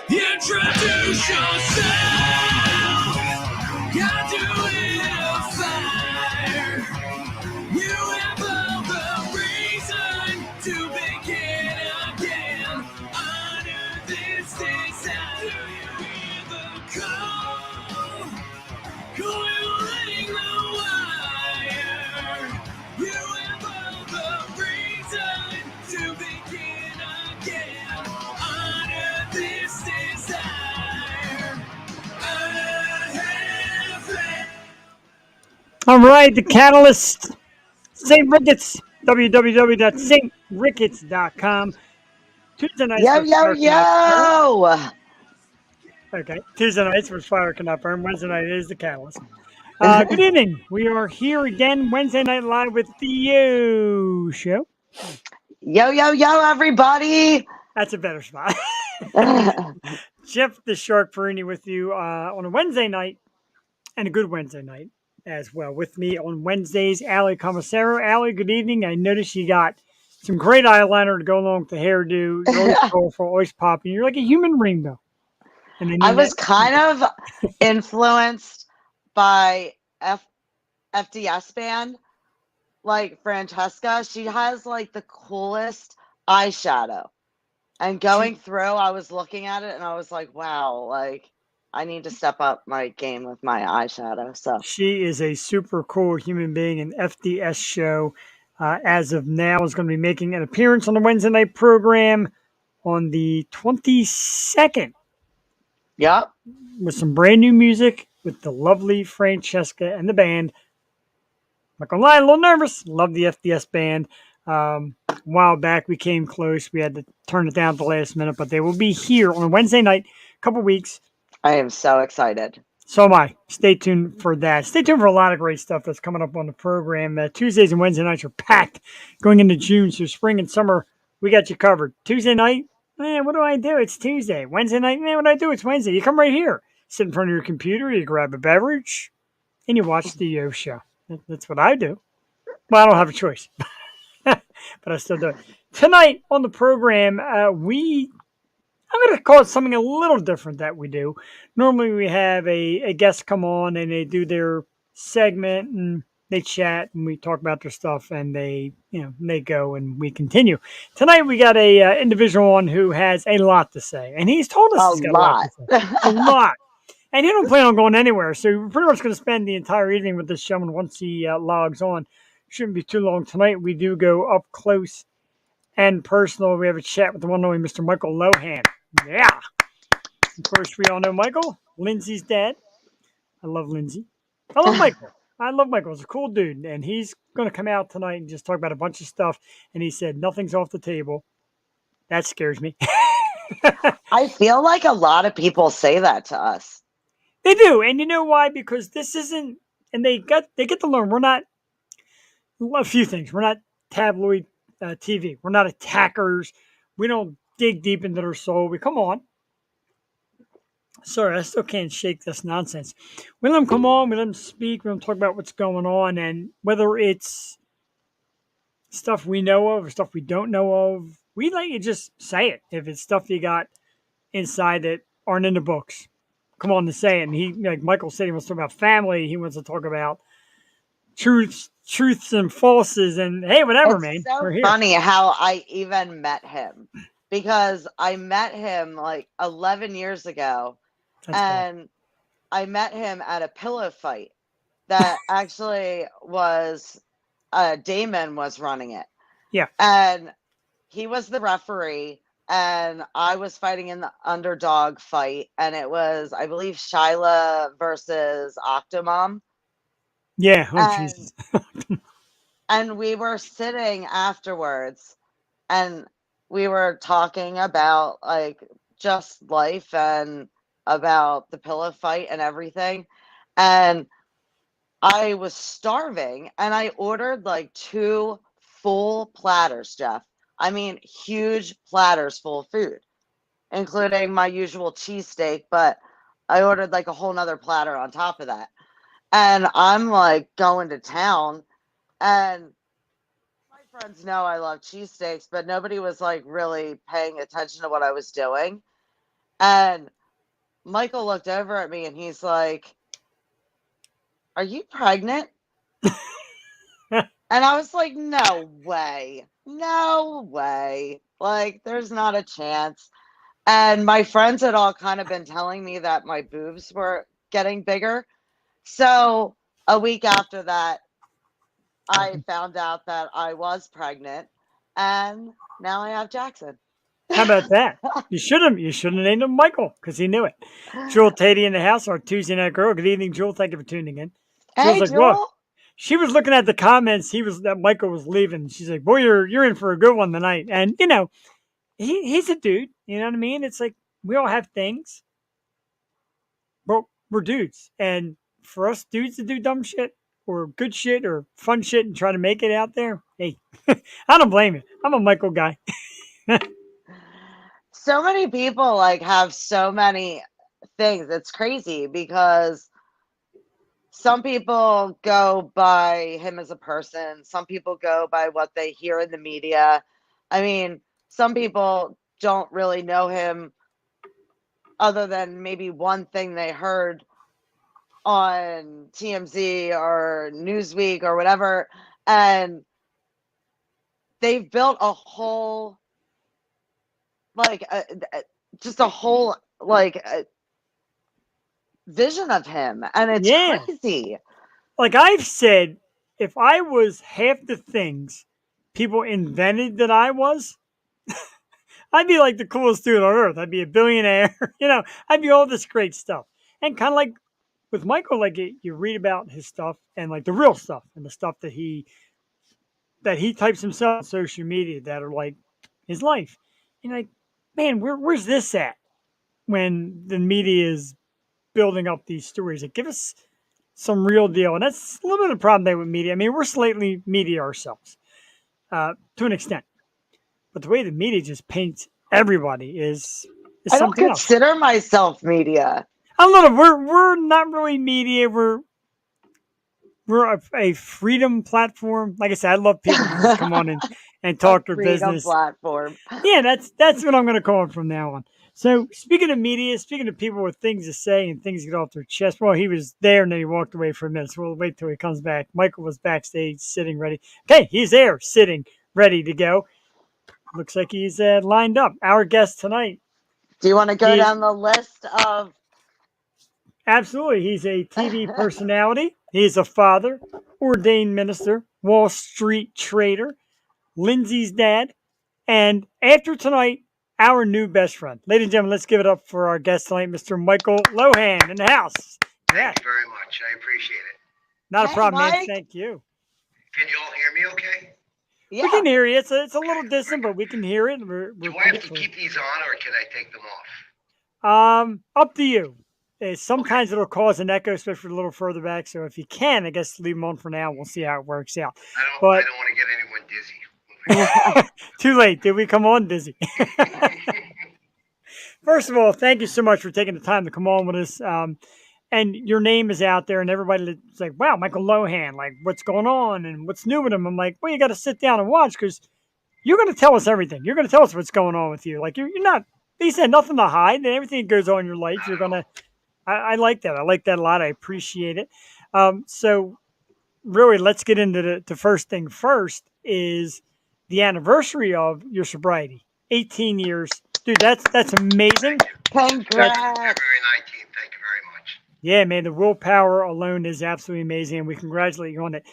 Introduce yourself. You're doing a fire. You have all the reason to begin again. Honor this desire. Do you hear the call? Coiling the wire. You have all the reason to begin again. Honor this desire. I have it. All right, the Catalyst, St. Ricketts, www.saintricketts.com. Tuesday nights Yo, with yo, Fire Cannot Burn. yo! Okay, Tuesday nights with Fire Cannot Burn. Wednesday night is the Catalyst. Good evening. We are here again Wednesday night live with the show. Yo, yo, yo, everybody! That's a better spot. Jeff the Shark Perini with you on a Wednesday night and a good Wednesday night as well. With me on Wednesdays, Allie Commissaro. Allie, good evening. I noticed you got some great eyeliner to go along with the hairdo. You're always colorful, always popping. You're like a human rainbow. And I I mean that. was kind of influenced by FDS band, like Francesca. She has like the coolest eyeshadow. And going through, I was looking at it and I was like, wow, like I need to step up my game with my eyeshadow. So She is a super cool human being. An FDS show, as of now, is going to be making an appearance on the Wednesday night program on the 22nd yep. with some brand new music with the lovely Francesca and the band. Not gonna lie, a little nervous. Love the FDS band. A while back, we came close. We had to turn it down at the last minute, but they will be here on a Wednesday night, a couple weeks. I am so excited. So am I. Stay tuned for that. Stay tuned for a lot of great stuff that's coming up on the program. Tuesdays and Wednesday nights are packed going into June. So spring and summer, we got you covered. Tuesday night, what do I do? It's Tuesday. Wednesday night, what do I do? It's Wednesday. You come right here, sit in front of your computer, you grab a beverage, and you watch the show. That's what I do. Well, I don't have a choice, but I still do it. Tonight on the program, I'm going to call it something a little different that we do. Normally, we have a guest come on and they do their segment and they chat and we talk about their stuff and they go and we continue. Tonight, we got a individual on who has a lot to say, and he's told us A he's got a lot lot. to say, a lot. And he don't plan on going anywhere, so we're pretty much going to spend the entire evening with this gentleman once he logs on. Shouldn't be too long tonight. We do go up close and personal. We have a chat with the one and only Mr. Michael Lohan. Yeah. Of course, we all know Michael, Lindsay's dad. I love Lindsay. I love Michael. I love Michael. He's a cool dude. And he's going to come out tonight and just talk about a bunch of stuff. And he said, nothing's off the table. That scares me. I feel like a lot of people say that to us. They do. And you know why? Because this isn't, and they get to learn, we're not, a few things. We're not tabloid TV. We're not attackers. We don't dig deep into their soul. We come on. Sorry, I still can't shake this nonsense. We let them come on, we let them speak, we let them talk about what's going on, and whether it's stuff we know of or stuff we don't know of, we let you just say it. If it's stuff you got inside that aren't in the books, come on to say it. And he, like Michael said, he wants to talk about family. He wants to talk about truths and falses, and hey, whatever, It's man. so We're here. funny how I even met him because I met him like 11 years ago. That's And I met him at a pillow fight that actually was Damon was running it. Yeah. And he was the referee and I was fighting in the underdog fight and it was I believe Shyla versus Octomom. Yeah. Oh, And Jesus. and we were sitting afterwards and we were talking about like just life and about the pillow fight and everything. And I was starving and I ordered like 2 full platters, Jeff. I mean, huge platters full of food, including my usual cheesesteak, but I ordered like a whole nother platter on top of that. And I'm like going to town and my friends know I love cheesesteaks, but nobody was like really paying attention to what I was doing. And Michael looked over at me and he's like, "Are you pregnant?" And I was like, "No way. No way. Like, there's not a chance." And my friends had all kind of been telling me that my boobs were getting bigger. So a week after that, I found out that I was pregnant, and now I have Jackson. How about that? You should have named him Michael because he knew it. Jewel Tatey in the house, our Tuesday night girl. Good evening, Jewel. Thank you for tuning in. Jewel's Hey, like, "Whoa." Jewel. She was looking at the comments. That Michael was leaving. She's like, "Boy, you're in for a good one tonight." And he's a dude. You know what I mean? It's like we all have things, but we're dudes, and for us dudes to do dumb shit or good shit or fun shit and try to make it out there, hey, I don't blame you. I'm a Michael guy. So many people like have so many things. It's crazy because some people go by him as a person, some people go by what they hear in the media. I mean, some people don't really know him other than maybe one thing they heard on TMZ or Newsweek or whatever, and they've built a whole like just a whole vision of him, and it's Yeah. crazy. Like I've said, if I was half the things people invented that I was, I'd be like the coolest dude on earth. I'd be a billionaire. I'd be all this great stuff. And kind of like with Michael, like you read about his stuff and like the real stuff and the stuff that he types himself on social media that are like his life. And like, man, where's this at when the media is building up these stories? Like, give us some real deal. And that's a little bit of the problem there with media. I mean, we're slightly media ourselves to an extent, but the way the media just paints everybody is I don't something else. consider myself media. I don't know. We're not really media. We're a freedom platform. Like I said, I love people to just come on and A talk their freedom business. platform. Yeah, that's what I'm going to call it from now on. So speaking of media, speaking of people with things to say and things to get off their chest, well, he was there and then he walked away for a minute. So we'll wait till he comes back. Michael was backstage sitting ready. Okay, he's there sitting ready to go. Looks like he's lined up. Our guest tonight. Do you want to go He is down the list of absolutely. He's a TV personality. He's a father, ordained minister, Wall Street trader, Lindsay's dad, and after tonight, our new best friend. Ladies and gentlemen, let's give it up for our guest tonight, Mr. Michael Lohan in the house. Yeah, Thank you very much. I appreciate it. not a Hey, problem, man. Mike? Thank you. Can you all hear me okay? We can Yeah. hear you. It's a Okay, little distant, but we can hear it. We're do I pretty have to clear. keep these on or can I take them off? Up to you. Sometimes Okay. it'll cause an echo, especially a little further back. So if you can, I guess leave them on for now. We'll see how it works out. I But don't want to get anyone dizzy. too late. Did we come on dizzy? First of all, thank you so much for taking the time to come on with us. And your name is out there, and everybody's like, "Wow, Michael Lohan! Like, what's going on and what's new with him?" I'm like, "Well, you got to sit down and watch because you're going to tell us everything. You're going to tell us what's going on with you. Like, you're not. He said nothing to hide, and everything that goes on in your life. Not You're at gonna. all. I like that. I like that a lot. I appreciate it. So really, let's get into the first thing first is the anniversary of your sobriety. 18 years, dude. That's amazing. Thank you. That's Congrats. February 19th. Thank you very much. Yeah, man, the willpower alone is absolutely amazing, and we congratulate you on it.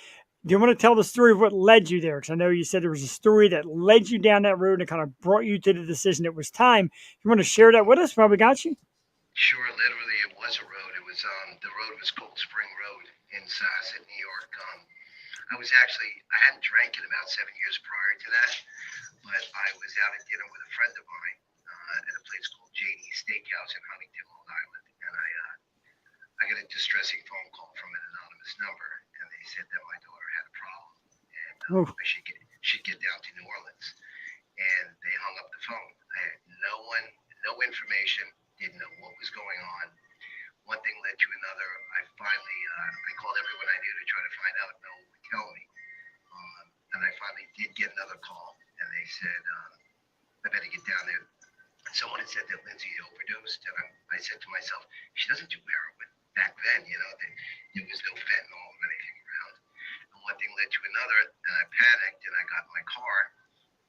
Do you want to tell the story of what led you there? Because I know you said there was a story that led you down that road and kind of brought you to the decision it was time. You want to share that with us while we got you? Sure, literally it was a road. It was the road was Cold Spring Road in Sasset, New York. I hadn't drank in about 7 years prior to that, but I was out at dinner with a friend of mine at a place called JD's Steakhouse in Huntington, Long Island, and I got a distressing phone call from an anonymous number, and they said that my daughter had a problem, and Oh, I should get down to New Orleans. And they hung up the phone. I had no information, didn't know what was going on. One thing led to another. I called everyone I knew to try to find out. No one would tell me. And I finally did get another call, and they said, I better get down there. Someone had said that Lindsay overdosed, and I said to myself, she doesn't do heroin. Back then, there was no fentanyl or anything around. And one thing led to another, and I panicked, and I got in my car.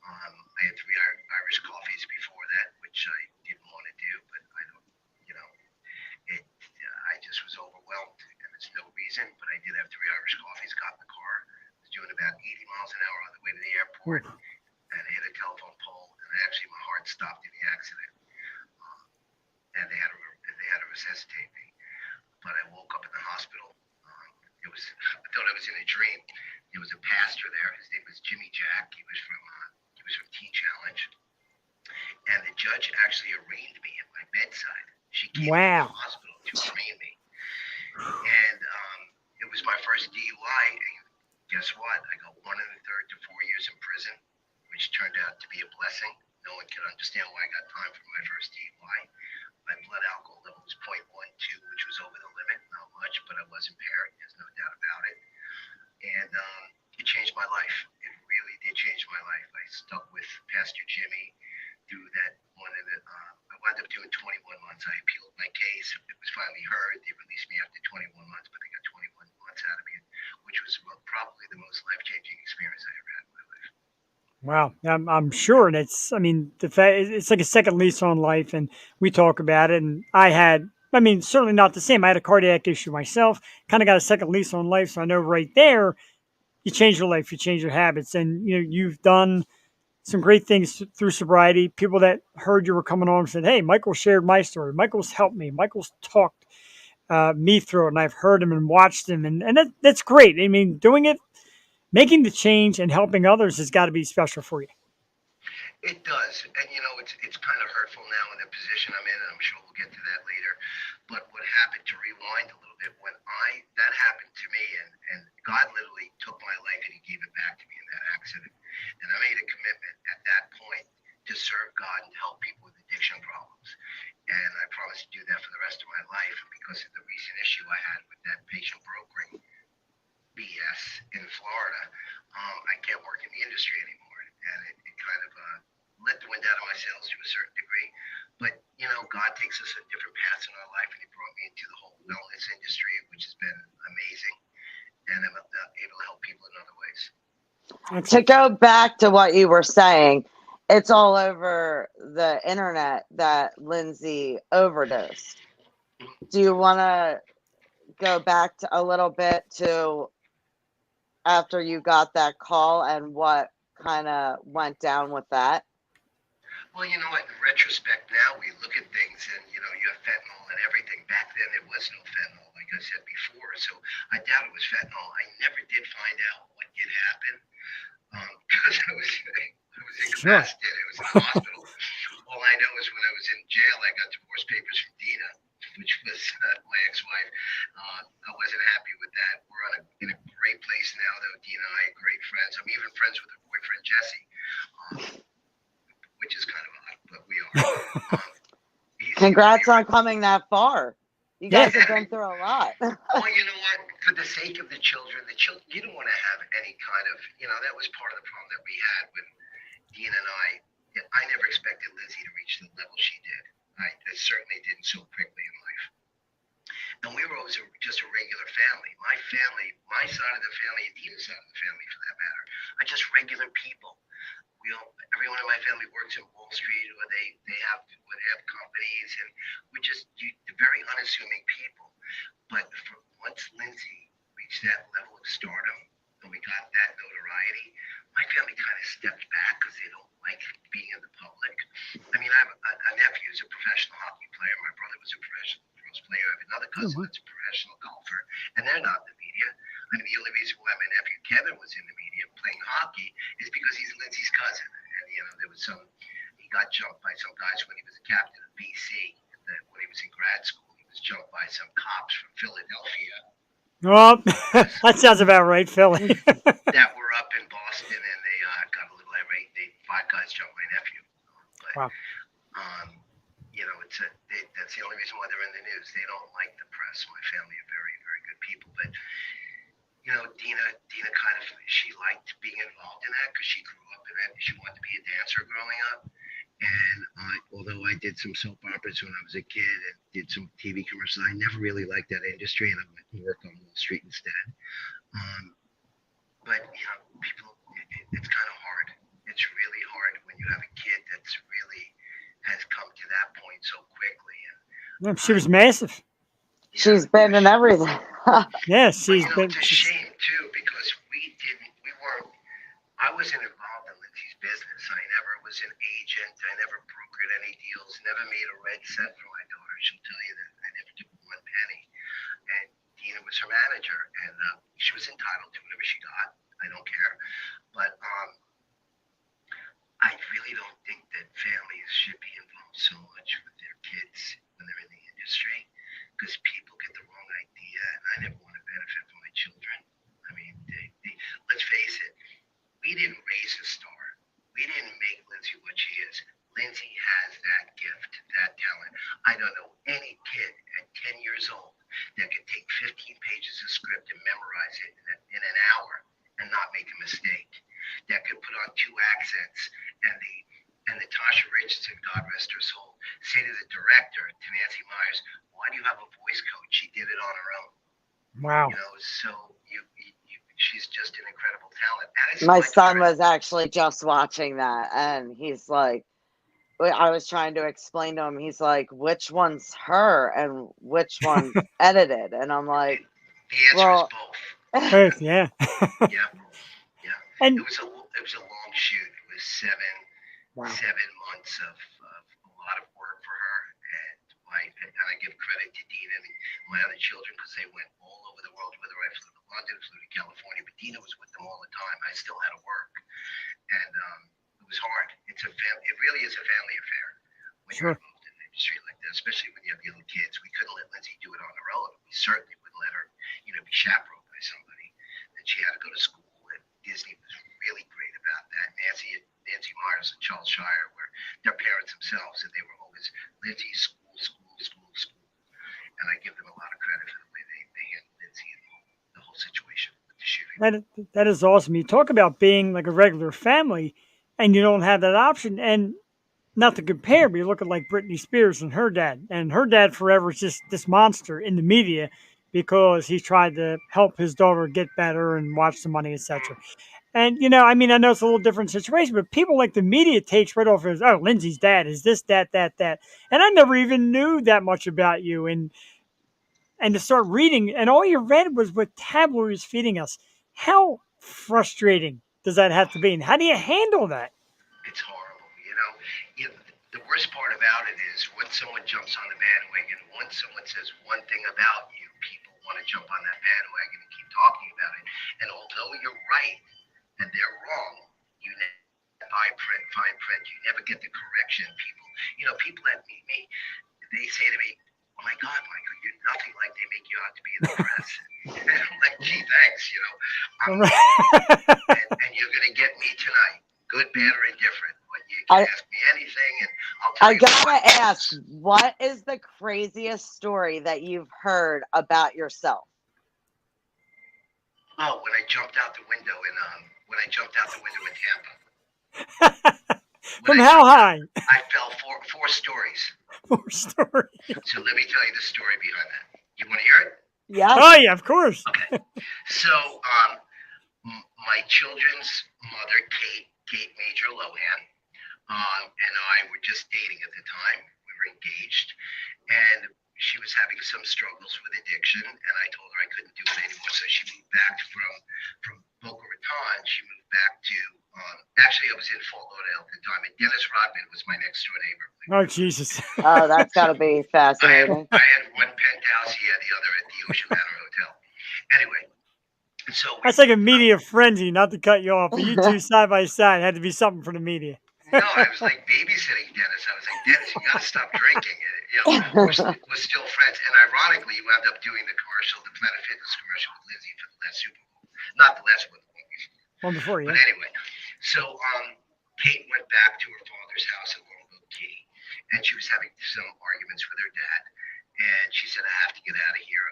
I had 3 Irish coffees before that, which I didn't want to do, but I don't, you know, I just was overwhelmed, and there's no reason, but I did have 3 Irish coffees, got in the car, was doing about 80 miles an hour on the way to the airport, and I hit a telephone pole, and actually my heart stopped in the accident, and they had to resuscitate me. But I woke up in the hospital. I thought I was in a dream. There was a pastor there. His name was Jimmy Jack. He was from Teen Challenge, and the judge actually arraigned me at my bedside. She came to the hospital to arraign me, and it was my first DUI. And guess what? I got 1 1/3 to 4 years in prison, which turned out to be a blessing. No one can understand why I got time for my first DUI. My blood alcohol level was 0.12, which was over the limit. Not much, but I was impaired. There's no doubt about it. And it changed my life. It really did change my life. I stuck with Pastor Jimmy through that one. I wound up doing 21 months. I appealed my case. It was finally heard. They released me after 21 months, but they got 21 months out of me, which was probably the most life-changing experience I ever had in my life. Wow, I'm sure, and the fact it's like a second lease on life, and we talk about it. And certainly not the same. I had a cardiac issue myself, kind of got a second lease on life, so I know right there, you change your life, you change your habits, and you've done some great things through sobriety. People that heard you were coming on said, "Hey, Michael shared my story. Michael's helped me. Michael's talked me through it, and I've heard him and watched him, and that's great. I mean, doing it." Making the change and helping others has got to be special for you. It does, and it's kind of hurtful now in the position I'm in, and I'm sure we'll get to that later. But what happened, to rewind a little bit, when that happened to me, and God literally took my life and He gave it back to me in that accident, and I made a commitment at that point to serve God and help people with addiction problems, and I promised to do that for the rest of my life. And because of the recent issue I had with that patient brokering BS in Florida, I can't work in the industry anymore, and it kind of let the wind out of my sails to a certain degree. But God takes us at different paths in our life, and He brought me into the whole wellness industry, which has been amazing, and I'm able to help people in other ways. To go back to what you were saying, it's all over the internet that Lindsay overdosed. Do you want to go back to a little bit to after you got that call and what kind of went down with that? Well, you know what? In retrospect, now we look at things, and you have fentanyl and everything. Back then, there was no fentanyl, like I said before. So I doubt it was fentanyl. I never did find out what did happen because I was incapacitated. I was in the hospital. All I know is when I was in jail, I got divorce papers from Dina, which was my ex-wife. I wasn't happy with that. We're in a great place now, though. Dina and I are great friends. I'm even friends with her boyfriend, Jesse. Which is kind of odd, but we are. Congrats on coming that far. You guys have been through a lot. Well, you know what? For the sake of the children, you don't want to have any kind of, that was part of the problem that we had when Dean and I never expected Lizzie to reach the level she did. I certainly didn't so quickly in life. And we were always just a regular family. My family, my side of the family, and Dina's side of the family for that matter, are just regular people. Everyone in my family works in Wall Street, or they have companies, and we're just very unassuming people. But once Lindsay reached that level of stardom and we got that notoriety, my family kind of stepped back because they don't like being in the public. I mean, I have a nephew who's a professional hockey player. My brother was a professional lacrosse player. I have another cousin that's a professional golfer, and they're not in the media. I mean, the only reason why my nephew Kevin was in the media playing hockey is because he's Lindsay's cousin. And, there was he got jumped by some guys when he was a captain of BC. When he was in grad school, he was jumped by some cops from Philadelphia. Well, that sounds about right, Philly. That were up in Boston, and they got a little irate. 5 guys jumped my nephew. But, wow. That's the only reason why they're in the news. They don't like the press. My family are very, very good people, but Dina kind of, she liked being involved in that because she grew up in it. She wanted to be a dancer growing up. And although I did some soap operas when I was a kid and did some TV commercials, I never really liked that industry, and I went and worked on Wall Street instead. Um, but people, it's kind of hard. It's really hard when you have a kid that's really has come to that point so quickly. Yeah, And she was massive. She's been in everything. Yeah, but she's been. it's a shame too because we weren't. I wasn't involved in Lindsay's business. I never was an agent. I never brokered any deals. Never made a red cent for my daughter. She'll tell you that I never took one penny. And Dina was her manager, and she was entitled to whatever she got. I don't care. But I really don't think that families should be involved so much with their kids when they're in the industry because people get the wrong idea, and I never want to benefit from my children. I mean, let's face it, we didn't raise a star. We didn't make Lindsay what she is. Lindsay has that gift, that talent. I don't know any kid at 10 years old that could take 15 pages of script and memorize it in an hour and not make a mistake. That could put on 2 accents and the Tasha Richardson, God rest her soul, say to the director, to Nancy Myers, why do you have a voice coach? She did it on her own. Wow. So she's just an incredible talent. My son was actually just watching that, and he's like, I was trying to explain to him, he's like, which one's her and which one's edited? And I'm like, the answer is both. Both, yeah. Yeah. And it was a long shoot. It was 7 months of a lot of work for her, and I give credit to Dina and my other children because they went all over the world with her. I flew to London, flew to California, but Dina was with them all the time. I still had to work, and it was hard. It really is a family affair when you're involved in an industry like that, especially when you have young kids. We couldn't let Lindsay do it on her own. We certainly wouldn't let her, be chaperoned by somebody. And she had to go to school. Disney was really great about that. Nancy Myers and Charles Shire were their parents themselves, and they were always Lindsay, school. And I give them a lot of credit for the way they handled Lindsay and the whole situation with the shooting. that is awesome. You talk about being like a regular family, and you don't have that option. And not to compare, but you look at like Britney Spears and her dad. And her dad forever is just this monster in the media because he tried to help his daughter get better and watch the money, etc. And I mean, I know it's a little different situation, but people like the media takes right off as, oh, Lindsay's dad is this, that. And I never even knew that much about you. And to start reading, and all you read was what tabloid was feeding us. How frustrating does that have to be? And how do you handle that? It's horrible. The worst part about it is when someone jumps on the bandwagon, once someone says one thing about you, people want to jump on that bandwagon and keep talking about it. And although you're right and they're wrong, you never fine print. You never get the correction. People that meet me, they say to me, oh my God, Michael, you're nothing like they make you out to be in the press. And I'm like, gee, thanks, and you're going to get me tonight, good, bad, or indifferent. But you can ask me anything, and I'll tell you. I gotta ask, what is the craziest story that you've heard about yourself? Oh, when I jumped out the window in Tampa. From how high? I fell four stories. 4 stories. So let me tell you the story behind that. You want to hear it? Yeah. Oh yeah, of course. Okay. So, my children's mother, Kate Major Lohan, and I were just dating at the time. We were engaged, and she was having some struggles with addiction, and I told her I couldn't do it anymore. So she moved back from Boca Raton. She moved back to actually I was in Fort Lauderdale at the time, and Dennis Rodman was my next door neighbor. Oh Jesus. Oh, that's gotta be fascinating. I had one penthouse, he had the other at the Ocean Manor Hotel. Anyway, so That's like a media frenzy, not to cut you off, but you two side by side had to be something for the media. No, I was like babysitting Dennis. I was like, Dennis, you got to stop drinking. And, we're still friends. And ironically, you wound up doing the commercial, the Planet Fitness commercial with Lindsay for the last Super Bowl. Not the last one, the one before. One before, yeah. But anyway, so Kate went back to her father's house in Longboat Key, and she was having some arguments with her dad. And she said, I have to get out of here.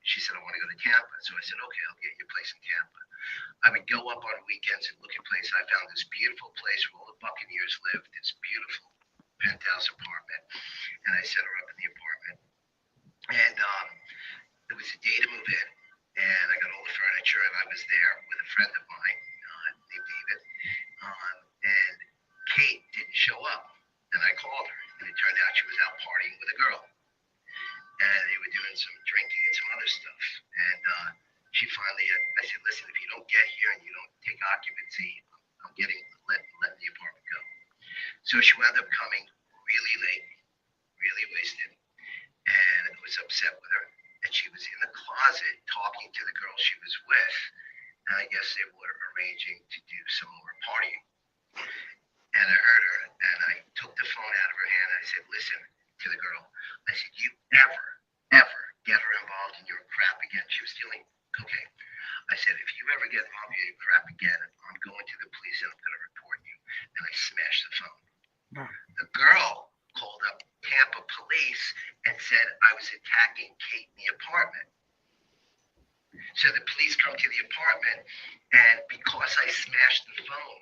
She said, I want to go to Tampa. So I said, okay, I'll get you a place in Tampa. I would go up on weekends and look at places. I found this beautiful place where all the Buccaneers lived, this beautiful penthouse apartment, and I set her up in the apartment. And it was a day to move in, and I got all the furniture, and I was there with a friend of mine named David, and Kate didn't show up, and I called her, and it turned out she was out partying with a girl, and they were doing some drinking and some other stuff, and she finally, I said, listen, if you don't get here and you don't take occupancy, I'm letting the apartment go. So she wound up coming really late, really wasted, and I was upset with her. And she was in the closet talking to the girl she was with, and I guess they were arranging to do some more partying. And I heard her, and I took the phone out of her hand, and I said, listen to the girl. I said, you ever get her involved in your crap again? She was stealing cocaine. I said, if you ever get involved in your crap again, I'm going to the police and I'm going to report you. And I smashed the phone. Wow. The girl called up Tampa police and said I was attacking Kate in the apartment. So the police come to the apartment, and because I smashed the phone,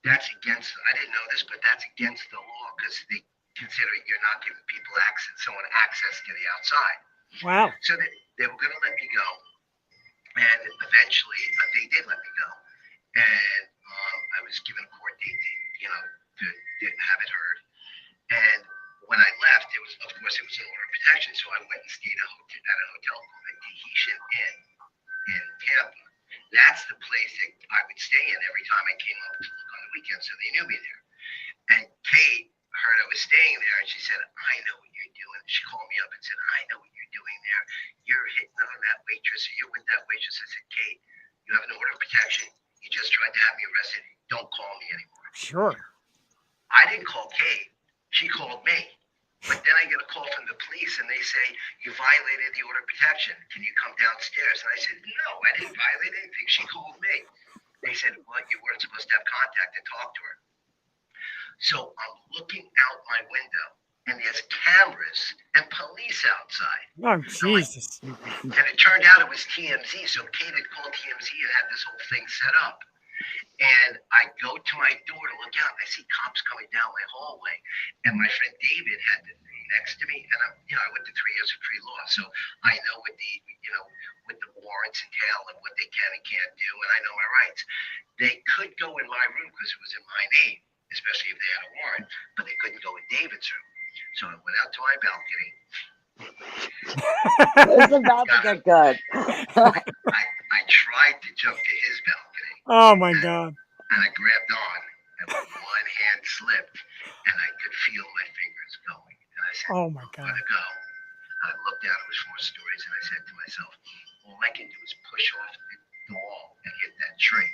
that's against, I didn't know this, but that's against the law because they consider you're not giving people someone access to the outside. Wow. So they were going to let me go, and eventually they did let me go. And I was given a court date to have it heard. And when I left, it was an order of protection, so I went and stayed at a hotel called the Tahitian Inn in Tampa. That's the place that I would stay in every time I came up to look on the weekend, so they knew me there. And Kate heard I was staying there, and she said, I know what you're doing. She called me up and said, I know what you're doing there. You're hitting on that waitress, or you're with that waitress. I said, Kate, you have an order of protection. You just tried to have me arrested. Don't call me anymore. Sure. I didn't call Kate. She called me. But then I get a call from the police, and they say, you violated the order of protection. Can you come downstairs? And I said, no, I didn't violate anything. She called me. They said, well, you weren't supposed to have contact and talk to her. So I'm looking out my window, and there's cameras and police outside. Oh, Jesus. And it turned out it was TMZ. So Kate had called TMZ and had this whole thing set up. And I go to my door to look out, and I see cops coming down my hallway. And my friend David had to be next to me. And I went to 3 years of pre-law, so I know what the warrants entail and what they can and can't do, and I know my rights. They could go in my room because it was in my name, especially if they had a warrant, but they couldn't go in David's room. So I went out to my balcony. It's about to get good. I tried to jump to his balcony. Oh, my God. And I grabbed on, and one hand slipped, and I could feel my fingers going. And I said, Oh, my God. I'm going to go. And I looked out, it was 4 stories, and I said to myself, all I can do is push off the wall and hit that tree.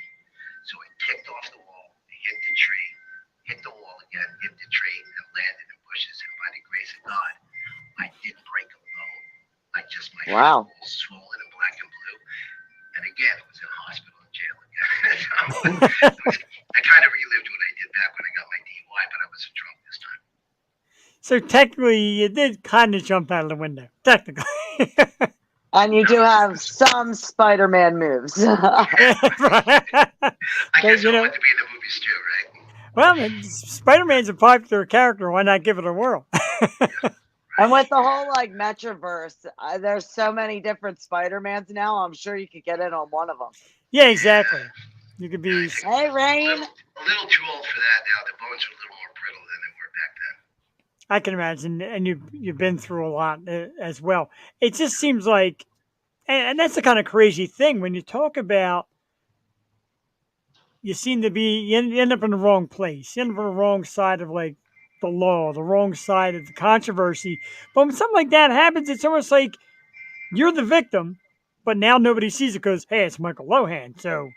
So I kicked off the wall, hit the tree, hit the wall again, hit the tree, and landed in bushes. And by the grace of God, I didn't break a bone. My face was swollen and black and blue. And again, it was in a hospital and jail again. I kind of relived what I did back when I got my DUI, but I wasn't drunk this time. So technically, you did kind of jump out of the window. Technically. And you do have some Spider-Man moves. I guess I wanted to be in the movies too, right? Well, Spider-Man's a popular character. Why not give it a whirl? And with the whole Metroverse, there's so many different Spider-Mans now. I'm sure you could get in on one of them. Yeah, exactly. You could be. Hey, Rain. A little too old for that now. The bones are a little more brittle than they were back then. I can imagine, and you've been through a lot as well. It just seems like, and that's the kind of crazy thing when you talk about. You seem to be you end up in the wrong place. You end up on the wrong side of the law, the wrong side of the controversy. But when something like that happens, it's almost like you're the victim, but now nobody sees it because, hey, it's Michael Lohan. So,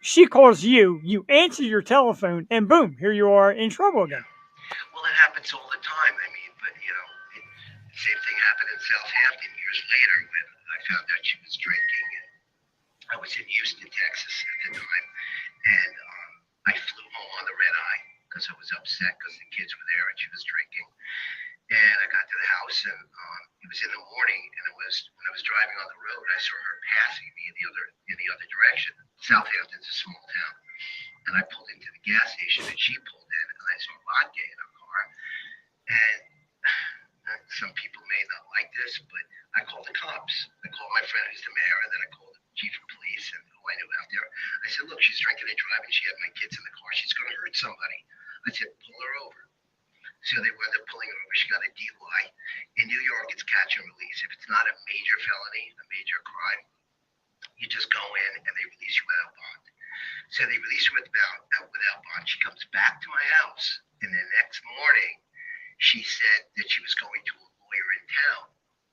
she calls you, you answer your telephone, and boom, here you are in trouble again. Well, it happens all the time. I mean, but the same thing happened in Southampton years later when I found out she was drinking. And I was in Houston, Texas at the time, and I flew home on the red eye because I was upset because the kids were there and she was drinking. And I got to the house, and it was in the morning, and when I was driving on the road, I saw her passing me in the other direction. Southampton's a small town, and I pulled into the gas station, and she pulled in, and I saw vodka in her car, some people may not like this, but I called the cops. I called my friend who's the mayor, and then I called the chief of police and who I knew out there. I said, look, she's drinking and driving. She had my kids in the car. She's going to hurt somebody. I said, pull her over. So they wound up pulling her over. She got a DUI. In New York, it's catch and release. If it's not a major felony, a major crime, you just go in and they release you without bond. So they release her without bond. She comes back to my house, and the next morning, she said that she was going to a lawyer in town.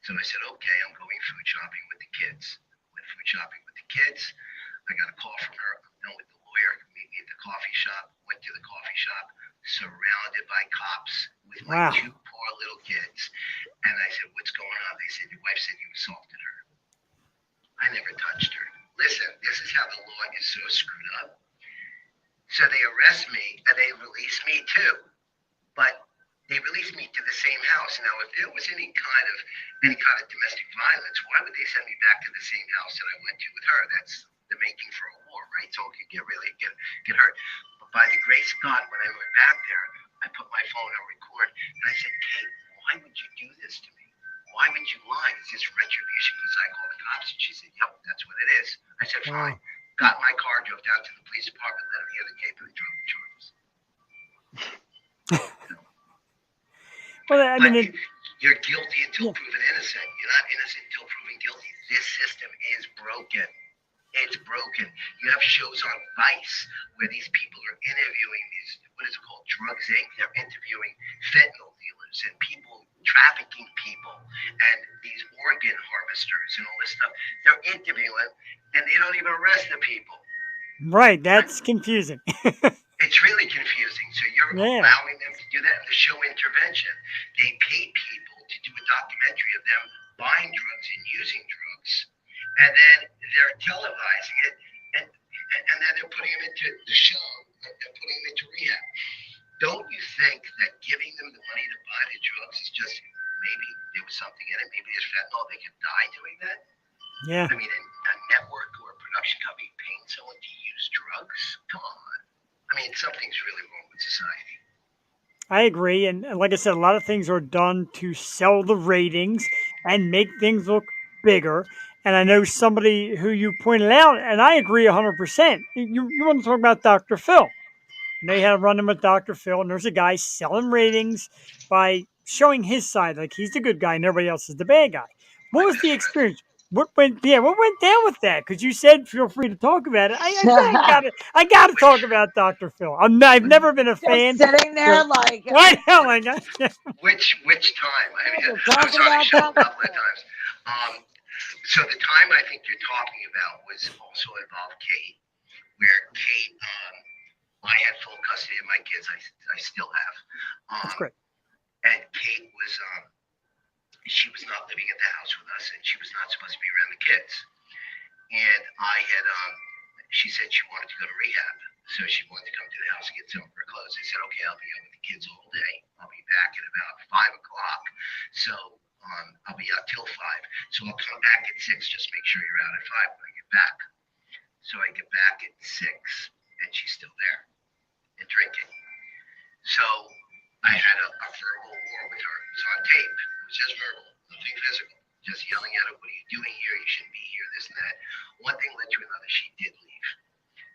So I said, okay, I'm going food shopping with the kids. Went food shopping with the kids. I got a call from her. I'm done with the lawyer. Meet me at the coffee shop. Went to the coffee shop, surrounded by cops with my two poor little kids. And I said, what's going on? They said, your wife said you assaulted her. I never touched her. Listen, this is how the law is so screwed up. So they arrest me and they release me too. But they released me to the same house. Now, if there was any kind of domestic violence, why would they send me back to the same house that I went to with her? That's the making for a war, right? Someone could get hurt. But by the grace of God, when I went back there, I put my phone on record and I said, Kate, why would you do this to me? Why would you lie? Is this retribution because I called the cops? And she said, yep, that's what it is. I said, fine. Got in my car, drove down to the police department, let them hear the tape, and dropped the charges. Well, I mean, you're guilty until proven innocent. You're not innocent until proven guilty. This system is broken. It's broken. You have shows on Vice where these people are interviewing these, what is it called, Drugs Inc. They're interviewing fentanyl dealers and people trafficking people and these organ harvesters and all this stuff. They're interviewing and they don't even arrest the people. Right. That's confusing. It's really confusing. So you're allowing them to do that in the show Intervention. They pay people to do a documentary of them buying drugs and using drugs, and then they're televising it, and then they're putting them into the show and putting them into rehab. Don't you think that giving them the money to buy the drugs is just maybe there was something in it? Maybe there's fentanyl. They could die doing that. Yeah. I mean, a network or a production company paying someone to use drugs? Come on. I mean, something's really wrong with society. I agree. And like I said, a lot of things are done to sell the ratings and make things look bigger. And I know somebody who you pointed out, and I agree 100%. You want to talk about Dr. Phil. And they had a run-in with Dr. Phil, and there's a guy selling ratings by showing his side, like he's the good guy and everybody else is the bad guy. What was the experience? What went down with that? Because you said feel free to talk about it. I gotta talk about Dr. Phil. I've never been a fan. Sitting there like Why hell? Which time? I mean, I was on the show a couple of times. So the time I think you're talking about was also involved Kate, where Kate, I had full custody of my kids. I still have. That's great. And Kate was, she was not living at the house with us, and she was not supposed to be around the kids. And I had, she said she wanted to go to rehab, so she wanted to come to the house and get some of her clothes. I said, okay, I'll be out with the kids all day. I'll be back at about 5 o'clock. So I'll be out till 5. So I'll come back at 6. Just make sure you're out at 5 when I get back. So I get back at 6, and she's still there and drinking. So I had a verbal war with her. It was on tape. It was just verbal, nothing physical. Just yelling at her, what are you doing here? You shouldn't be here, this and that. One thing led to another. She did leave.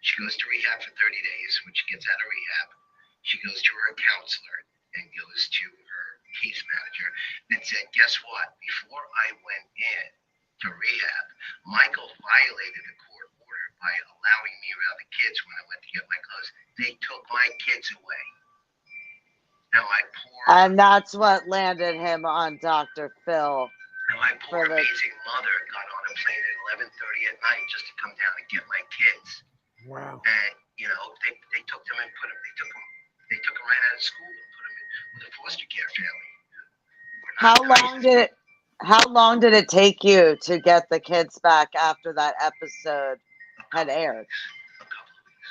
She goes to rehab for 30 days. When she gets out of rehab, she goes to her counselor and goes to her case manager and said, guess what? Before I went in to rehab, Michael violated a court order by allowing me around the kids when I went to get my clothes. They took my kids away. And that's what landed him on Dr. Phil. And my poor amazing mother got on a plane at 11:30 at night just to come down and get my kids. Wow. And they took them and they took them right out of school and put them in with a foster care family. How long did it take you to get the kids back after that episode had aired? A couple of weeks.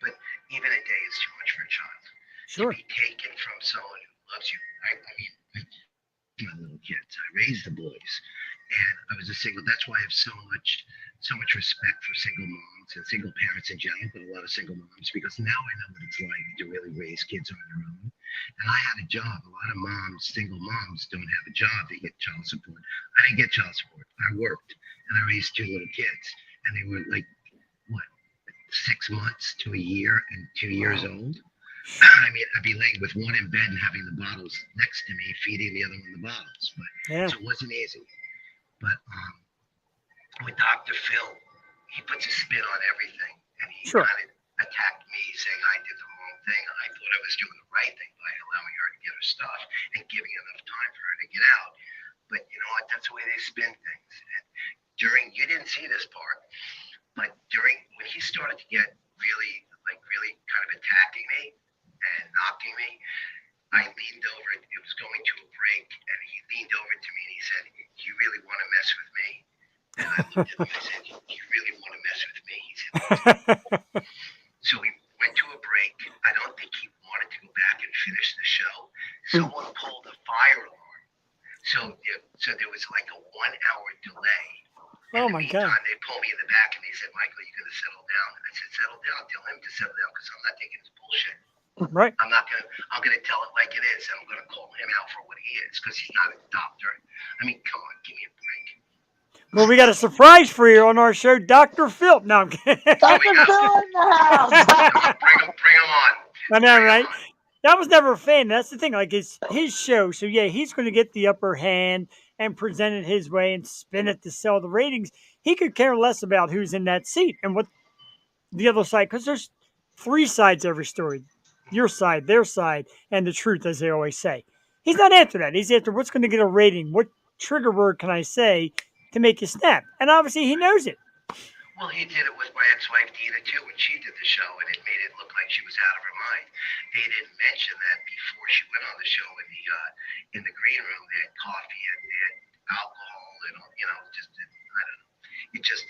But even a day is too much for a child. Sure. To be taken from someone who loves you. I mean, my little kids. I raised the boys, and I was a single. That's why I have so so much respect for single moms and single parents in general, but a lot of single moms, because now I know what it's like to really raise kids on your own. And I had a job. A lot of moms, single moms, don't have a job. They get child support. I didn't get child support. I worked and I raised two little kids, and they were like what, 6 months to a year and 2 years old. I mean, I'd be laying with one in bed and having the bottles next to me, feeding the other one the bottles. But Yeah. so it wasn't easy. But with Dr. Phil, he puts a spin on everything, and he Sure. kind of attacked me, saying I did the wrong thing. I thought I was doing the right thing by allowing her to get her stuff and giving enough time for her to get out. But you know what? That's the way they spin things. And you didn't see this part, but when he started to get really kind of attacking me and knocking me, I leaned over. It was going to a break, and he leaned over to me and he said, "Do you really want to mess with me?" And I looked at him and I said, "Do you really want to mess with me?" He said, so we went to a break. I don't think he wanted to go back and finish the show. Someone pulled a fire alarm. So there was like a 1 hour delay. Oh In the my meantime, God. they pulled me in the back and they said, "Michael, you're going to settle down." I said, "Settle down. Tell him to settle down because I'm not taking his bullshit. Right. I'm going to tell it like it is. And I'm going to call him out for what he is because he's not a doctor. I mean, come on, give me a break." Well, we got a surprise for you on our show, Dr. Phil. No, I'm kidding. Dr. Phil in the house. Bring him on. I know, Bring 'em right? on. That was never a fan. That's the thing. Like, it's his show. So, yeah, he's going to get the upper hand and present it his way and spin it to sell the ratings. He could care less about who's in that seat and what the other side, because there's three sides to every story: your side, their side, and the truth, as they always say. He's not after that. He's after what's going to get a rating. What trigger word can I say to make you snap? And obviously, he knows it. Well, he did it with my ex-wife Dina too when she did the show, and it made it look like she was out of her mind. They didn't mention that before she went on the show in the green room. They had coffee and they had alcohol and just I don't know. It just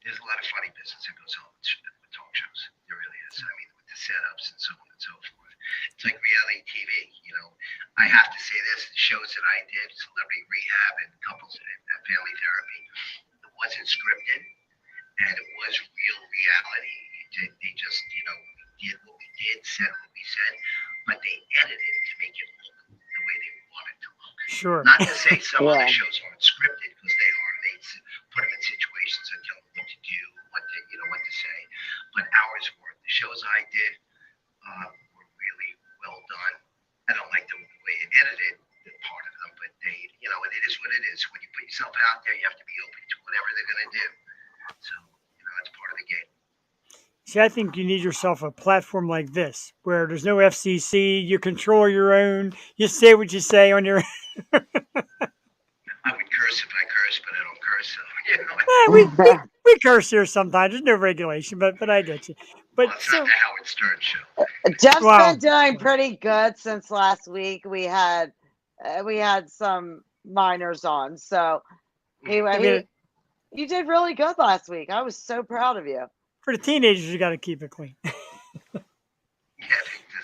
there's a lot of funny business that goes on with talk shows. There really is. I mean, with the setups and so on and so forth. It's like reality TV. I have to say this: the shows that I did, Celebrity Rehab and Couples and Family Therapy, it wasn't scripted and it was real reality. They just, did what we did, said what we said, but they edited it to make it look the way they want it to look. Sure. Not to say some Yeah. other shows aren't scripted, because they are. They put them in situations and tell them what to do, what to say. But ours weren't. The shows I did were really well done. I don't like the way it edited the part of them, but they, and it is what it is. When you put yourself out there, you have to be open to whatever they're going to do. So, it's part of the game. See, I think you need yourself a platform like this where there's no FCC, you control your own, you say what you say on your. I would curse if I curse, but I don't curse. So, We curse here sometimes. There's no regulation, but I get you. But well, it's so, not the Howard Stern show. Jeff's Wow. been doing pretty good since last week. We had some minors on, so you did really good last week. I was so proud of you. for the teenagers, you got to keep it clean. Yeah,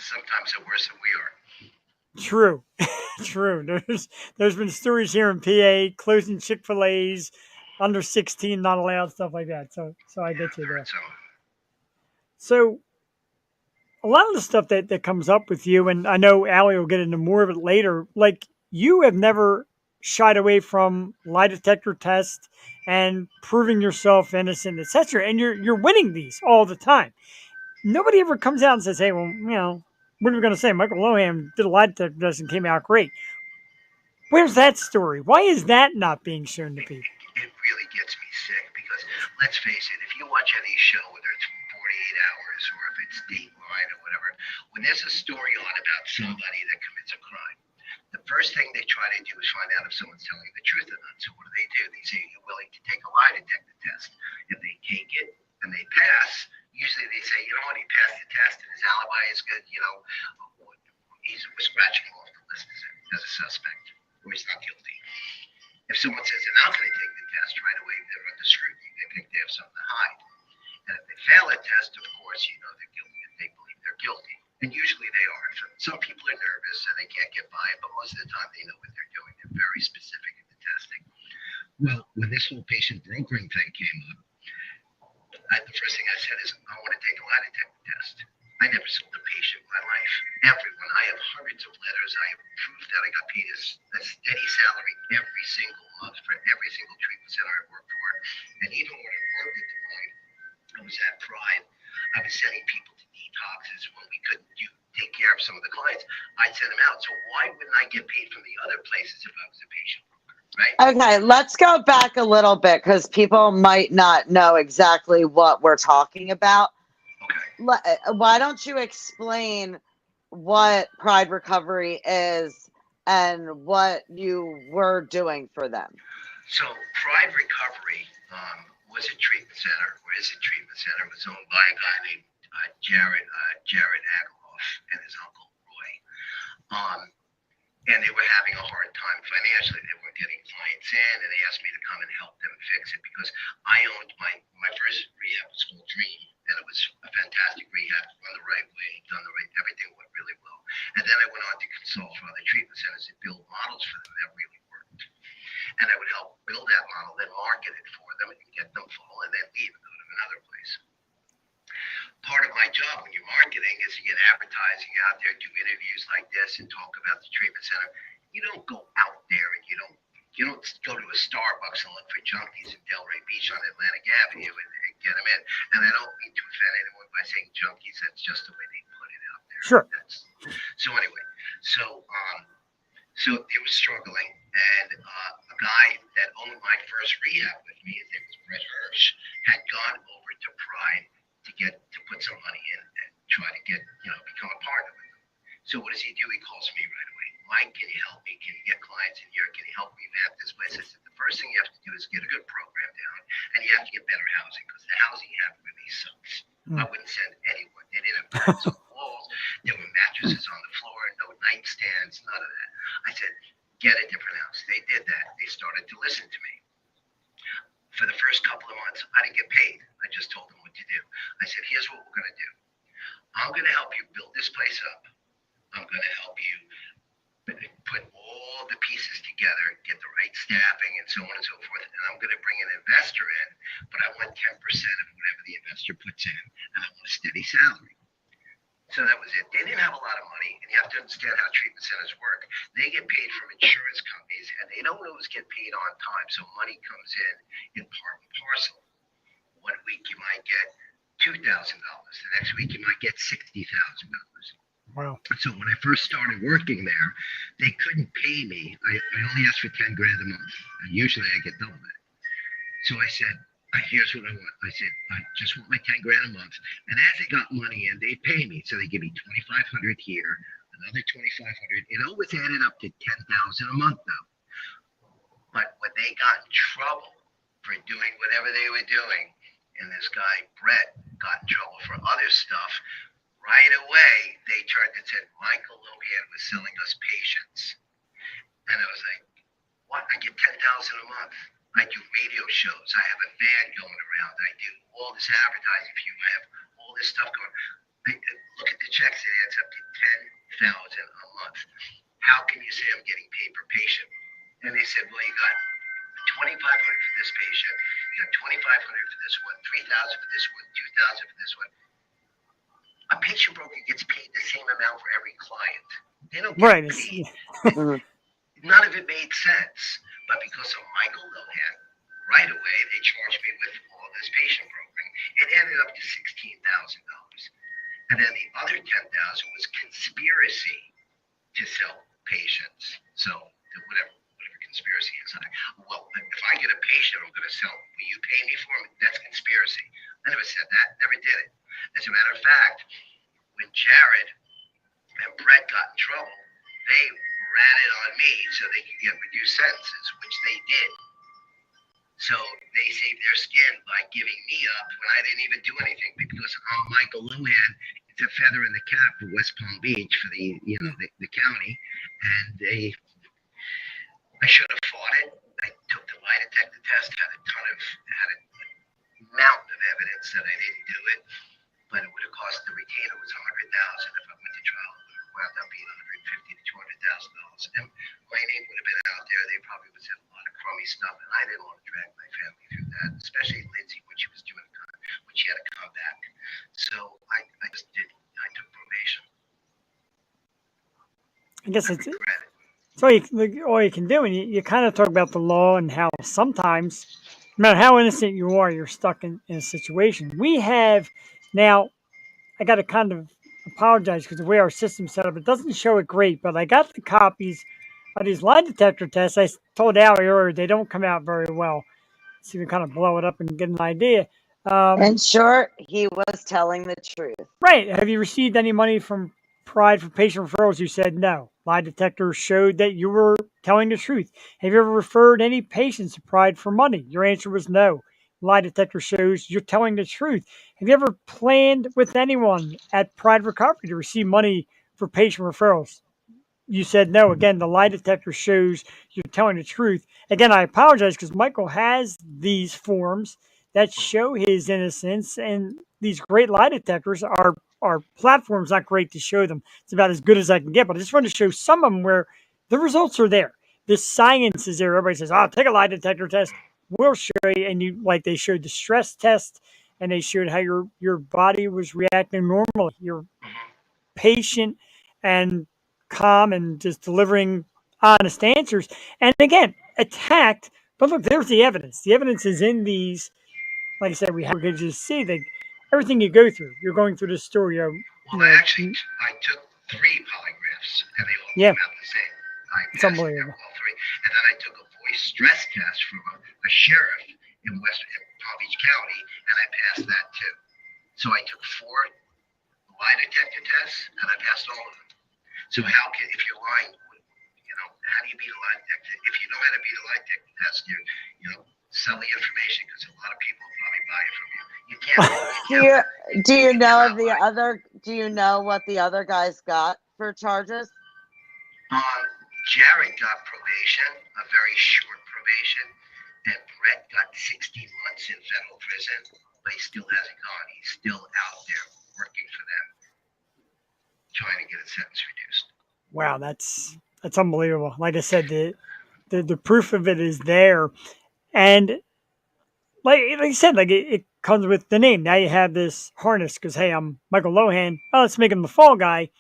sometimes they're worse than we are. True, true. There's been stories here in PA closing Chick-fil-A's, under 16 not allowed, stuff like that. So I get you there. So a lot of the stuff that comes up with you, and I know Allie will get into more of it later, like you have never shied away from lie detector tests and proving yourself innocent, etc. And you're winning these all the time. Nobody ever comes out and says, "Hey, well, what are we going to say? Michael Lohan did a lie detector test and came out great." Where's that story? Why is that not being shown to people? It really gets me sick because, let's face it, if you watch any show, whether it's 48 hours or if it's Dateline or whatever, when there's a story on about somebody that commits a crime, the first thing they try to do is find out if someone's telling the truth or not. So what do? They say, "Are you willing to take a lie detector test?" If they take it and they pass, usually they say, "You know what, he passed the test and his alibi is good, we're scratching him off the list as a suspect, or he's not guilty." If someone says they're not going to take the test, right away they're under scrutiny. They think they have something to hide. And if they fail a test, of course, they're guilty if they believe they're guilty. And usually they are. Some people are nervous and they can't get by it, but most of the time they know what they're doing. They're very specific in the testing. Well, with when this whole patient brokering thing came up, the first thing I said is, I want to take a lie detector test. I never sold a patient in my life. Everyone. I have hundreds of letters. I have proof that I got paid a steady salary every single month for every single treatment center I worked for. And even when I worked at the line, I was at Pride. I was sending people to detoxes when we couldn't take care of some of the clients. I'd send them out. So why wouldn't I get paid from the other places if I was a patient? Right? Okay, let's go back a little bit because people might not know exactly what we're talking about. Okay. Why don't you explain what Pride Recovery is and what you were doing for them? So Pride Recovery was a treatment center, or is a treatment center. It was owned by a guy named Jared Ageroff and his uncle Roy. And they were having a hard time financially. They weren't getting clients in, and they asked me to come and help them fix it because I owned my first rehab was called Dream, and it was a fantastic rehab, run the right way, done the right, everything went really well. And then I went on to consult for other treatment centers and build models for them that really worked. And I would help build that model, then market it for them and get them full, and then leave and go to another place. Part of my job when you're marketing is to get advertising out there, do interviews like this, and talk about the treatment center. You don't go out there and you don't go to a Starbucks and look for junkies in Delray Beach on Atlantic Avenue and get them in. And I don't mean to offend anyone by saying junkies. That's just the way they put it out there. Sure. So anyway, so they were struggling, and a guy that owned my first rehab with me, his name was Brett Hirsch, had gone over to Pride to put some money in and try to get, become a partner with them. So what does he do? He calls me right away. Mike, can you help me? Can you get clients in here? Can you help revamp this place? I said, the first thing you have to do is get a good program down, and you have to get better housing because the housing you have really sucks. I wouldn't send anyone. They didn't have curtains on the walls. There were mattresses on the floor, no nightstands, none of that. I said, get a different house. They did that. They started to listen to me. For the first couple of months, I didn't get paid. I just told them what to do. I said, here's what we're going to do. I'm going to help you build this place up. I'm going to help you put all the pieces together, get the right staffing, and so on and so forth. And I'm going to bring an investor in, but I want 10% of whatever the investor puts in, and I want a steady salary. So that was it. They didn't have a lot of money, and you have to understand how treatment centers work. They get paid from insurance companies, and they don't always get paid on time, so money comes in part and parcel. 1 week you might get $2,000. The next week you might get $60,000. Wow. So when I first started working there, they couldn't pay me. I only asked for 10 grand a month, and usually I get double that. So I said, here's what I want. I said, I just want my 10 grand a month. And as they got money in, they pay me. So they give me 2,500 here, another 2,500. It always added up to 10,000 a month though. But when they got in trouble for doing whatever they were doing, and this guy, Brett, got in trouble for other stuff, right away, they turned and said, Michael Lohan was selling us patients. And I was like, what? I get 10,000 a month. I do radio shows. I have a van going around. I do all this advertising for you. I have all this stuff going. Look at the checks. It adds up to 10,000 a month. How can you say I'm getting paid per patient? And they said, well, you got 2,500 for this patient. You got 2,500 for this one, 3,000 for this one, 2,000 for this one. A patient broker gets paid the same amount for every client. They don't get paid. None of it made sense. But because of Michael Lohan, right away, they charged me with all this patient brokering. It ended up to $16,000. And then the other $10,000 was conspiracy to sell patients. So whatever conspiracy is. Well, if I get a patient, I'm going to sell him. Will you pay me for him? That's conspiracy. I never said that. Never did it. As a matter of fact, when Jared and Brett got in trouble, they ran it on me so they could get reduced sentences, which they did. So they saved their skin by giving me up when I didn't even do anything because I'm Michael Lohan. It's a feather in the cap for West Palm Beach for the county, and I should have fought it. I took the lie detector test, had a mountain of evidence that I didn't do it, but it would have cost the retainer was $100,000 if I went to trial. Wound up being $150,000 to $200,000, and my name would have been out there. They probably would have said a lot of crummy stuff, and I didn't want to drag my I guess I regret it. it's all you can do. And you kind of talk about the law and how sometimes, no matter how innocent you are, you're stuck in a situation. We have now, I got to kind of apologize because the way our system's set up, it doesn't show it great, but I got the copies of these lie detector tests. I told Allie earlier they don't come out very well. So you can kind of blow it up and get an idea. In short, he was telling the truth. Right. Have you received any money from Pride for patient referrals? You said no. Lie detector showed that you were telling the truth. Have you ever referred any patients to Pride for money? Your answer was no. Lie detector shows you're telling the truth. Have you ever planned with anyone at Pride Recovery to receive money for patient referrals? You said no. Again, the lie detector shows you're telling the truth. Again, I apologize because Michael has these forms that show his innocence, and these great lie detectors are our platform's not great to show them. It's about as good as I can get, but I just wanted to show some of them where the results are there. The science is there. Everybody says, "Oh, take a lie detector test." We'll show you, and you like they showed the stress test, and they showed how your body was reacting normally. Your patient and calm and just delivering honest answers. And again, attacked. But look, there's the evidence. The evidence is in these. Like I said, we could just see that everything you go through. You're going through this story. Well, I took 3 polygraphs, and they all Yeah, came out the same. I it's passed unbelievable. all 3, and then I took a voice stress test from a sheriff in Palm Beach County, and I passed that too. So I took 4 lie detector tests, and I passed all of them. So if you're lying, how do you beat a lie detector? If you know how to beat a lie detector test, sell the information because a lot of people will probably buy it from you. You can't. Do you know what the other guys got for charges? Jared got probation, a very short probation, and Brett got 16 months in federal prison, but he still hasn't gone. He's still out there working for them, trying to get his sentence reduced. Wow, that's unbelievable. Like I said, the proof of it is there, and like you said, it comes with the name. Now you have this harness because hey, I'm Michael Lohan. Oh, let's make him the fall guy.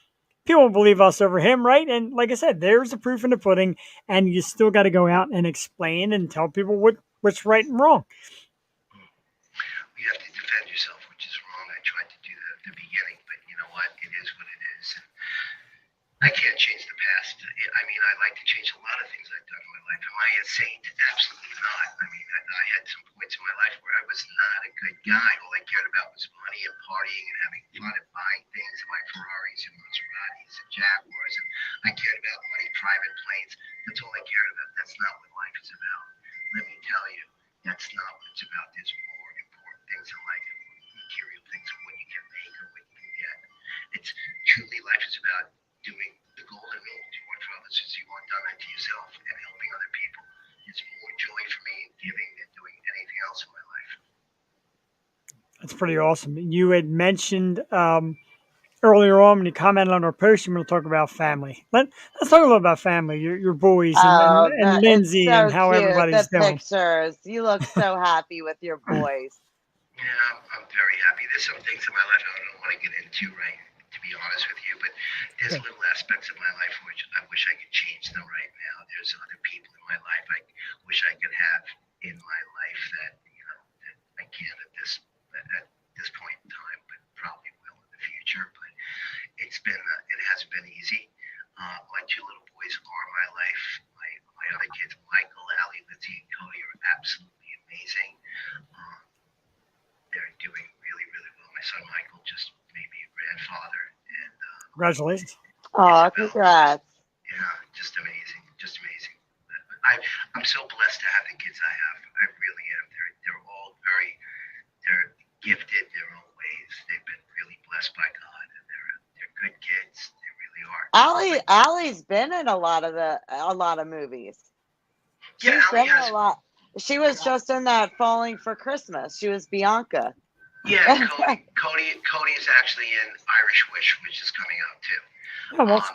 People will believe us over him, right? And like I said, there's the proof in the pudding, and you still got to go out and explain and tell people what's right and wrong. You have to defend yourself, which is wrong. I tried to do that at the beginning, but you know what? It is what it is. And I can't change the past. I mean, I'd like to change a lot of things I've done in my life. Am I a saint? Absolutely not. I mean, I had some points in my life where I was not a good guy. All I cared about was money and partying and having fun and buying things, my Ferraris and Maseratis and Jaguars. And I cared about money, private planes. That's all I cared about. That's not what life is about. Let me tell you, that's not what it's about. There's more important things in life than material things of what you can make or what you can get. It's truly life is about doing the golden rule. Do unto others as you want done unto yourself and helping other people. It's more joy for me in giving than doing anything else in my life. That's pretty awesome. You had mentioned earlier on when you commented on our post, you're going to talk about family. Let's talk a little about family, your boys Oh, and it's Lindsay and so how cute. The everybody's doing. pictures. You look so happy with your boys. Yeah, I'm very happy. There's some things in my life I don't want to get into, right? To be honest with you, but there's little aspects of my life which I wish I could change them right now. There's other people in my life I wish I could have in my life that that I can't at this point in time, but probably will in the future. But it hasn't been easy. My 2 little boys are my life. My other kids, Michael, Allie, Lindsay, and Cody, are absolutely amazing. Um, they're doing really, really well. My son Michael just made me a grandfather, and Congratulations. Oh, Isabel, congrats. yeah, just amazing, just amazing. I'm so blessed to have the kids I have. I really am. They're all they're gifted in their own ways. They've been really blessed by God, and they're good kids. They really are. Allie's been in a lot of movies. Yeah, She's Allie been in a has. lot. She was just in that Falling for Christmas. She was Bianca. Yeah, Cody is actually in Irish Wish, which is coming out too. Oh, well,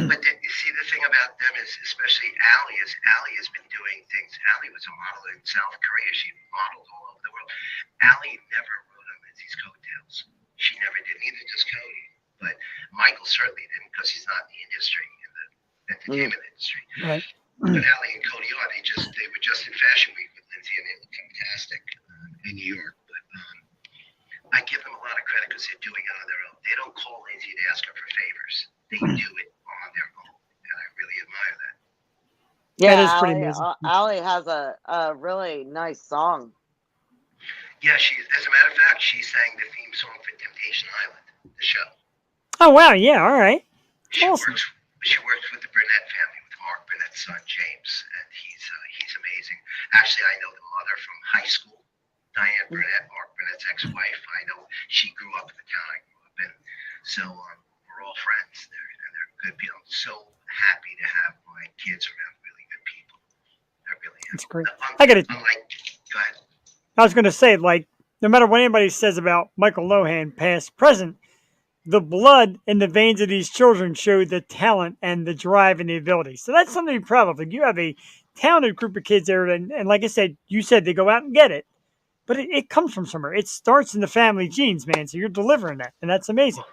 But you see, the thing about them is, especially Allie, has been doing things. Allie was a model in South Korea. She modeled all over the world. Allie never rode on Lindsay's coattails. She never did. Neither does Cody. But Michael certainly didn't because he's not in the industry, in the entertainment industry. Right. But Allie and Cody are. They were just in Fashion Week with Lindsay, and they look fantastic in New York. But I give them a lot of credit because they're doing it on their own. They don't call Lindsay to ask her for favors. They do it on their own, and I really admire that. That Yeah, is pretty amazing. Allie has a really nice song. Yeah, as a matter of fact, she sang the theme song for Temptation Island, the show. Oh wow, yeah, all right. She Awesome. works with the Burnett family, with Mark Burnett's son James, and he's amazing. Actually, I know the mother from high school, Diane Burnett, Mark Burnett's ex-wife. I know she grew up in the town I grew up in, so we're all friends there, and they're good people. I'm so happy to have my kids around really good people. I really am. That's great. I got it. Go ahead. I was going to say, like, no matter what anybody says about Michael Lohan, past, present, the blood in the veins of these children show the talent and the drive and the ability. So that's something to be proud of. Like, you have a talented group of kids there, and like I said, you said they go out and get it, but it comes from somewhere. It starts in the family genes, man. So you're delivering that, and that's amazing.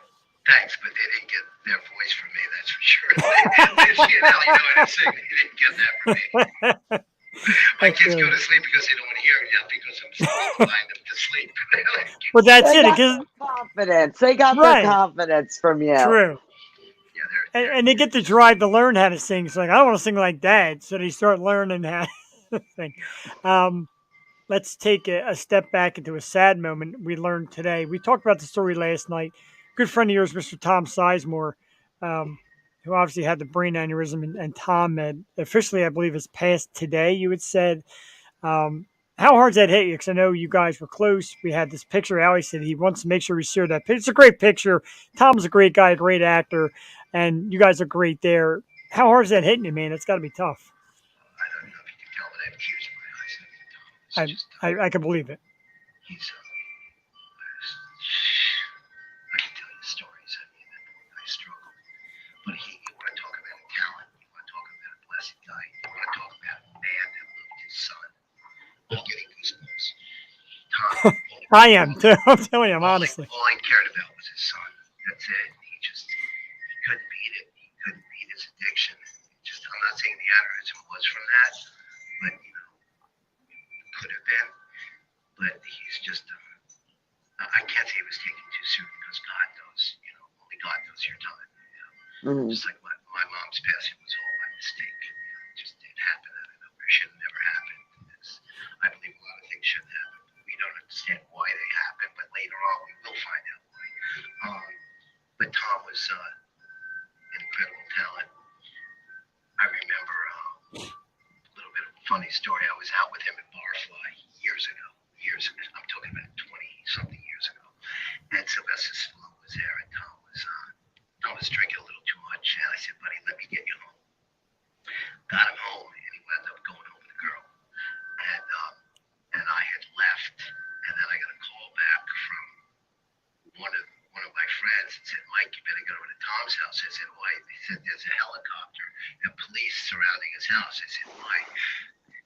Thanks, but they didn't get their voice from me, that's for sure. You know how to sing. They didn't get that from me. My kids go to sleep because they don't want to hear it now because I'm still behind them to sleep. Well, that's They it. got Because the confidence. They got Right. the confidence from you. true. Yeah, And they get the drive to learn how to sing. So like, I don't want to sing like Dad. So they start learning how to sing. Let's take a step back into a sad moment we learned today. We talked about the story last night. Good friend of yours, Mr. Tom Sizemore, who obviously had the brain aneurysm, and Tom had officially, I believe, has passed today. You had said, how hard's that hit you? Because I know you guys were close. We had this picture. Allie said he wants to make sure we share that picture. It's a great picture. Tom's a great guy, a great actor, and you guys are great there. How hard is that hitting you, man? It's got to be tough. I don't know if you can tell, but I have tears in my eyes. It's just, I can believe it. he's, I can tell you stories. I mean, that poor guy struggled. But you want to talk about a talent. You want to talk about a blessed guy. You want to talk about a man that loved his son. I'm getting goosebumps. Tom, I am too. I'm telling you, honestly. all he cared about was his son. That's it. He couldn't beat it. He couldn't beat his addiction. I'm not saying the aneurysm was from that, but it could have been. But he's just, I can't say he was taken too soon because God knows, only God knows your time. Just like my mom's passing was all my mistake. It just didn't happen out of nowhere. It should have never happened. I believe a lot of things shouldn't happen. We don't understand why they happen, but later on we will find out why. But Tom was an incredible talent. I remember a little bit of a funny story. I was out with him at Barfly years ago. I'm talking about 20-something years ago. And Sylvester Stallone was there, and Tom was drinking a little too much. And I said, buddy, let me get you home. Got him home, and he wound up going home with a girl. And I had left, and then I got a call back from one of my friends and said, Mike, you better go to Tom's house. I said, why? He said, there's a helicopter and police surrounding his house. I said, why?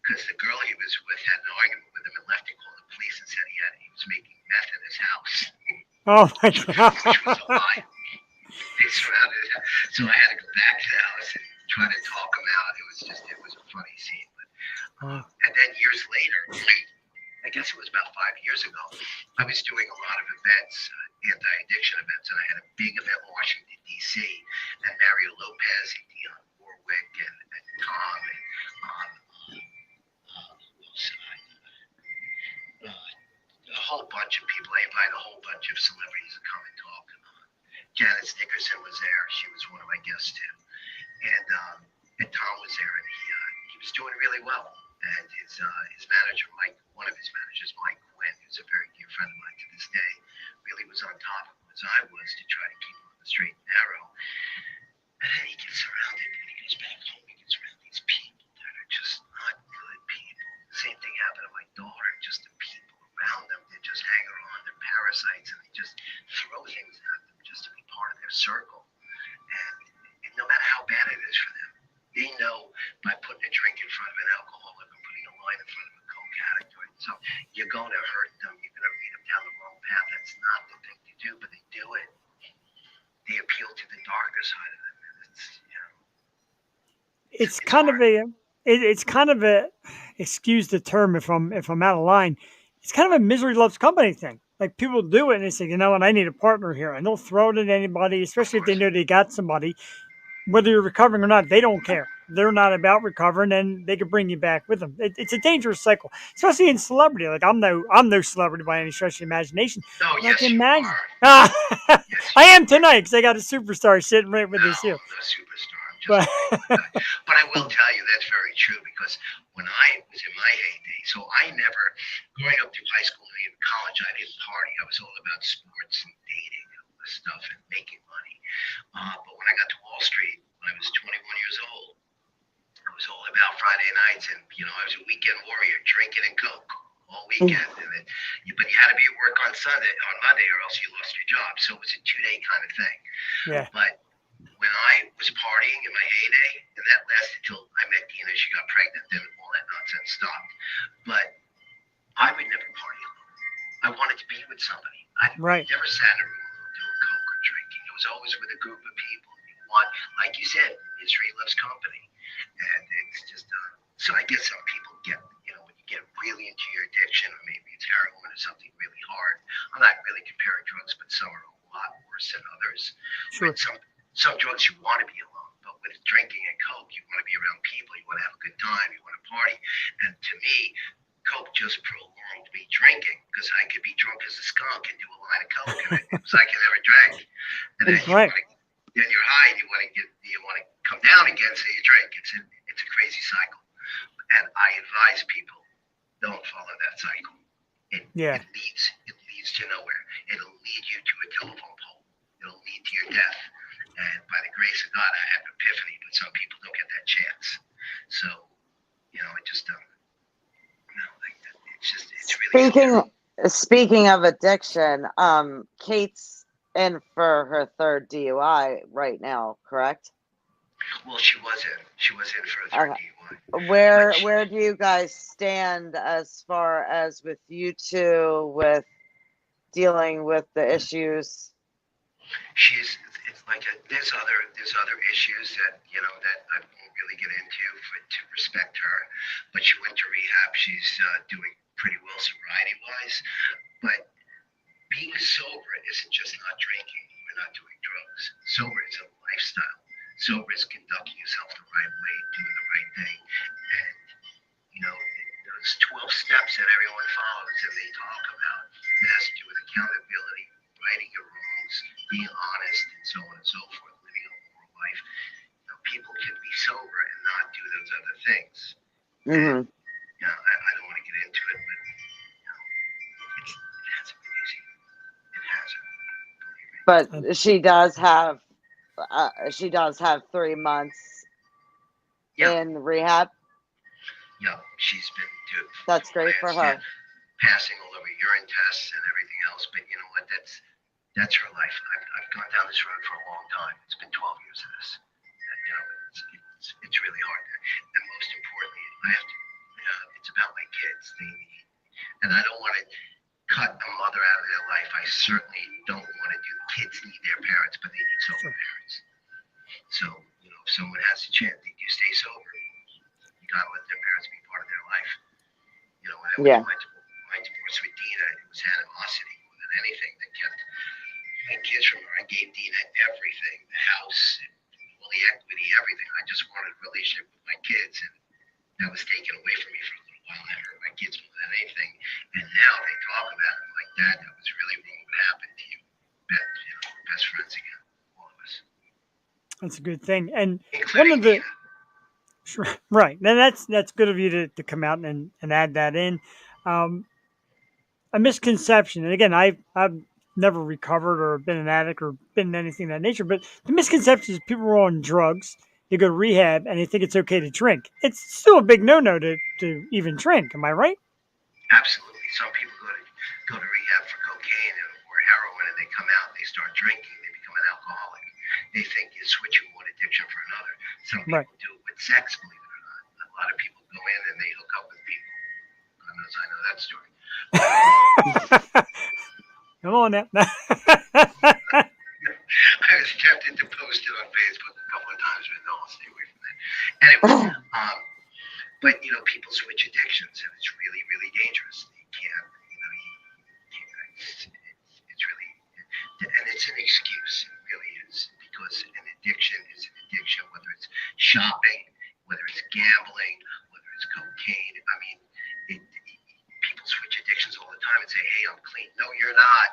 Because the girl he was with had an argument with him and left and called the police and said he was making meth in his house. Oh my God. Which was a lie. They surrounded him. So I had to go back to the house and try to talk him out. It was a funny scene. But and then years later, I guess it was about 5 years ago, I was doing a lot of events, anti-addiction events, and I had a big event in Washington, D.C., and Mario Lopez and Dionne Warwick and Tom and a whole bunch of people. I invited a whole bunch of celebrities to come and talk. Janet Nickerson was there. She was one of my guests, too. And Tom was there, and he was doing really well. And his manager, one of his managers, Mike Quinn, who's a very dear friend of mine to this day, really was on top of him as I was to try to keep him on the straight and narrow. And then he gets surrounded, when he goes back home, he gets around these people that are just not good people. The same thing happened to my daughter, just the people around them, they're just hanging on, they're parasites, and they just throw things at them just to be part of their circle. And no matter how bad it is for them, they know by putting a drink in front of an alcoholic or putting a line in front of a coke addict or so, you're going to hurt them. You're going to lead them down the wrong path. That's not the thing to do, but they do it. They appeal to the darker side of them. And it's It's kind of hard. it's kind of a excuse the term if I'm out of line. It's kind of a misery loves company thing. Like people do it and they say, you know what, I need a partner here, and they'll throw it at anybody, Of especially if they course. know they got somebody. Whether you're recovering or not, they don't care. They're not about recovering, and they can bring you back with them. It's a dangerous cycle, especially in celebrity. Like I'm no celebrity by any stretch of the imagination. Oh, But like yes, you imagine, are. ah, Yes, I you am are. tonight because I got a superstar sitting right with No, us here. I'm not a superstar. I'm just But a regular guy. But I will tell you that's very true because when I was in my heyday, so I never, growing up through high school and even college, I didn't party. I was all about sports and dating and all this stuff and making money. But when I got to Wall Street, when I was 21 years old, it was all about Friday nights, and I was a weekend warrior, drinking and coke all weekend. And then, but you had to be at work on Monday, or else you lost your job. So it was a 2-day kind of thing. yeah, But when I was partying in my heyday, and that lasted till I met Dina, she got pregnant, then all that nonsense stopped. But I would never party alone. I wanted to be with somebody. I right. never sat in a room doing coke or drinking. It was always with a group of people. You want, like you said, misery loves company, and it's just. So I guess some people get, when you get really into your addiction, or maybe it's heroin or something really hard. I'm not really comparing drugs, but some are a lot worse than others. Sure. With some drugs you want to be alone, but with drinking and coke, you want to be around people. You want to have a good time. You want to party. And to me, coke just prolonged me drinking because I could be drunk as a skunk and do a line of coke, and it was like I never drank. And then Right. then you're high, and you want to come down again, so you drink. It's a crazy cycle, and I advise people don't follow that cycle. It Yeah. it leads to nowhere. It'll lead you to a telephone pole. It'll lead to your death. And by the grace of God, I had an epiphany, but some people don't get that chance. So, it just it's really scary. Speaking of addiction, Kate's in for her third DUI right now, correct? Well, she was in for a third Okay. DUI, Where but where do you guys stand as far as with you two with dealing with the issues? she's it's like there's other issues that I won't really get into to respect her, but she went to rehab. She's doing pretty well sobriety wise, but being sober isn't just not drinking or not doing drugs. Sober is a lifestyle. Sober is conducting yourself the right way, doing the right thing, and those 12 steps that everyone follows and they talk about. It has to do with accountability, righting your wrongs, being honest, and so on and so forth, living a moral life. People can be sober and not do those other things. And Hmm. I don't want to get into it, but it hasn't been easy. It hasn't. Believe me. But Uh, she does have 3 months Yeah, in rehab. yeah. She's been, That's from what I great for understand, her. passing all over urine tests and everything else. But you know what? That's her life. I've gone down this road for a long time. It's been 12 years of this. And, it's really hard. And most importantly, I have to. It's about my kids. They need, and I don't want to cut a mother out of their life. I certainly don't want to do. Kids need their parents, but they need sober Sure. parents. So if someone has a chance, they do stay sober. You gotta let their parents be part of their life. When I went Yeah. through my divorce with Dina, it was animosity more than anything that kept my kids from her. I gave Dina everything, the house, all the equity, everything. I just wanted a relationship with my kids, and that was taken away from me for a little while. And that hurt my kids more than anything. And now they talk about it like, Dad, that was really wrong. What happened to you? We're best friends again, all of us, That's a good thing. And one including of the Dina. sure, right, and that's good of you to come out and add that in. Um, a misconception, and again, I've never recovered or been an addict or been anything of that nature, but the misconception is people are on drugs, they go to rehab, and they think it's okay to drink. It's still a big no-no to even drink. Am I right? Absolutely. Some people go to rehab for cocaine or heroin, and they come out, they start drinking, they become an alcoholic. They think you're switching one addiction for another. Some Right. people do it with sex, believe it or not. A lot of people go in and they hook up with people. God knows I know that story. Come on now. I was tempted to post it on Facebook a couple of times, but no, I'll stay away from that. Anyway, but people switch addictions, and it's really, really dangerous. You can't, it's really, and it's an excuse. It really is, because an addiction is an addiction, whether it's shopping, whether it's gambling, whether it's cocaine. I mean, people switch addictions all the time and say, "Hey, I'm clean." No, you're not.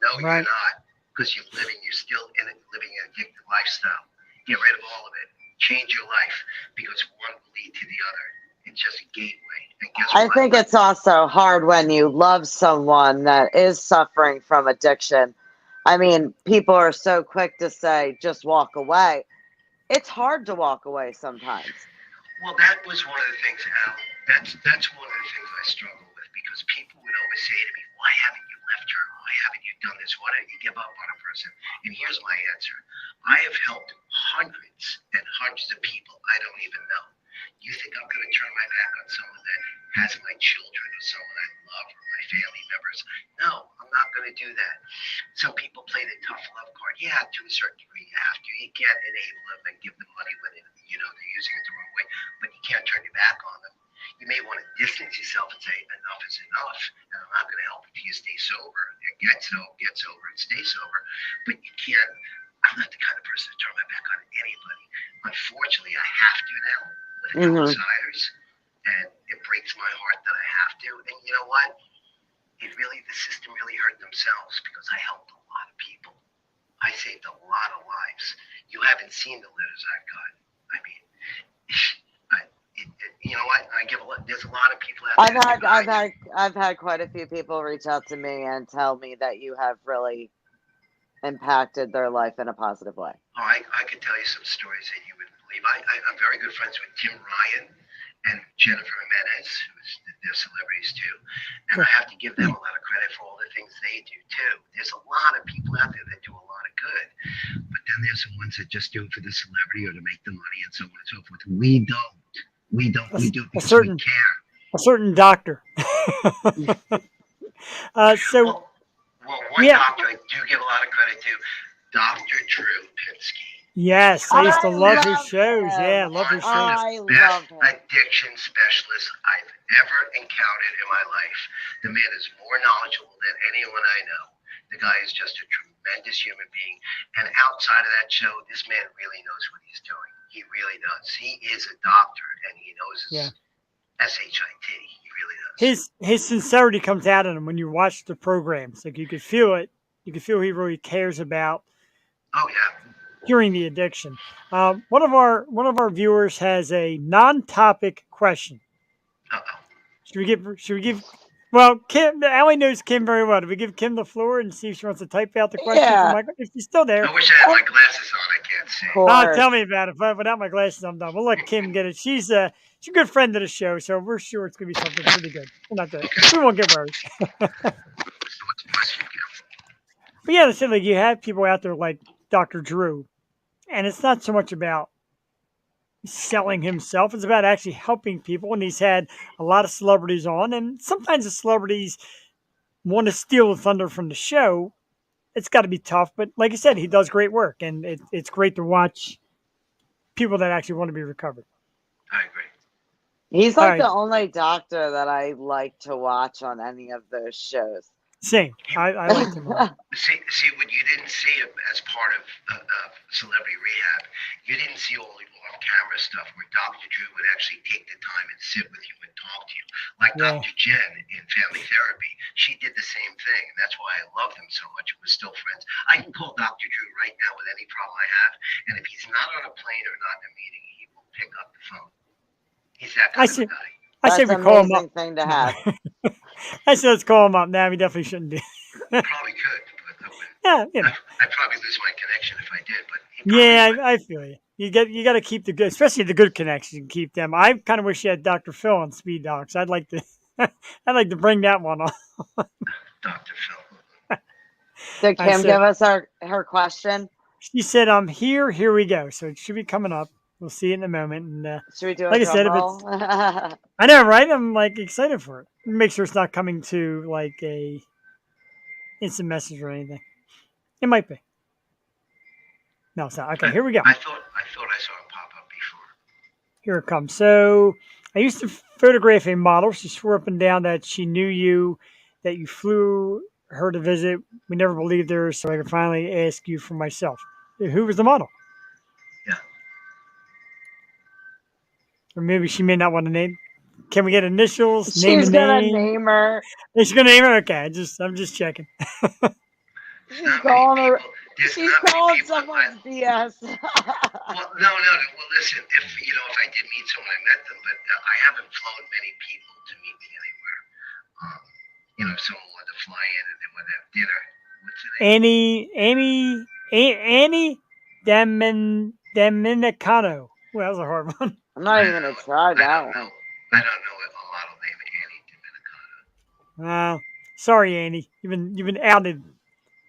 No, Right. you're not, because you're still living an addictive lifestyle. Get rid of all of it. Change your life, because one will lead to the other. It's just a gateway. And guess I what? think it's also hard when you love someone that is suffering from addiction. I mean, people are so quick to say, just walk away. It's hard to walk away sometimes. Well, that was one of the things, Al. That's one of the things I struggle with, because people would always say to me, "Why haven't you left her? Why haven't you done this? Why don't you give up on a person?" And here's my answer: I have helped hundreds and hundreds of people I don't even know. You think I'm going to turn my back on someone that has my children or someone I love or my family members? No, I'm not going to do that. Some people play the tough love card. Yeah, to a certain degree, you have to. You can't enable them and give them money when they're using it the wrong way, but you can't turn your back on them. You may want to distance yourself and say, enough is enough, and I'm not going to help you stay sober. Get sober and stay sober, but you can't. I'm not the kind of person to turn my back on anybody. Unfortunately, I have to now with outsiders, and it breaks my heart that I have to. And you know what? The system really hurt themselves, because I helped a lot of people. I saved a lot of lives. You haven't seen the letters I've got. I mean, you know what? There's a lot of people out there. I've had quite a few people reach out to me and tell me that you have really impacted their life in a positive way. Oh, I could tell you some stories that you wouldn't believe. I'm very good friends with Tim Ryan and Jennifer Jimenez, they're celebrities too. And I have to give them a lot of credit for all the things they do too. There's a lot of people out there that do a lot of good, but then there's the ones that just do it for the celebrity or to make the money and so on and so forth. We don't. We do it because we care. A certain doctor. One doctor I do give a lot of credit to, Dr. Drew Pinsky. Yes, I used to love his shows. Yeah, love his shows. I love him. Addiction specialist I've ever encountered in my life. The man is more knowledgeable than anyone I know. The guy is just a tremendous human being. And outside of that show, this man really knows what he's doing. He really does. He is a doctor, and he knows his SHIT. He really does. His sincerity comes out in him when you watch the programs. Like, you could feel it. You could feel he really cares about. Oh yeah. Curing the addiction. One of our viewers has a non-topic question. Uh-oh. Should we give? Well, Kim, Allie knows Kim very well. Do we give Kim the floor and see if she wants to type out the question for Michael? If she's still there. I wish I had my glasses on. I can't see. Tell me about it. Without my glasses, I'm done. We'll let Kim get it. She's a good friend of the show, so we're sure it's going to be something pretty good. We won't get worried. But yeah, it's like you have people out there like Dr. Drew. And it's not so much about selling himself. It's about actually helping people. And he's had a lot of celebrities on. And sometimes the celebrities want to steal the thunder from the show. It's got to be tough. But like I said, he does great work. And it's great to watch people that actually want to be recovered. I agree. He's like the only doctor that I like to watch on any of those shows. Same. I like him. See, what you didn't see as part of Celebrity Rehab, you didn't see all the off-camera stuff where Dr. Drew would actually take the time and sit with you and talk to you. Like Dr. Jen in Family Therapy, she did the same thing, and that's why I loved him so much. We're still friends. I can call Dr. Drew right now with any problem I have, and if he's not on a plane or not in a meeting, he will pick up the phone. He's that kind of guy. I say we call him up. Thing to have. I said let's call him up now. We definitely shouldn't do. Probably could, but yeah, I'd probably lose my connection if I did. But I feel you. You got to keep the good, especially the good connections. You can keep them. I kind of wish you had Dr. Phil on Speed Docs. I'd like to bring that one on. Dr. Phil. Did Kim give us her question? She said, "I'm here. Here we go." So it should be coming up. We'll see it in a moment. And should we do like a I said, if it's, I know, right? I'm like excited for it. Make sure it's not coming to like a instant message or anything. It might be. No, it's not. Okay, here we go. I thought I saw him pop up before. Here it comes. So I used to photograph a model. She swore up and down that she knew you, that you flew her to visit. We never believed her, so I could finally ask you for myself. Who was the model? Yeah. Or maybe she may not want to name. Can we get initials? Name She's and gonna name. name her. Is she gonna name her? Okay, I'm just checking. There's She's not many calling her. people. There's She's not many calling people. someone's BS. Well, no, no, no. Well, listen. If I did meet someone, I met them, but I haven't flown many people to meet me anywhere. Um, if someone wanted to fly in and they wanted to have dinner, what's her name? Annie Dominicano. Well, that was a hard one. I'm not I even don't gonna know. try I that don't know. one. I don't know a model named Annie Dominicano. Sorry, Annie. You've been outed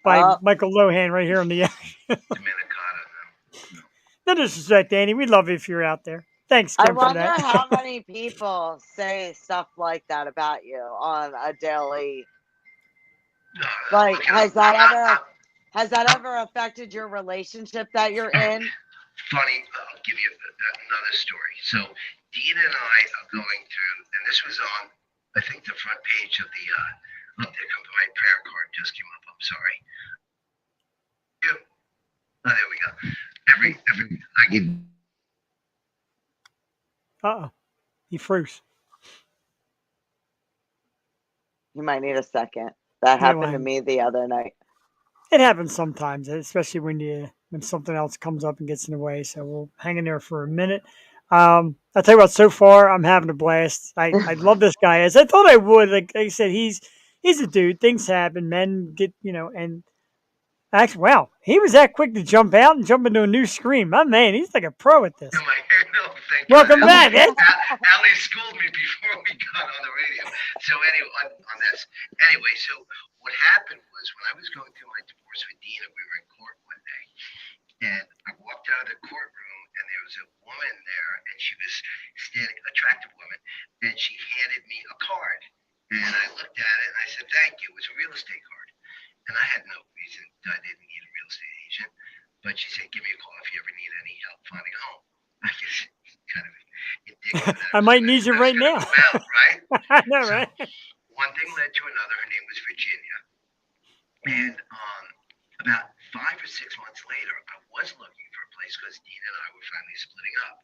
by Oh, Michael Lohan right here on the. Dominicano, no. No. No disrespect, Annie. We love you if you're out there. Thanks, I Kim, for wonder that. how many people say stuff like that about you on a daily. No, Like, look, has I'm that not. I'm ever affected your relationship that you're in? funny. I'll give you another story. So, Dean and I are going through, and this was on, I think, the front page of my prayer card just came up. I'm sorry. Oh, there we go. Every I get. Uh oh, he froze. You might need a second. That Yeah, happened to well, me the other night. it happens sometimes, especially when something else comes up and gets in the way. So we'll hang in there for a minute. I'll tell you what. So far, I'm having a blast. I love this guy as I thought I would. Like I said, he's a dude. Things happen. Men get and actually, wow, he was that quick to jump out and jump into a new screen. My man, he's like a pro at this. Am I here? No, thank God. Welcome back, Ed. Allie schooled me before we got on the radio. So anyway, on this. Anyway, so what happened was when I was going through my divorce with Dina, we were in court one day, and I walked out of the courtroom, and there was a woman there, and she was standing, attractive woman, and she handed me a card, and I looked at it and I said, "Thank you." It was a real estate card, and I had no reason. I didn't need a real estate agent, but she said, "Give me a call if you ever need any help finding a home." I guess kind of indicative that I might need you I was right going to now. move out, right? I know, So right? one thing led to another. Her name was Virginia, and about 5 or 6 months later, I was looking for a place because Dean and I were finally splitting up.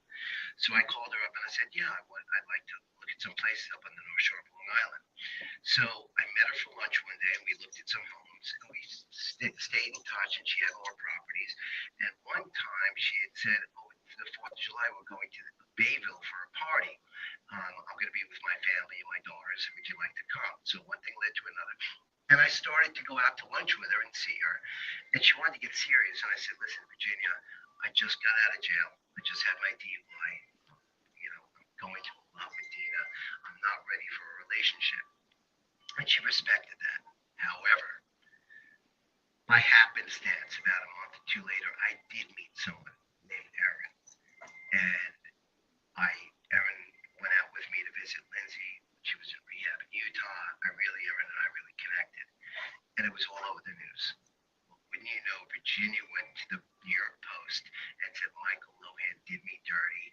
So I called her up and I said, "Yeah, I'd like to look at some places up on the North Shore of Long Island." So I met her for lunch one day and we looked at some homes and we stayed in touch and she had more properties. And one time she had said, "Oh, for the 4th of July, we're going to Bayville for a party. I'm going to be with my family and my daughters. And would you like to come?" So one thing led to another. And I started to go out to lunch with her and see her. And she wanted to get serious. And I said, "Listen, Virginia, I just got out of jail. I just had my DUI. I'm going to love with Dina. I'm not ready for a relationship." And she respected that. However, by happenstance, about a month or two later, I did meet someone named Erin. And Erin went out with me to visit Lindsay. She was in rehab in Utah. Erin and I really connected. And it was all over the news. Well, wouldn't you know, Virginia went to the New York Post and said Michael Lohan did me dirty.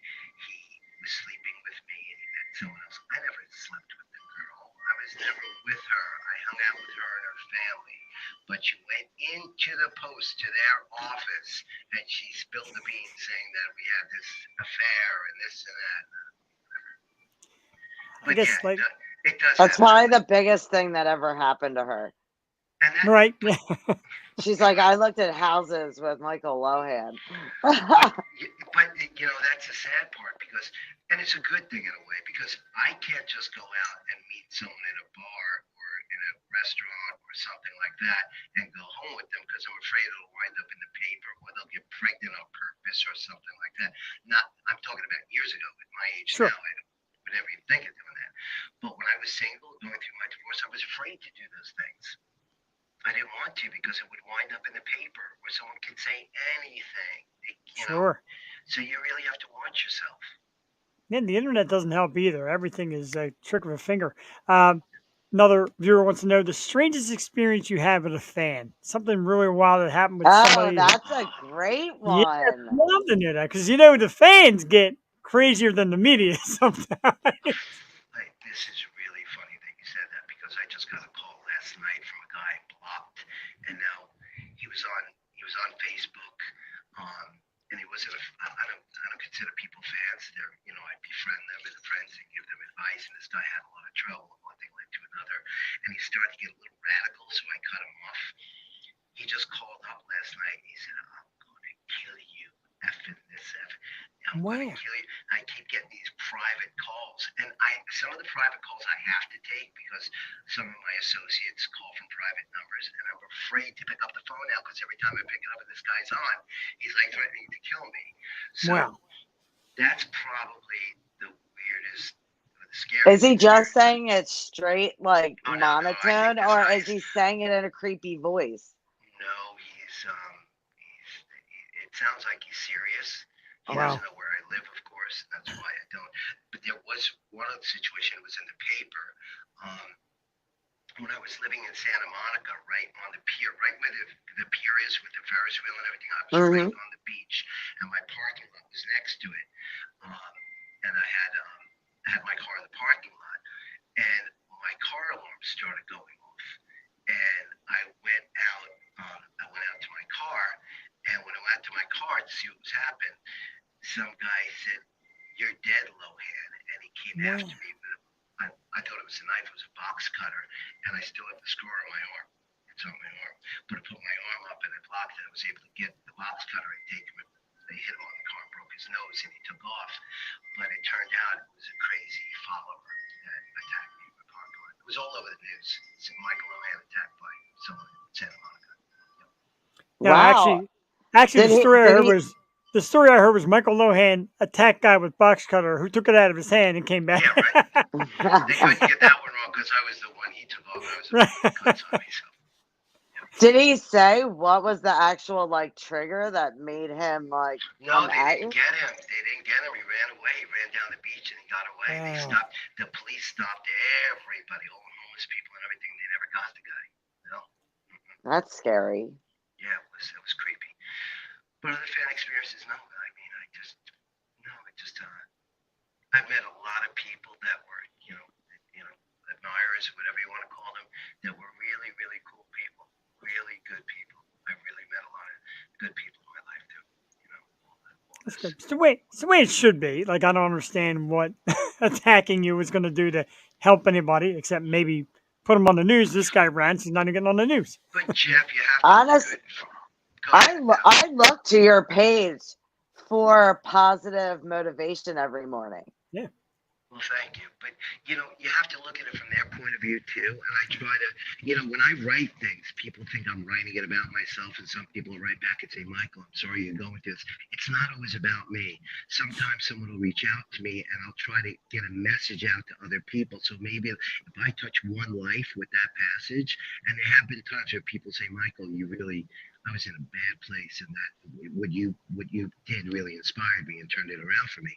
He was sleeping with me and he met someone else. I never slept with the girl. I was never with her. I hung out with her and her family. But she went into the Post to their office and she spilled the beans saying that we had this affair and this and that. I But guess yeah, like it does That's happen. probably the biggest thing that ever happened to her. And that, right. She's like, I looked at houses with Michael Lohan. but that's the sad part because, and it's a good thing in a way because I can't just go out and meet someone in a bar or in a restaurant or something like that and go home with them because I'm afraid it'll wind up in the paper or they'll get pregnant on purpose or something like that. I'm talking about years ago. At my age Sure. now, I would never even think of doing that. But when I was single, going through my divorce, I was afraid to do those things. I didn't want to because it would wind up in the paper where someone could say anything. Sure. So you really have to watch yourself. And the internet doesn't help either. Everything is a trick of a finger. Um, Another viewer wants to know the strangest experience you had with a fan. Something really wild that happened with Oh, somebody. that's a great Yeah, I'd one. love to know that because you know the fans get crazier than the media sometimes. This is really funny that you said that because I just got a call last night from a guy blocked, and now he was on he was on Facebook, and he wasn't. I don't consider people fans. I befriend them and friends and give them advice. And this guy had a lot of trouble. One thing led to another, and he started to get a little radical. So I cut him off. He just called up last night. He said, "I'm going to kill you, effing this F. I'm going to Wow. kill you." I keep getting these private calls, and some of the private calls I have to take because some of my associates call from private numbers, and I'm afraid to pick up the phone now because every time I pick it up and this guy's on, he's like threatening to kill me. So Wow. that's probably the weirdest, the Is scariest he just experience. saying it straight, like Oh no, no, I think monotone, this or guy is is he saying it in a creepy voice? no, it sounds like he's serious. He Wow. doesn't know where I live, of course. That's why I don't. But there was one other situation. It was in the paper. Um, when I was living in Santa Monica, right on the pier, right where the pier is with the Ferris wheel and everything, I was right Mm-hmm. on the beach, and my parking lot was next to it. And I had my car in the parking lot, and my car alarm started going off, and I went out to my car, and when I went out to my car to see what was happening, some guy said, "You're dead, Lohan," and he came Wow. after me with I thought it was a knife. It was a box cutter, and I still have the scar on my arm. It's on my arm. But I put my arm up and I blocked it. I was able to get the box cutter and take him. They hit him on the car, broke his nose, and he took off. But it turned out it was a crazy follower that attacked me in the parking lot. It was all over the news. It's Michael Lohan attacked by someone in Santa Monica. Yeah, Wow. actually, Did he? Did he? the story I heard was Michael Lohan attacked guy with box cutter who took it out of his hand and came back. Yeah, right. They couldn't get that one wrong because I was the one he took off. I was the one with the cuts on me. So. Did he say what was the actual trigger that made him No, come they at didn't you? get him. They didn't get him. He ran away. He ran down the beach and he got away. They Wow. stopped. The police stopped everybody, all the homeless people and everything. They never got the guy. That's scary. Yeah, it was creepy. But other fan experiences, no. I mean, I've met a lot of people that were, admirers, whatever you want to call them, that were really, really cool people, really good people. I really met a lot of good people in my life too. All That's this. good. It's the way it should be. Like I don't understand what attacking you is going to do to help anybody, except maybe put him on the news. This guy rants. He's not even getting on the news. But Jeff, you have to look Honest, good. Go ahead. I look to your page for positive motivation every morning. Yeah. Well, thank you. But, you have to look at it from their point of view, too. And I try to, when I write things, people think I'm writing it about myself. And some people will write back and say, "Michael, I'm sorry you're going through this." It's not always about me. Sometimes someone will reach out to me and I'll try to get a message out to other people. So maybe if I touch one life with that passage, and there have been times where people say, "Michael, I was in a bad place, and that what you did really inspired me and turned it around for me."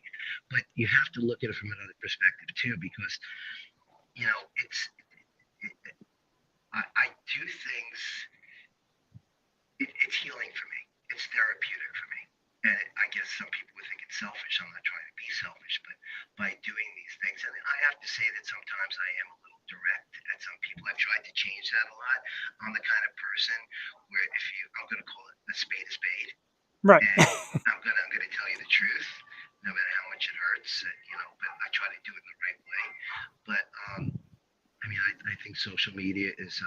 But you have to look at it from another perspective too, because I do things. It's healing for me. It's therapeutic for me. And I guess some people would think it's selfish. I'm not trying to be selfish, but by doing these things, and I have to say that sometimes I am a little direct at some people. I've tried to change that a lot. I'm the kind of person where I'm going to call it a spade, Right. and I'm gonna tell you the truth, no matter how much it hurts. But I try to do it the right way. But I mean, I think social media is.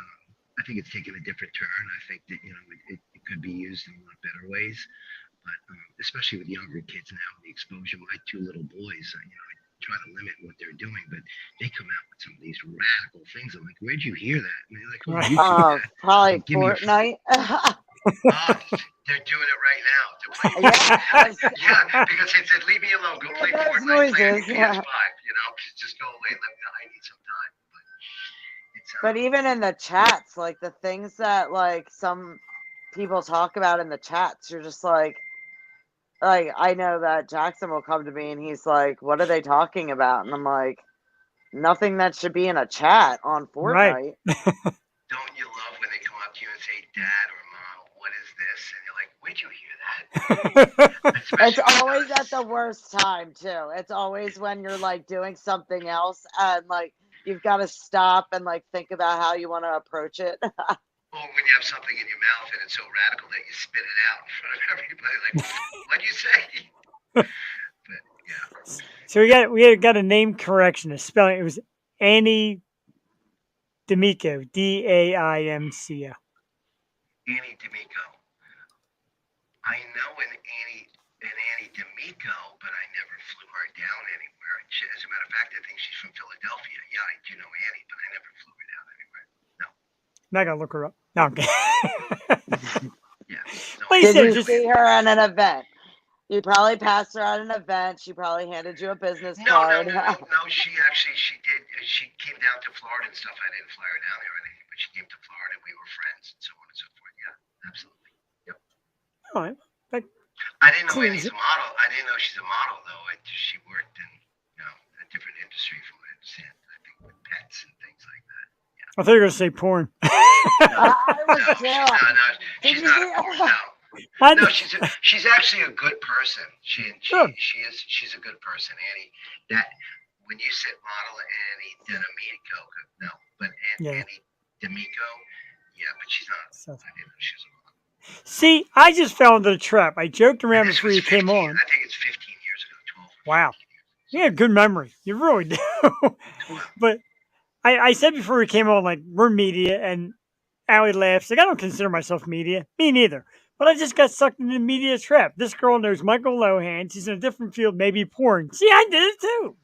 I think it's taken a different turn. I think that it could be used in a lot better ways. But especially with younger kids now, the exposure. My two little boys, I try to limit what they're doing, but they come out with some of these radical things. I'm like, "Where'd you hear that?" And they're like, "Oh, Right. YouTube." Probably Give me a Fortnite. Oh, they're doing it right now. They're playing Yes. Yeah, because they said, "Leave me alone. Go play Those Fortnite, play on noises. your PS5. Just go away. I need some time." But it's But even in the chats, the things that some people talk about in the chats, you're just I know that Jackson will come to me and he's like, "What are they talking about?" And I'm like, Nothing that should be in a chat on Right. Fortnite. Don't you love when they come up to you and say, "Dad" or "Mom, what is this?" And you're like, "Where'd you hear that?" It's Especially with always at us. the worst time too. It's always when you're like doing something else and like you've got to stop and like think about how you want to approach it. Or when you have something in your mouth and it's so radical that you spit it out in front of everybody, like, "What'd you say?" But yeah, So we got a name correction. A spelling. It was Annie D'Amico. Daimco. Annie D'Amico. I know an Annie D'Amico, but I never flew her down anywhere. As a matter of fact, I think she's from Philadelphia. Yeah, I do know Annie, but I never flew her down anywhere. No. I'm not gonna look her up. No. I'm kidding. Yeah. No, Like I Did said, you just see her at an event? You probably passed her at an event. She probably handed you a business No, no, card. no, no, no. She actually, she did. She came down to Florida and stuff. I didn't fly her down there or anything, but she came to Florida. We were friends and so on and so forth. Yeah, absolutely. Yep. all right. That I didn't know clears Annie's it. a model. I didn't know she's a model though. She worked in, a different industry from what I understand. I think with pets and things like that. I thought you were gonna say porn. No, I was no, too. she's not. No, Did she's you not see? a porn. No. I No, did- she's actually a good person. Good. She's a good person, Annie. That when you said model Annie D'Amico, no, but Yeah. Annie D'Amico, yeah, but she's not. So- I didn't know she was a model. See, I just fell into the trap. I joked And around this before was you came 15. on. I think it's 15 years ago, 12. Or Wow. 15 years. You have good memory. You really do. But I said before we came on, like, we're media, and Allie laughs. Like, I don't consider myself media. Me neither. But I just got sucked into the media trap. This girl knows Michael Lohan. She's in a different field, maybe porn. See, I did it too.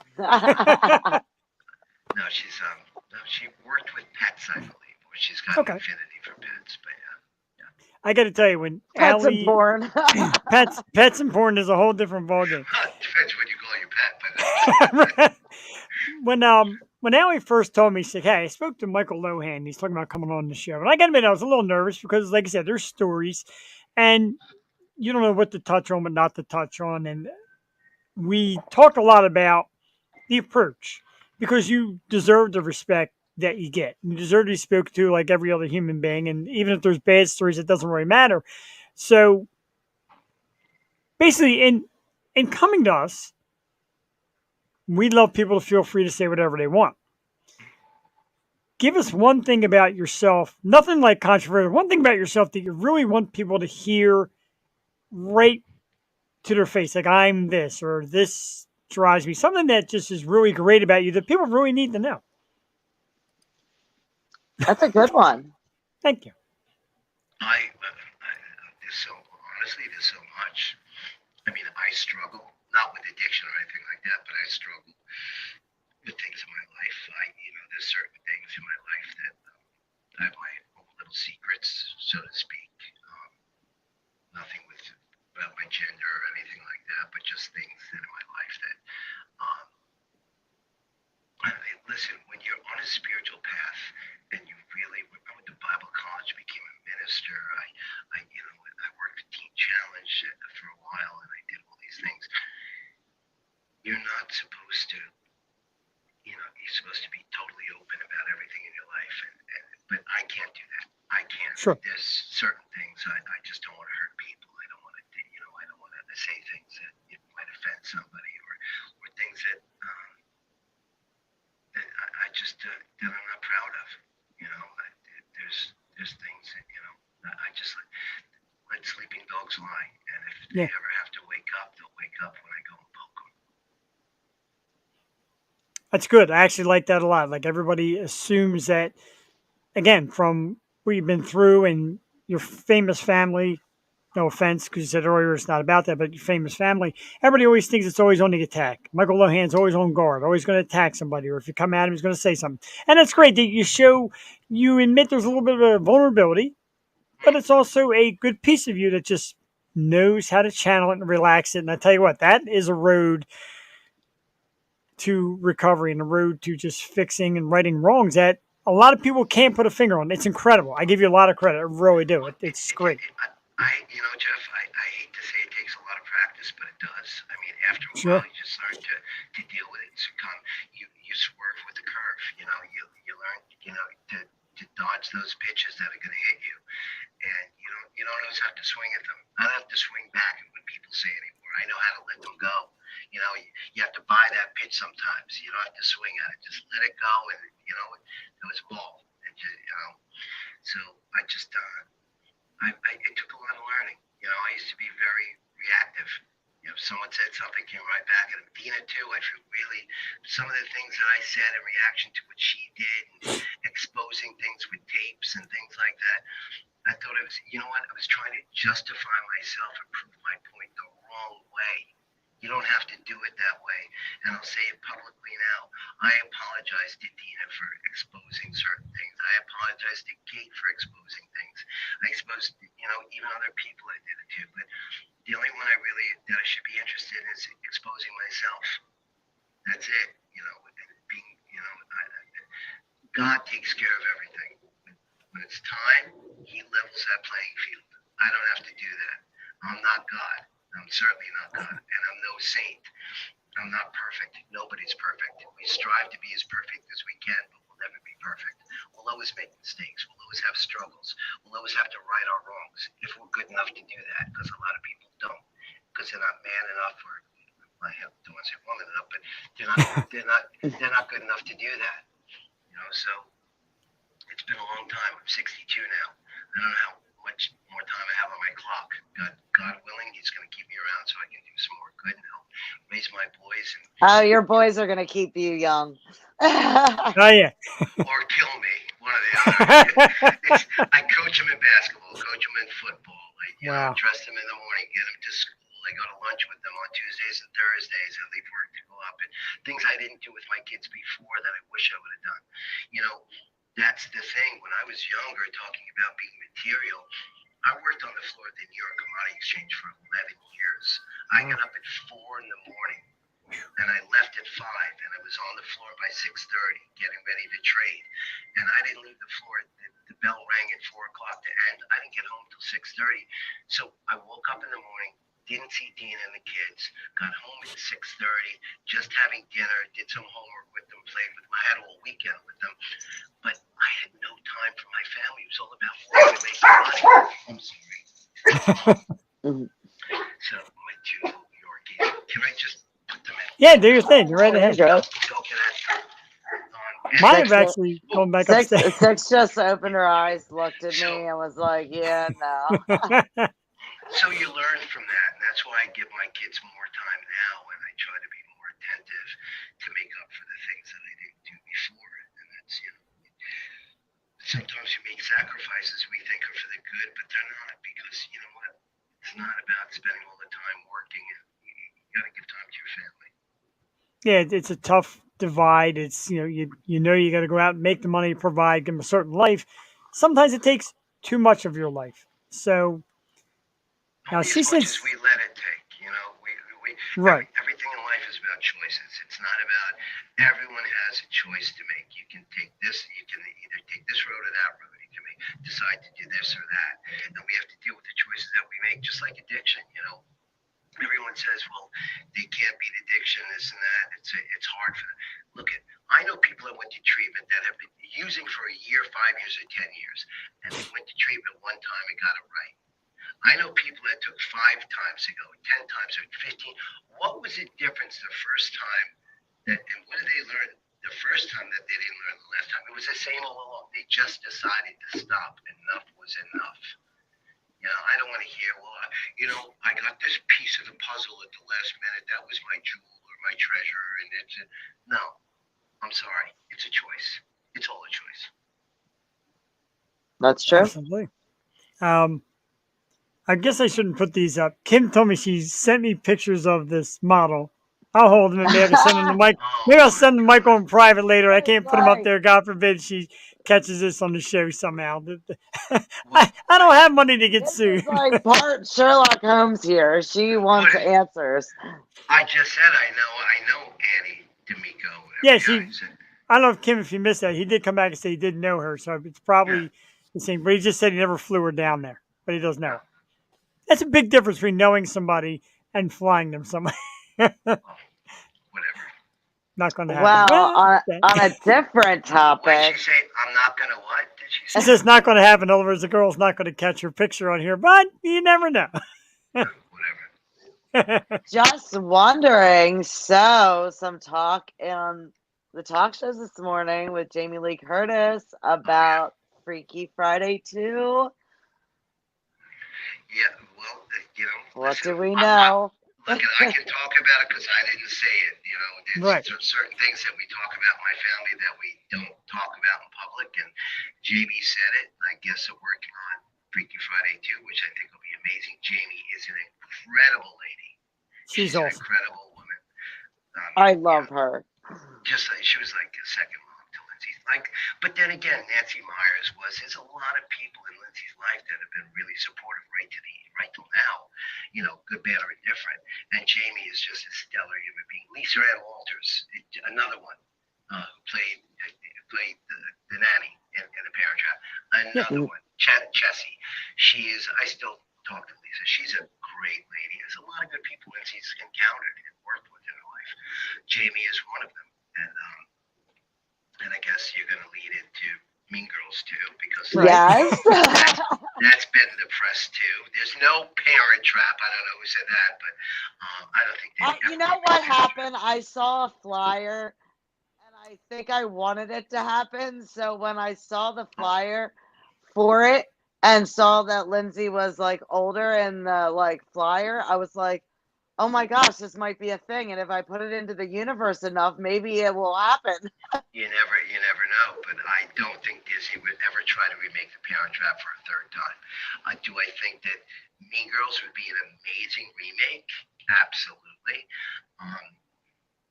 No, she worked with pets, I believe, or she's got Okay. an affinity for pets. But yeah, I got to tell you, when Pets and Allie porn. pets and porn is a whole different ballgame. depends what you call your pet, but When Allie first told me, she said, "Hey, I spoke to Michael Lohan. He's talking about coming on the show." And I got to admit, I was a little nervous because, like I said, there's stories, and you don't know what to touch on, but not to touch on. And we talked a lot about the approach because you deserve the respect that you get. You deserve to be spoken to like every other human being, and even if there's bad stories, it doesn't really matter. So basically, in coming to us, we love people to feel free to say whatever they want. Give us one thing about yourself, nothing like controversial, one thing about yourself that you really want people to hear right to their face, like I'm this or this drives me, something that just is really great about you that people really need to know. That's a good one. Thank you. there's so honestly, there's so much. I mean, I struggle not with addiction or anything like that, but I struggle with things in my life. There's certain things in my life that I have my own little secrets, so to speak. Nothing with about my gender or anything like that, but just things in my life that. Um, Listen, when you're on a spiritual path and you really, I went to Bible college, became a minister. I worked with Teen Challenge for a while, and I did all these things. You're not supposed to, you're supposed to be totally open about everything in your life, but I can't do that. I can't. Sure. There's certain things I just don't want to hurt people. I don't want to, I don't want to say things that might offend somebody or things that. That I just that I'm not proud of. There's things that I just let sleeping dogs lie, and if they ever have to wake up, they'll wake up when I go and poke them. That's good. I actually like that a lot. Like everybody assumes that, again, from what you've been through and your famous family. No offense, because you said earlier it's not about that, but your famous family. Everybody always thinks it's always on the attack. Michael Lohan's always on guard, always going to attack somebody, or if you come at him, he's going to say something. And that's great that you admit there's a little bit of a vulnerability, but it's also a good piece of you that just knows how to channel it and relax it. And I tell you what, that is a road to recovery and a road to just fixing and righting wrongs that a lot of people can't put a finger on. It's incredible. I give you a lot of credit. I really do. It's great. Jeff, I hate to say it takes a lot of practice, but it does. I mean, after a Sure. while, you just learn to deal with it and succumb. You you swerve with the curve. You learn, to dodge those pitches that are going to hit you, and you don't always have to swing at them. I don't have to swing back at what people say anymore. I know how to let them go. You have to buy that pitch sometimes. You don't have to swing at it. Just let it go, and it was a ball. So I just it took a lot of learning. I used to be very reactive. If someone said something, came right back at him. Dina too. I feel really some of the things that I said in reaction to what she did, and exposing things with tapes and things like that. I thought it was, I was trying to justify myself and prove my point the wrong way. You don't have to do it that way. And I'll say it publicly now. I apologize to Dina for exposing certain things. I apologize to Kate for exposing things. I exposed, even other people I did it to. But the only one that I should be interested in is exposing myself. That's it. Being, God takes care of everything. When it's time, He levels that playing field. I don't have to do that. I'm not God. I'm certainly not God, and I'm no saint. I'm not perfect. Nobody's perfect. We strive to be as perfect as we can, but we'll never be perfect. We'll always make mistakes. We'll always have struggles. We'll always have to right our wrongs if we're good enough to do that, because a lot of people don't, because they're not man enough, or I don't want to say woman enough, but they're not good enough to do that. So it's been a long time. I'm 62 now. I don't know how much more time I have on my clock. God willing, He's going to keep me around so I can do some more good and help raise my boys. Oh, your boys are going to keep you young. Oh yeah. Or kill me, one or the other. I coach them in basketball, coach them in football. Wow. Dress them in the morning, get them to school. I go to lunch with them on Tuesdays and Thursdays. I leave work to go up. And things I didn't do with my kids before that I wish I would have done. That's the thing. When I was younger, talking about being material, I worked on the floor at the New York Commodity Exchange for 11 years. I got up at 4 in the morning, and I left at 5, and I was on the floor by 6:30, getting ready to trade. And I didn't leave the floor. The bell rang at 4 o'clock to end. I didn't get home till 6:30. So I woke up in the morning, didn't see Dina and the kids, got home at 6:30, just having dinner, did some homework with them, played with them. I had all weekend with them, but I had no time for my family. It was all about working to make money. I'm sorry. So my 2 Yorkies, can I just put them in? Yeah, do your thing. You're right ahead. Go get that. Mine have actually going back upstairs. Six just opened her eyes, looked at me, and was like, "Yeah, no." So you learn from that, and that's why I give my kids more time now, and I try to be more attentive to make up for the things that I didn't do before. And that's, sometimes you make sacrifices we think are for the good, but they're not, because you know what? It's not about spending all the time working. You got to give time to your family. Yeah, it's a tough divide. It's you got to go out and make the money, provide, give them a certain life. Sometimes it takes too much of your life. So now Only she as much says, as we let it take. right. Everything in life is about choices. It's not about, everyone has a choice to make. You can take this, you can either take this road or that road. You can decide to do this or that. And we have to deal with the choices that we make, just like addiction. Everyone says, well, they can't beat addiction, this and that. It's hard for them. Look, I know people that went to treatment that have been using for a year, 5 years, or 10 years, and they went to treatment one time and got it right. I know people that took 5 times to go, 10 times, or 15. What was the difference the first time and what did they learn the first time that they didn't learn the last time? It was the same all along. They just decided to stop. Enough was enough. I don't want to hear, well, I got this piece of the puzzle at the last minute. That was my jewel or my treasure. And no, I'm sorry. It's a choice. It's all a choice. That's true. Absolutely. I guess I shouldn't put these up. Kim told me she sent me pictures of this model. I'll hold them and maybe send them to Mike. Maybe I'll send them to Michael in private later. I can't put them up there. God forbid she catches this on the show somehow. I don't have money to get sued. It's like part Sherlock Holmes here. She wants answers. I just said I know Annie D'Amico. Yeah, I don't know if Kim, if you missed that, he did come back and say he didn't know her, so it's probably the same. But he just said he never flew her down there, but he does know her. That's a big difference between knowing somebody and flying them somewhere. Whatever. Not going to happen. Well, Well, on a different What did topic, she say? I'm not gonna what? Did she she say? says not going to happen. In other words, the girl's not going to catch her picture on here, but you never know. Whatever. just wondering. So, some talk in the talk shows this morning with Jamie Lee Curtis about Freaky Friday 2. Yeah. Well, What listen, do we I'm not. know? Look, I can talk about it because I didn't say it. Right. There's certain things that we talk about in my family that we don't talk about in public. And Jamie said it. And I guess they're working on Freaky Friday 2, which I think will be amazing. Jamie is an incredible lady. She's an awesome. incredible woman. I love her. Just like she was like a second mom to Lindsay. But then again, Nancy Myers was. There's a lot of people in Lindsay's life that have been really supportive right till now. Good, bad, or indifferent. And Jamie is just a stellar human being. Lisa Ann Walters, another one, who played the nanny in The Parent Trap. Another one, Jessie. I still talk to Lisa. She's a great lady. There's a lot of good people Lindsay's encountered and worked with in her life. Jamie is one of them. And I guess you're going to lead into Mean Girls too, because Yes. that's been in the press too. There's no Parent Trap. I don't know who said that, but I don't think they. You know what happened? I saw a flyer and I think I wanted it to happen. So when I saw the flyer for it and saw that Lindsay was like older in the like flyer, I was like, oh my gosh, this might be a thing. And if I put it into the universe enough, maybe it will happen. You never know. But I don't think Disney would ever try to remake The Parent Trap for a third time. Do I think that Mean Girls would be an amazing remake? Absolutely.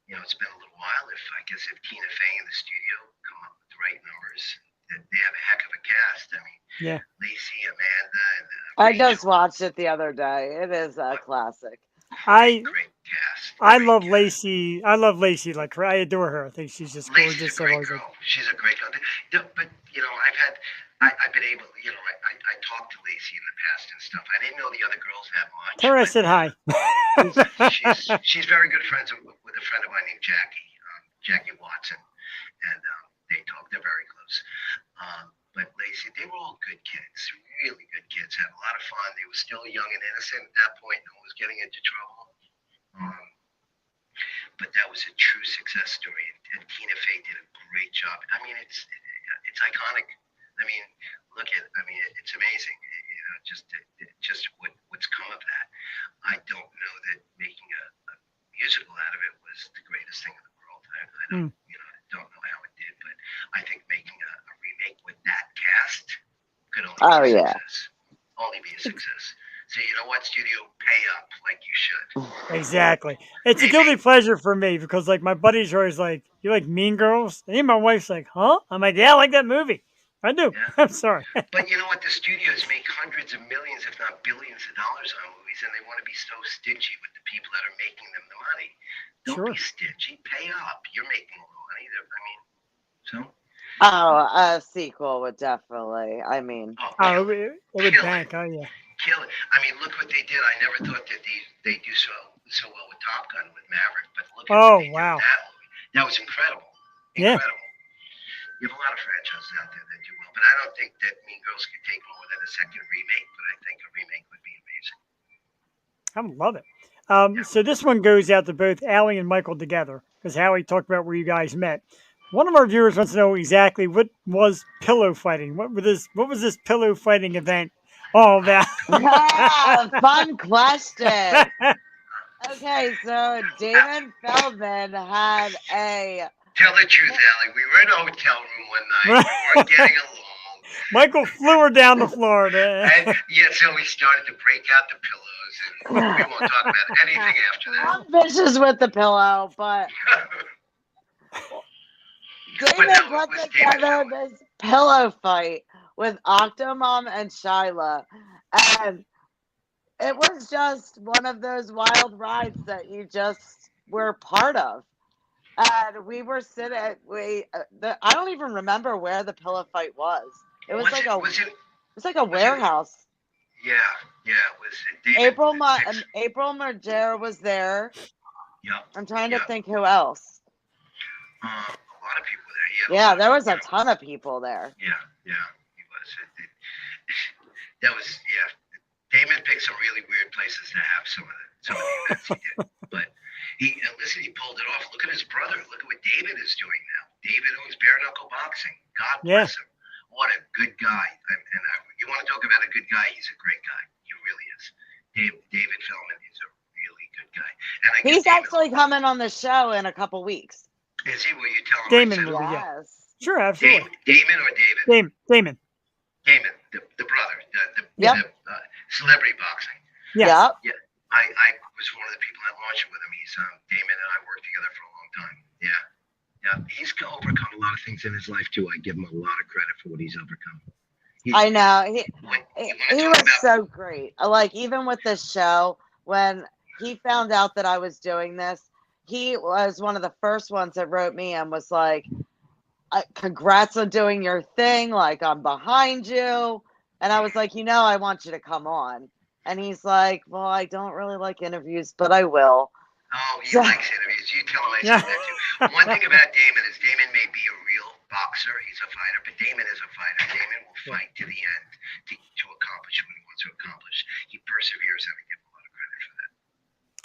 It's been a little while. If Tina Fey and the studio come up with the right numbers, they have a heck of a cast. I mean, Yeah. Lacey, Amanda, and I just watched it the other day. It is a classic. I great cast. I Great love cast. Lacey. I love Lacey. Like her. I adore her. I think she's just Lacey's gorgeous. a great girl. She's a great girl. But I've been able. I talked to Lacey in the past and stuff. I didn't know the other girls that much. Tell her I said hi. She's very good friends with a friend of mine named Jackie Watson, and they talk. They're very close. But Lacey, they were all good kids, really good kids. Had a lot of fun. They were still young and innocent at that point. No one was getting into trouble. But that was a true success story, and Tina Fey did a great job. I mean, it's iconic. I mean, it's amazing. Just what's come of that. I don't know that making a musical out of it was the greatest thing in the world. I don't know how it did, but I think making a remake with that cast could only be a success. Only be a success. So you know what, studio, pay up like you should. Exactly. It's a guilty pleasure for me because like my buddies are always like, "You like Mean Girls?" And my wife's like, "Huh?" I'm like, "Yeah, I like that movie. I do." Yeah. I'm sorry. But you know what? The studios make hundreds of millions, if not billions of dollars on movies, and they want to be so stingy with the people that are making them the money. Don't be stingy. Pay up. You're making a little money. Oh, a sequel would definitely. I mean, it would bank. Oh yeah. Kill it. I mean, look what they did. I never thought that they do so well with Top Gun with Maverick, but look at what they did with that movie. That was incredible. Incredible. Yeah. You have a lot of franchises out there that do well, but I don't think that Mean Girls could take more than a second remake. But I think a remake would be amazing. I love it. So this one goes out to both Allie and Michael together because Howie talked about where you guys met. One of our viewers wants to know exactly what was pillow fighting. What was this pillow fighting event all about? Fun question. Okay, so David Feldman had a. Tell the truth, Allie. We were in a hotel room one night. We weren't getting along. Michael flew her down to Florida. And so we started to break out the pillows, and we won't talk about anything after that. I'm vicious with the pillow, but David put together this pillow fight with Octomom and Shyla, and it was just one of those wild rides that you just were part of. And we were sitting. I don't even remember where the pillow fight was. It was like a warehouse. Yeah, it was. April Margera was there. Yeah. I'm trying to think who else. A lot of people were there. He had a Yeah, lot there of, was a ton of people there. Yeah, he was. That was, yeah. Damon picked some really weird places to have some of the events he did. But listen, he pulled it off. Look at his brother. Look at what David is doing now. David owns bare knuckle boxing. God bless him. What a good guy. You want to talk about a good guy? He's a great guy. He really is. David Feldman is a really good guy. And he's actually coming on the show in a couple weeks. Is he? Will you tell him? Damon will, yeah. Yes. Sure, absolutely. Damon or David? Damon. Damon, the brother, the celebrity boxing. Yes. Yep. Yeah. I was one of the people that launched it with him. He's Damon and I worked together for a long time. Yeah. He's overcome a lot of things in his life too. I give him a lot of credit for what he's overcome. I know. He was so great. Like, even with this show, when he found out that I was doing this, he was one of the first ones that wrote me and was like, congrats on doing your thing. Like, I'm behind you. And I was like, I want you to come on. And he's like, well, I don't really like interviews, but I will. Oh, he likes interviews. You tell him I said that too. One thing about Damon is Damon may be a real boxer. He's a fighter, but Damon is a fighter. Damon will fight to the end to accomplish what he wants to accomplish. He perseveres, and I give him a lot of credit for that.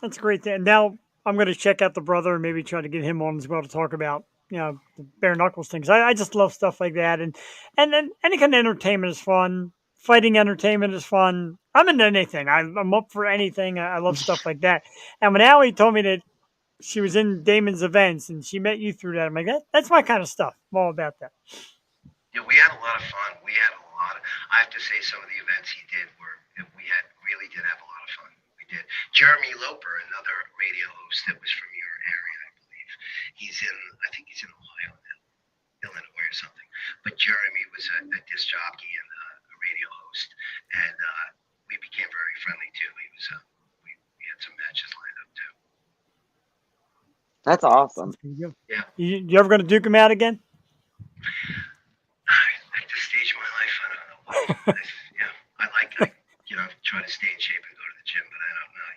That's great. Now I'm going to check out the brother and maybe try to get him on as well to talk about the bare knuckles things. I just love stuff like that, and then any kind of entertainment is fun. Fighting entertainment is fun. I'm into anything. I'm up for anything. I love stuff like that. And when Allie told me that she was in Damon's events and she met you through that, I'm like, that's my kind of stuff. I'm all about that. Yeah, we had a lot of fun. I have to say some of the events he did really did have a lot of fun. We did. Jeremy Loper, another radio host that was from your area, I believe. I think he's in Ohio now, Illinois or something. But Jeremy was a disc jockey and a radio host, and we became very friendly too. We had some matches lined up too. That's awesome. Yeah. You ever going to duke him out again? At this stage of my life, I don't know. I try to stay in shape and go to the gym, but I don't know.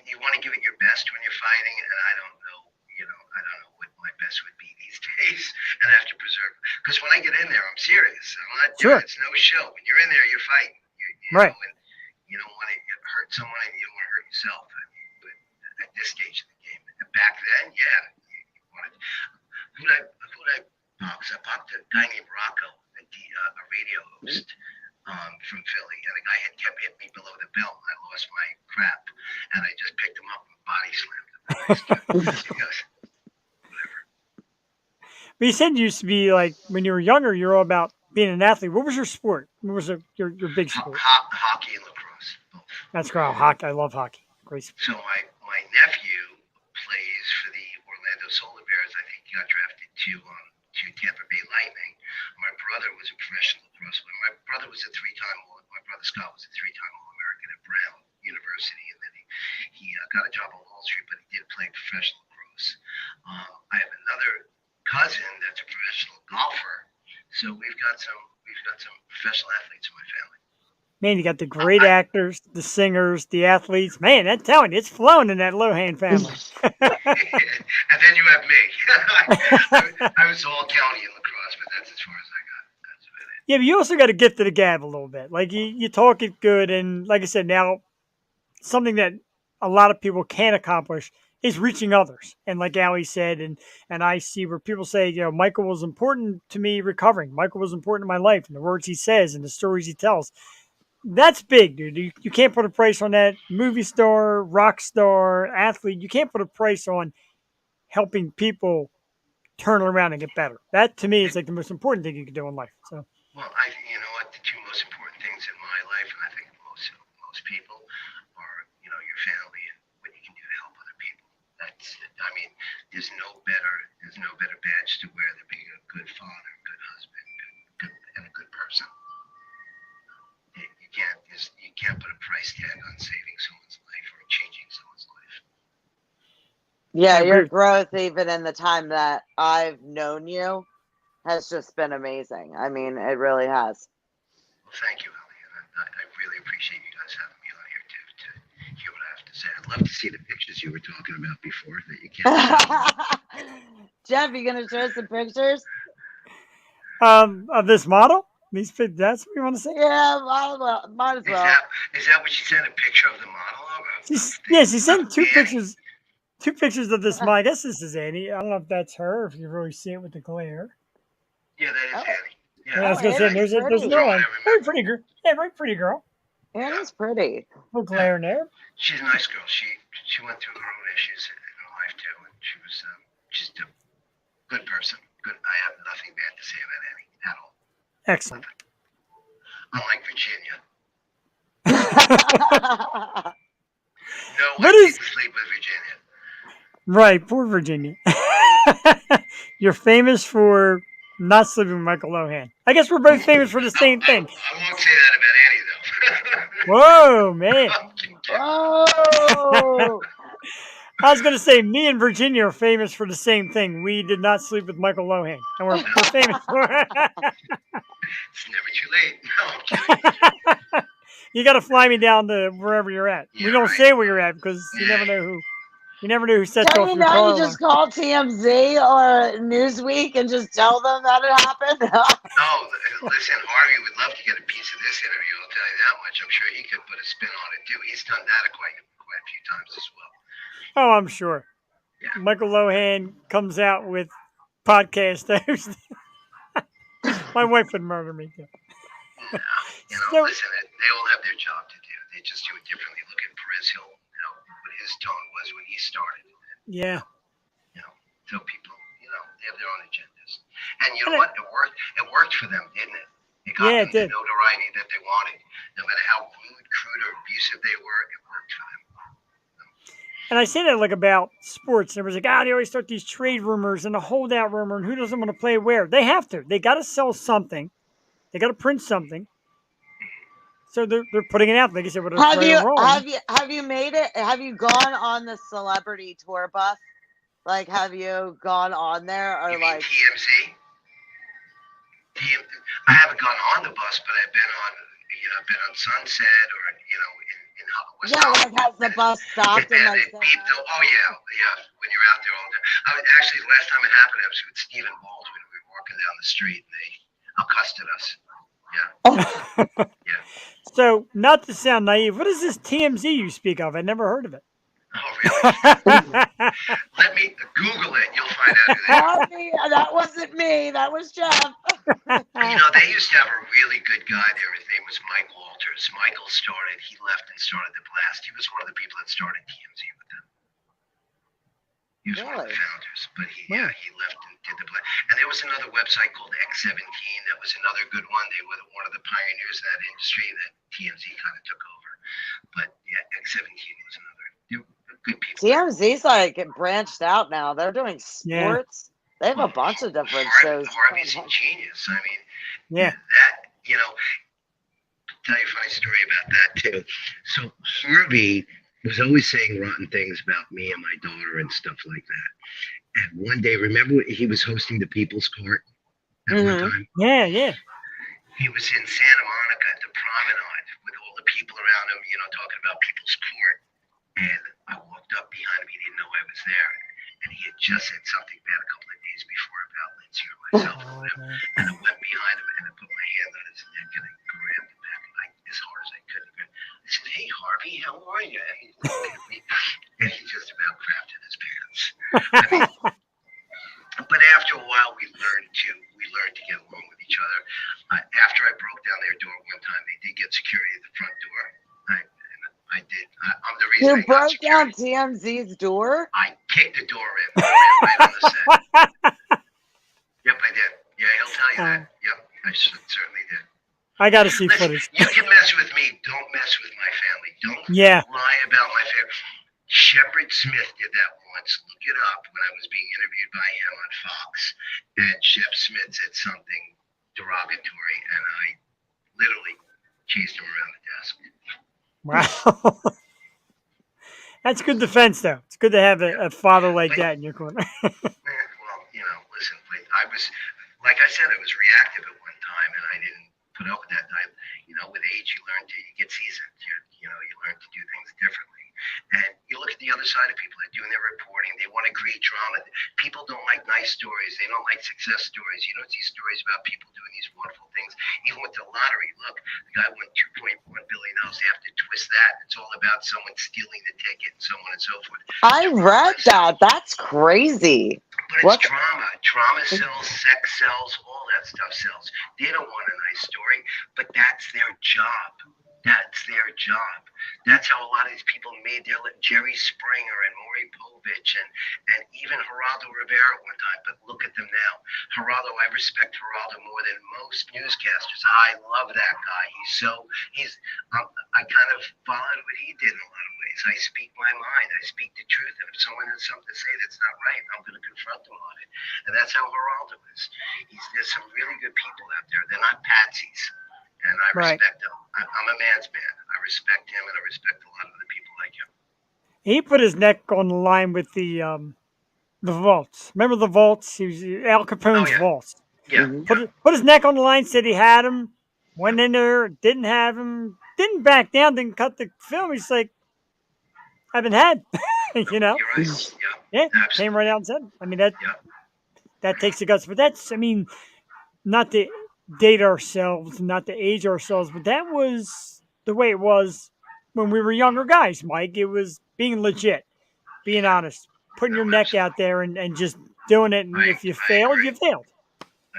You want to give it your best when you're fighting, and I don't know. I don't know what my best would be these days, and I have to preserve. Because when I get in there, I'm serious. I'm not. Sure. It's no show. When you're in there, you're fighting. Right. And you don't want to hurt someone, and you don't want to hurt yourself. But at this stage of the game, back then, yeah, you wanted. Who'd I box? I boxed a guy named Rocco, a radio host. From Philly, and the guy had kept hitting me below the belt, and I lost my crap, and I just picked him up and body slammed him. He goes, whatever. But you said you used to be like, when you were younger, you were all about being an athlete. What was your sport? What was your big sport? Hockey and lacrosse, both. That's great. Hockey. I love hockey. Great sport. So my nephew plays for the Orlando Solar Bears. I think he got drafted to Tampa Bay Lightning. My brother was a professional lacrosse player. My brother Scott was a three-time All-American at Brown University, and then he got a job on Wall Street, but he did play professional lacrosse. I have another cousin that's a professional golfer, so we've got some professional athletes in my family. Man, you got the great actors, the singers, the athletes. Man, I'm telling you, it's flowing in that Lohan family. And then you have me. I was all county in lacrosse, but that's as far as I got. That's about it. Yeah, but you also got to get to the gab a little bit. Like, you talk it good, and like I said, now, something that a lot of people can't accomplish is reaching others. And like Allie said, and I see where people say, Michael was important to me recovering. Michael was important in my life, and the words he says and the stories he tells. That's big, dude. You can't put a price on that. Movie star, rock star, athlete. You can't put a price on helping people turn around and get better. That, to me, is like the most important thing you can do in life. So. Well, you know what? The two most important things in my life, and I think most people, are your family and what you can do to help other people. There's no better badge to wear than being a good father, a good husband, and a good person. You can't put a price tag on saving someone's life or changing someone's life. Yeah, your growth, even in the time that I've known you, has just been amazing. I mean, it really has. Well, thank you, Ellie. And I really appreciate you guys having me on here to hear what I have to say. I'd love to see the pictures you were talking about before that you can't. Jeff, you gonna show us some pictures? Of this model. That's what you want to say? Yeah, might as well. Is that what she sent a picture of the model of? Yeah, she sent two Annie? pictures. Two pictures of this model. I guess this is Annie. I don't know if that's her. If you really see it with the glare. Yeah, that is Oh, Annie. Yeah, Yeah, I was gonna say Annie's there's pretty. another one. I Very remember. pretty girl. Yeah, very pretty girl. Annie's pretty. No glare in there. She's a nice girl. She went through her own issues in her life too, and she was just a good person. Good. I have nothing bad to say about Annie at all. Excellent. Unlike Virginia, Right, no What one is can sleep with Virginia. right? Poor Virginia. You're famous for not sleeping with Michael Lohan. I guess we're both famous for the same thing. I won't say that about Annie though. Whoa, man. oh, I was going to say, me and Virginia are famous for the same thing. We did not sleep with Michael Lohan, and we're famous for it. It's never too late. No, I'm kidding. You got to fly me down to wherever you're at. Yeah, We don't right. say where you're at because you never know who. You never know who sets can off you your now? car You alarm. just call TMZ or Newsweek and just tell them that it happened. No, listen, Harvey would love to get a piece of this interview. I'll tell you that much. I'm sure he could put a spin on it too. He's done that quite a few times as well. Oh, I'm sure. Yeah. Michael Lohan comes out with podcast host. My wife would murder me too. So, Listen, they all have their job to do. They just do it differently. Look at Perez Hill, what his tone was when he started. yeah. So people, they have their own agendas. And you know what? It worked for them, didn't it? It got Yeah, them it did. the notoriety that they wanted. No matter how rude, crude, or abusive they were, it worked for them. And I say that like about sports. There was like, they always start these trade rumors and a holdout rumor, and who doesn't want to play where? They have to. They got to sell something. They got to print something. So they're putting it out. Like I said, whether it's right or wrong. Have you made it? Have you gone on the celebrity tour bus? Like, have you gone on there or You like? mean TMZ? I haven't gone on the bus, but I've been on Sunset or in West Yeah, like Hollywood. has the bus stopped and like? It beeped. Oh yeah. When you're out there all day. Actually, the last time it happened, I was with Stephen Baldwin. We were walking down the street and they accosted us. Yeah. Yeah. So, not to sound naive, what is this TMZ you speak of? I never heard of it. Oh really? Let me Google it. You'll find out who they are. Harvey, that wasn't me. That was Jeff. They used to have a really good guy there. His name was Mike Walters. Michael started. He left and started the Blast. He was one of the people that started TMZ with them. He was one of the founders, but he left and did the Blast. And there was another website called X17 that was another good one. They were one of the pioneers in that industry that TMZ kind of took over. But yeah, X17 was another. They were good people. TMZ's like branched out now. They're doing sports. They have a bunch of different shows. Harvey's a genius. I mean, Yeah. Tell you a funny story about that too. So Harvey was always saying rotten things about me and my daughter and stuff like that. And one day, remember he was hosting the People's Court at one time? Yeah. He was in Santa Monica at the promenade with all the people around him, talking about People's Court. And I walked up behind him. He didn't know I was there. And he had just said something bad a couple of days before about Lindsay or myself or whatever. And I went behind him and I put my hand on his neck and I grabbed him back as hard as I could. I said, "Hey, Harvey, how are you?" And he looked at me and he just about crapped in his pants. I mean, but after a while, we learned to get along with each other. After I broke down their door one time, they did get security at the front door. I did. I'm the reason. You broke down TMZ's door? I kicked the door in. I ran right on the set. Yep, I did. Yeah, he'll tell you that. Yep, I certainly did. I got to see Listen, footage. you can mess with me. Don't mess with my family. Don't lie about my family. Shepard Smith did that once. Look it up when I was being interviewed by him on Fox. And Shep Smith said something derogatory, and I literally chased him around the desk. Wow. That's good defense, though. It's good to have a father like that in your corner. Well, listen, I was, like I said, I was reactive at one time, and I didn't put up with that. With age, you get seasoned. You learn to do things differently. And you look at the other side of people that are doing their reporting. They want to create drama. People don't like nice stories. They don't like success stories. You don't see stories about people doing these wonderful things. Even with the lottery, look, the guy won $2.1 billion. They have to twist that. It's all about someone stealing the ticket and so on and so forth. I read that. That's crazy. But it's What? drama. Drama sells, sex sells, all that stuff sells. They don't want a nice story, but that's their job. That's their job. That's how a lot of these people made their Jerry Springer and Maury Povich and even Geraldo Rivera one time. But look at them now. Geraldo, I respect Geraldo more than most newscasters. I love that guy. I kind of followed what he did in a lot of ways. I speak my mind. I speak the truth. And if someone has something to say that's not right, I'm going to confront them on it. And that's how Geraldo is. There's some really good people out there. They're not patsies. And I respect him. I'm a man's man. I respect him, and I respect a lot of other people like him. He put his neck on the line with the vaults. Remember the vaults? He was Al Capone's vaults. Yeah. Put his neck on the line. Said he had him. Went in there. Didn't have him. Didn't back down. Didn't cut the film. He's like, I've been had. You know. You're right. Yeah. Absolutely. Came right out and said. I mean that takes the guts. But that's. I mean, not to date ourselves, not to age ourselves, but that was the way it was when we were younger guys, Mike. It was being legit, being honest, putting your neck out there and just doing it. And if you failed, you failed.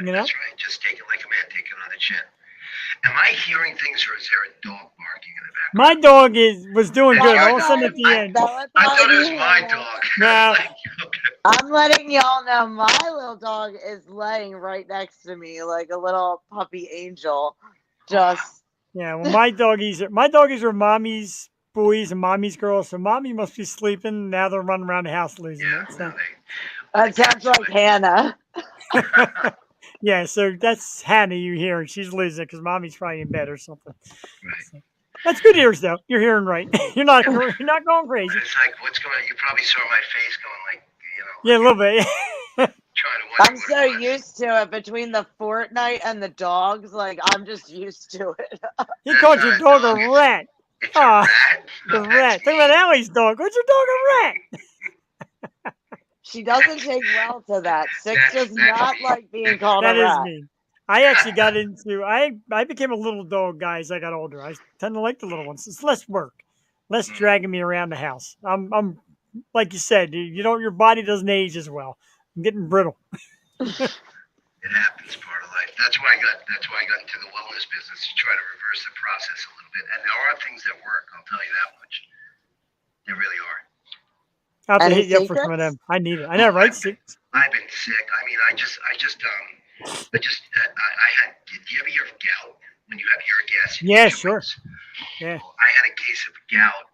You know? That's right. Just take it like a man, take it on the chin. Am I hearing things, or is there a dog barking in the background? My dog was doing good. All of a sudden at the end. I thought it was my dog. No. Okay. I'm letting y'all know my little dog is laying right next to me like a little puppy angel. Just Yeah, well, my doggies are mommy's boys and mommy's girls, so mommy must be sleeping. Now they're running around the house losing it. So. that sounds like Hannah. Yeah, so that's Hannah you hear, and she's losing it because mommy's probably in bed or something. Right. So, that's good ears, though. You're hearing right. You're not going crazy. It's like, what's going on? You probably saw my face going like, Yeah, a little bit. trying to wonder I'm what so it was. used to it between the Fortnite and the dogs. Like, I'm just used to it. He called your dog a rat. It's a rat. The rat. Think about Allie's dog. What's your dog a rat? She doesn't take well to that. Six does That's not mean. like being called That a is rat. mean. I actually got into I became a little dog guy as I got older. I tend to like the little ones. It's less work, less dragging me around the house. I'm like you said, your body doesn't age as well. I'm getting brittle. It happens, part of life. That's why I got into the wellness business, to try to reverse the process a little bit. And there are things that work, I'll tell you that much. There really are. I'll have to Any hit you up for some of them. I need it. I know, right? I've been sick. I mean, I had. Did you ever hear of gout when you have uric acid? Yeah, sure. Yeah. Well, I had a case of gout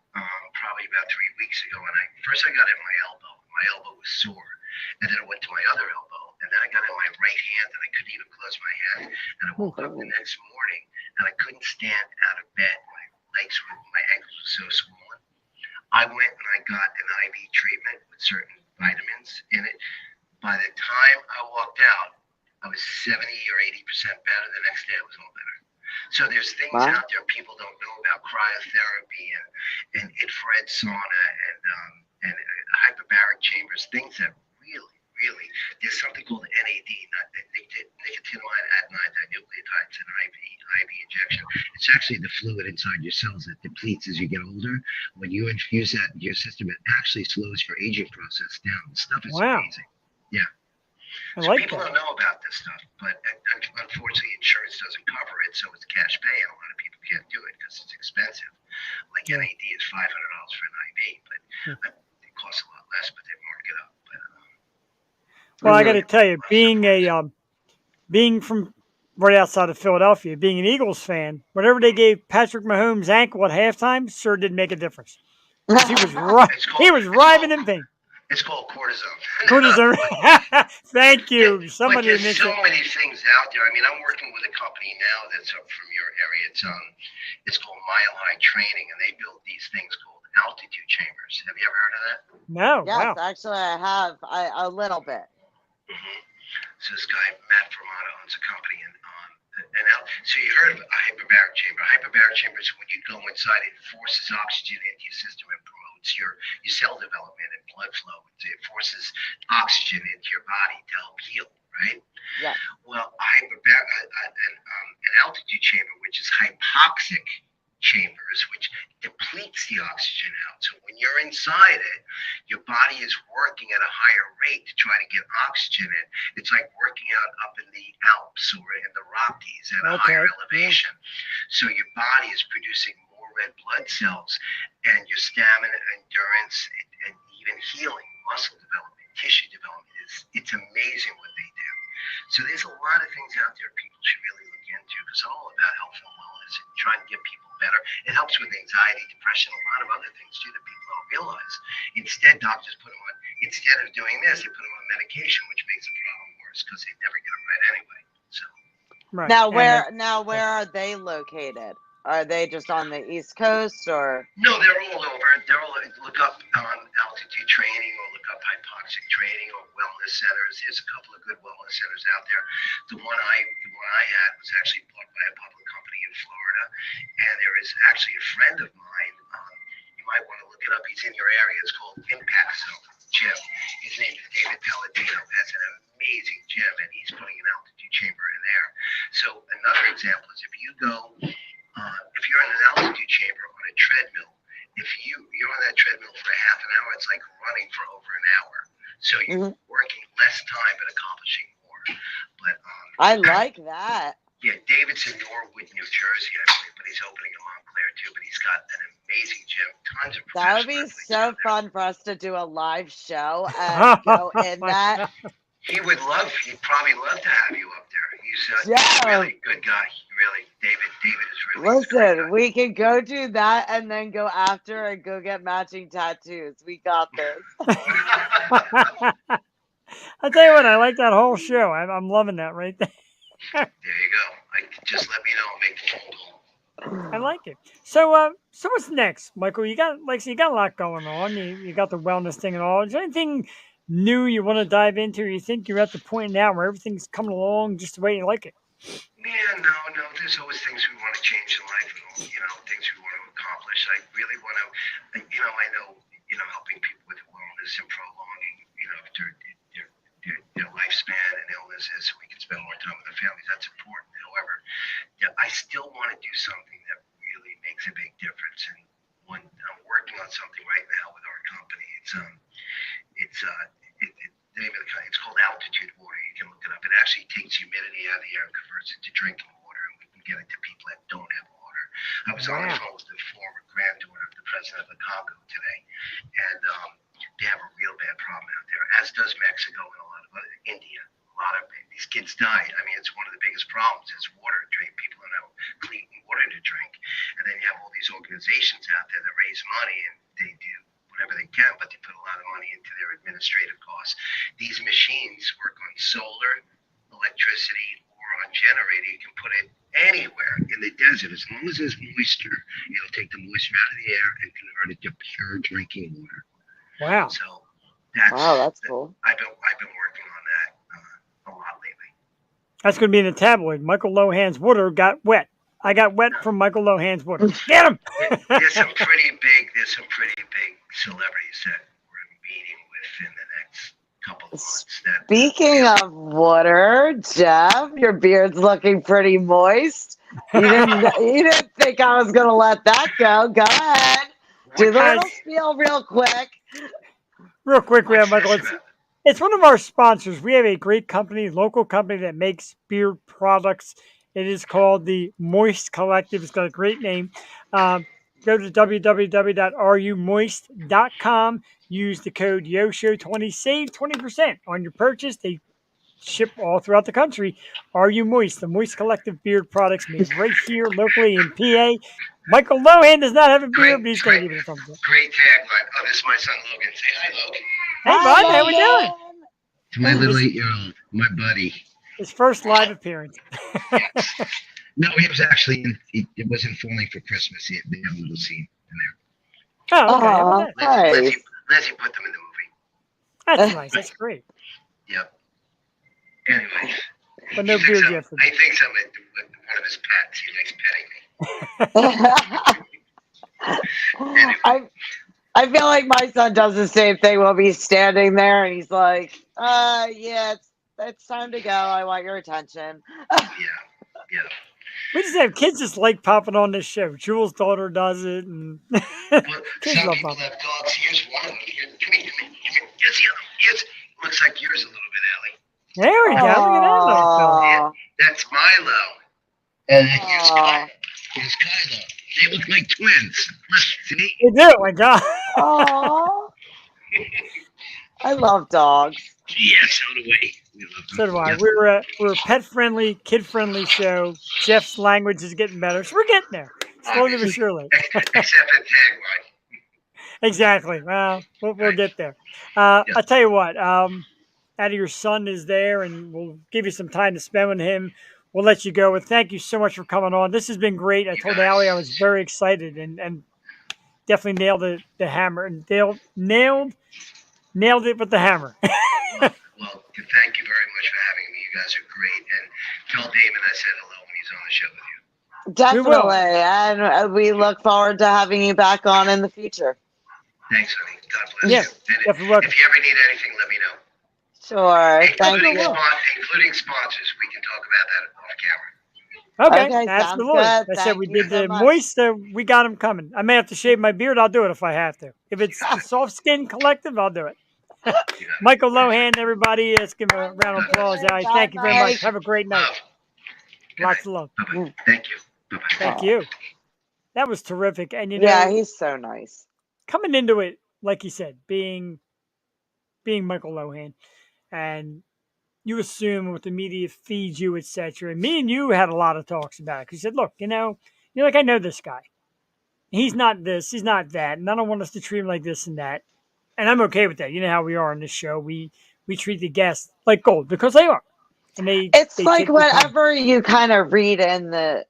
probably about 3 weeks ago, and first I got it in my elbow. My elbow was sore, and then it went to my other elbow, and then I got it in my right hand, and I couldn't even close my hand. And I woke up the next morning, and I couldn't stand out of bed. My ankles were so swollen. I went and I got an IV treatment with certain vitamins in it. By the time I walked out, I was 70 or 80% better. The next day, it was all better. So there's things out there people don't know about cryotherapy and infrared sauna and hyperbaric chambers, things that really, there's something called NAD, nicotinamide adenine dinucleotides, an IV injection. It's actually the fluid inside your cells that depletes as you get older. When you infuse that into your system, it actually slows your aging process down. The stuff is amazing. Yeah. So people don't know about this stuff, but unfortunately, insurance doesn't cover it, so it's cash pay, and a lot of people can't do it because it's expensive. Like NAD is $500 for an IV, but it costs a lot less, but they mark it up. Well, I got to tell you, being from right outside of Philadelphia, being an Eagles fan, whatever they gave Patrick Mahomes' ankle at halftime sure did make a difference. He was writhing in pain. It's called cortisone. Cortisone. Thank you. Yeah, Somebody but there's mentioned. so many things out there. I mean, I'm working with a company now that's up from your area. It's called Mile High Training, and they build these things called altitude chambers. Have you ever heard of that? No. Yes, Wow. actually, I have a little bit. Mm-hmm. So this guy Matt Fermato owns a company, so you heard of a hyperbaric chamber. A hyperbaric chamber is when you go inside, it forces oxygen into your system and promotes promotes your cell development and blood flow. It forces oxygen into your body to help heal, right? Yeah. Well, I have an altitude chamber, which is hypoxic chambers, which depletes the oxygen out. So when you're inside it, your body is working at a higher rate to try to get oxygen in. It's like working out up in the Alps or in the Rockies at a higher elevation. So your body is producing more red blood cells, and your stamina, endurance, and even healing, muscle development, tissue development it's amazing what they do. So there's a lot of things out there people should really look into, because it's all about health and wellness and trying to get people better. It helps with anxiety, depression, a lot of other things too that people don't realize. Instead, doctors put them on, instead of doing this, they put them on medication, which makes the problem worse because they never get them right anyway. So Right. Now where are they located? Are they just on the East Coast or? no, they're all over. They're all look up altitude training or look up hypoxic training or wellness centers. There's a couple of good wellness centers out there. The one I had was actually bought by a public company in Florida, and there is actually a friend of mine. You might want to look it up. He's in your area. It's called Impact Zone Gym. His name is David Palladino. Has an amazing gym, and he's putting an altitude chamber in there. So another example is if you go. If you're in an altitude chamber on a treadmill, if you're on that treadmill for a half an hour, it's like running for over an hour. So you're working less time but accomplishing more. But I like that. Yeah, David's in Norwood, New Jersey, I believe, but he's opening in Montclair too. But he's got an amazing gym, tons of. That would be so fun for us to do a live show and go in that. He'd probably love to have you up there. He's a really good guy. Really, David is really. Listen, we can go do that and then go after and go get matching tattoos. We got this. I'll tell you what, I like that whole show. I'm loving that right there. There you go. Just let me know. Make the phone call. I like it. So what's next, Michael? You got a lot going on. You got the wellness thing and all. Is there anything new you want to dive into? Or you think you're at the point now where everything's coming along just the way you like it? Yeah, no. There's always things we want to change in life, and things we want to accomplish. I really want to, I know, helping people with wellness and prolonging, their lifespan and illnesses, so we can spend more time with their families. That's important. However, I still want to do something that really makes a big difference. And when I'm working on something right now with our company, the name of the company, it's called Altitude Water. You can look it up. It actually takes humidity out of the air and converts it to drinking water, and we can get it to people that don't have water. I was on the phone with the former granddaughter of the president of the Congo today, and they have a real bad problem out there, as does Mexico and a lot of India. A lot of these kids die. I mean, it's one of the biggest problems is water to drink. People don't have clean water to drink. And then you have all these organizations out there that raise money, and they do whatever they can, but they put a lot of money into their administrative costs. These machines work on solar, electricity, or on generator. You can put it anywhere in the desert. As long as there's moisture, it'll take the moisture out of the air and convert it to pure drinking water. Wow. So that's cool. I've been working on that a lot lately. That's going to be in the tabloid. Michael Lohan's water got wet. I got wet from Michael Lohan's water. Get him! There's some pretty big celebrities that we're meeting with in the next couple of months. Speaking of water, Jeff, your beard's looking pretty moist. You didn't think I was going to let that go. Go ahead. Do the little spiel real quick. Real quick, Michael. It's one of our sponsors. We have a great company, local company that makes beard products. It is called the Moist Collective. It's got a great name. Go to www.rumoist.com. Use the code YOSHO20. Save 20% on your purchase. They ship all throughout the country. Are You Moist? The Moist Collective beard products made right here locally in PA. Michael Lohan does not have a beard, but he's going to give it a thumbs up. Great tagline. Oh, this is my son Logan. Say hi, Logan. Hey, bud. How we doing? It's my little 8-year-old, my buddy. His first live appearance. Yes. No, it was actually, it wasn't Falling for Christmas. They have a little scene in there. Oh, okay. Leslie put them in the movie. That's nice. That's great. Yep. Anyway. But no beard yet. I think some of one of his pets, he likes petting me. Anyway. I feel like my son does the same thing. We'll be standing there and he's like, yeah, it's time to go. I want your attention. Yeah. We just have kids just like popping on this show. Jules' daughter does it, and Well, kids some love people popping. have dogs. Here's one of them. Here, come here. Here's the other. Here's, looks like yours a little bit, Ellie. There we go. Look at that little fella. Oh, That's Milo. And here's Aw. Kylo. Here's Kylo. They look like twins. Look, see? They do. My God. oh, I love dogs. Yeah, so do we. We love them. So do I. Yes. We're a pet friendly, kid friendly show. Jeff's language is getting better, so we're getting there slowly but surely. Except the tagline. Exactly. Well, we'll get there. Yeah. I'll tell you what. Addie, your son is there, and we'll give you some time to spend with him. We'll let you go. And thank you so much for coming on. This has been great. I told Allie I was very excited and definitely nailed the hammer and nailed it with the hammer. Well, thank you very much for having me. You guys are great. And tell Damon I said hello when he's on the show with you. Definitely. And we look forward to having you back on in the future. Thanks, honey. God bless Yes, you. And definitely welcome. if you ever need anything, let me know. Sure. Thank Including, you. including sponsors. We can talk about that off camera. Okay, Okay, sounds absolutely. good. I said Thank we you did so the much. moist. We got them coming. I may have to shave my beard. I'll do it if I have to. If it's the Soft Skin Collective, I'll do it. Michael Lohan, everybody, let's give him a round of applause. Allie, thank you very much. Have a great night. Love. Good Lots night. of love. Bye-bye. Thank you. Bye-bye. Thank Aw. you. That was terrific. And you know, Yeah, he's so nice. coming into it, like you said, being Michael Lohan, and you assume what the media feeds you, etc. And me and you had a lot of talks about it. Because you said, look, you're like, I know this guy. He's not this, he's not that, and I don't want us to treat him like this and that. And I'm okay with that. You know how we are on this show. We treat the guests like gold because they are. And It's they like take the time. whatever you kind of read in the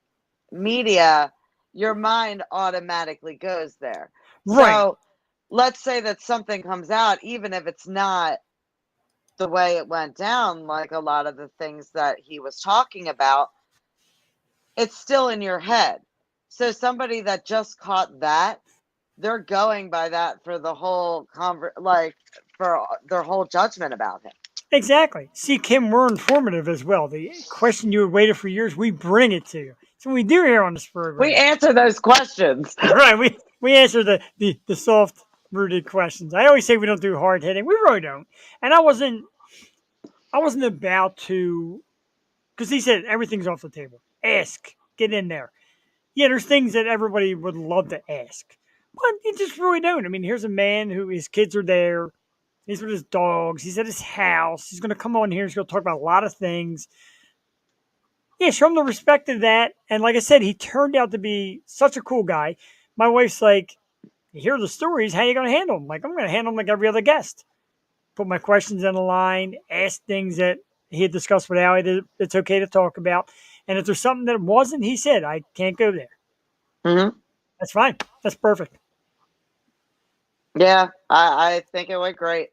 media, your mind automatically goes there. Right. So let's say that something comes out, even if it's not the way it went down, like a lot of the things that he was talking about, it's still in your head. So somebody that just caught that, they're going by that for the whole for their whole judgment about him. Exactly. See, Kim, we're informative as well. The question you had waited for years, we bring it to you. So we do here on this program. We answer those questions. Right. We answer the soft rooted questions. I always say we don't do hard hitting. We really don't. And I wasn't about to, because he said everything's off the table. Ask, get in there. Yeah, there's things that everybody would love to ask, but you just really don't. I mean, here's a man who his kids are there. He's with his dogs. He's at his house. He's going to come on here. He's going to talk about a lot of things. Yeah, show him the respect of that. And like I said, he turned out to be such a cool guy. My wife's like, you hear the stories, how you going to handle them? Like, I'm going to handle them like every other guest. Put my questions on the line, ask things that he had discussed with Allie that it's okay to talk about. And if there's something that wasn't, he said, I can't go there. Mm-hmm. That's fine. That's perfect. Yeah, I think it went great.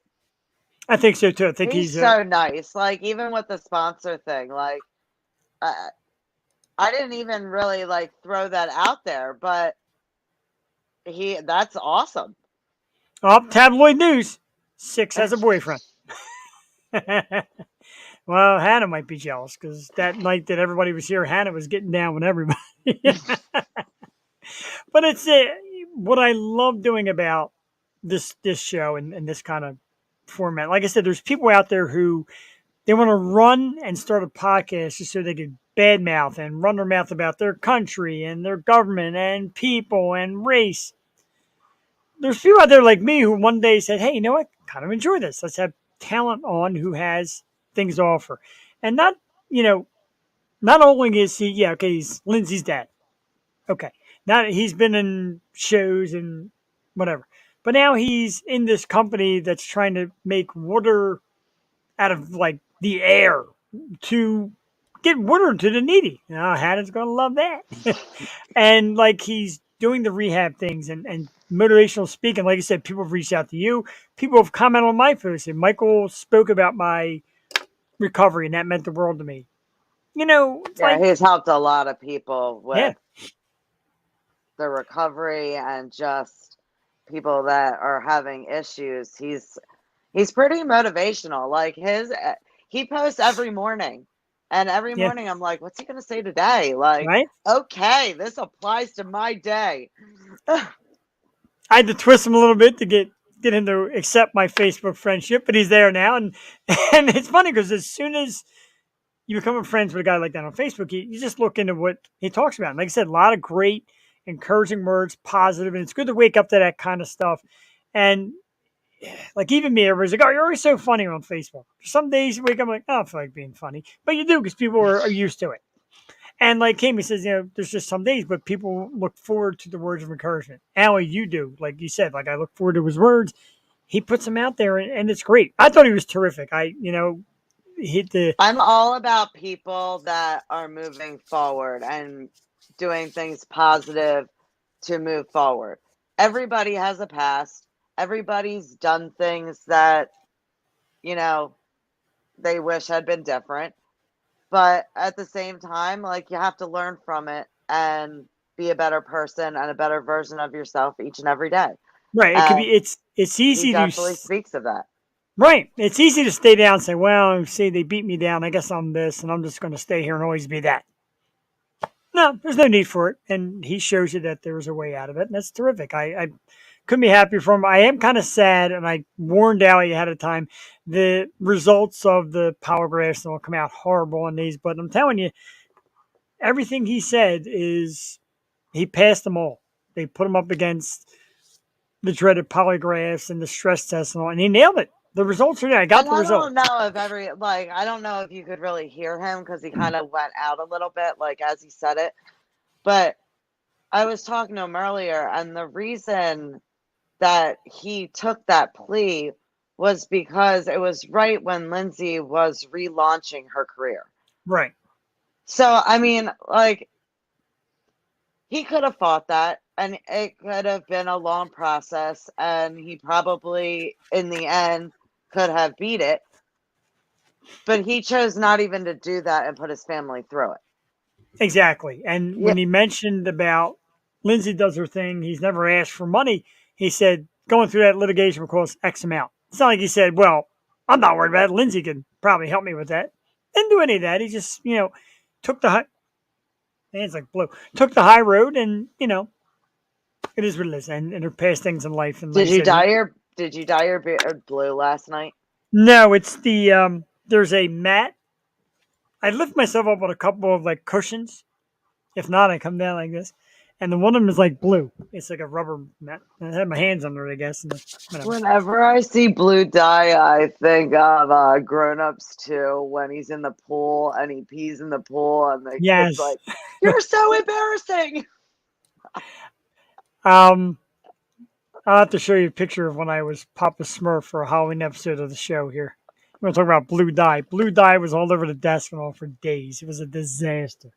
I think so too. I think He's he's so nice. Like, even with the sponsor thing, like, I didn't even really like throw that out there, but that's awesome. tabloid news. Six has a boyfriend. Well, Hannah might be jealous because that night that everybody was here, Hannah was getting down with everybody. But it's what I love doing about this show and this kind of format. Like I said, there's people out there who they want to run and start a podcast just so they could badmouth and run their mouth about their country and their government and people and race. There's people out there like me who one day said, hey, you know what? Kind of enjoy this. Let's have talent on who has things to offer. And not only is he, he's Lindsay's dad. Okay. Now he's been in shows and whatever. But now he's in this company that's trying to make water out of like the air to get water to the needy. Hannah's going to love that. And like he's doing the rehab things and motivational speaking. Like I said, people have reached out to you. People have commented on my post. And Michael spoke about my recovery, and that meant the world to me. He's helped a lot of people with Yeah. the recovery and just people that are having issues. He's pretty motivational. Like he posts every morning. And every Yeah, morning I'm like, what's he going to say today? Like, right. okay, this applies to my day. I had to twist him a little bit to get him to accept my Facebook friendship, but he's there now, and and it's funny because as soon as you become friends with a guy like that on Facebook, you just look into what he talks about. And like I said, a lot of great, encouraging words, positive, and it's good to wake up to that kind of stuff. And like even me, everybody's like, "Oh, you're always so funny on Facebook." Some days you wake up like, "Oh, I don't feel like being funny," but you do because people are used to it. And like Amy says, there's just some days, but people look forward to the words of encouragement. Allie, you do, like you said, like I look forward to his words. He puts them out there, and it's great. I thought he was terrific. Hit the I'm all about people that are moving forward and doing things positive to move forward. Everybody has a past. Everybody's done things that, you know, they wish had been different. But at the same time, like you have to learn from it and be a better person and a better version of yourself each and every day. right. It could be. And It's he easy to definitely speaks of that. right. It's easy to stay down and say, "Well, see, they beat me down. I guess I'm this, and I'm just going to stay here and always be that." No, there's no need for it, and he shows you that there's a way out of it, and that's terrific. I couldn't be happier for him. I am kind of sad, and I warned Allie ahead of time. The results of the polygraphs will come out horrible on these, but I'm telling you, everything he said is he passed them all. They put him up against the dreaded polygraphs and the stress test and all, and he nailed it. The results are there. I got And the I results. don't know if I don't know if you could really hear him because he kind of went out a little bit, like as he said it. But I was talking to him earlier, and the reason that he took that plea was because it was right when Lindsay was relaunching her career. Right. So, I mean, like, he could have fought that, and it could have been a long process, and he probably, in the end, could have beat it. But he chose not even to do that and put his family through it. Exactly. And Yeah, when he mentioned about Lindsay does her thing, he's never asked for money. He said going through that litigation will cost X amount. It's not like he said, "Well, I'm not worried about it. Lindsay can probably help me with that." Didn't do any of that. He just, took the high, hands like blue, took the high road, and it is what it is. And there are past things in life. And like I said, did you dye your beard blue last night? no, it's the there's a mat. I lift myself up on a couple of like cushions. If not, I come down like this. And the one of them is like blue. It's like a rubber mat. I had my hands under it, I guess. And whatever. Whenever I see blue dye, I think of Grown Ups too, when he's in the pool and he pees in the pool, and the kid's Yes. like, "You're so embarrassing." Um, I'll have to show you a picture of when I was Papa Smurf for a Halloween episode of the show here. We're going to talk about blue dye. Blue dye was all over the desk and all for days. It was a disaster.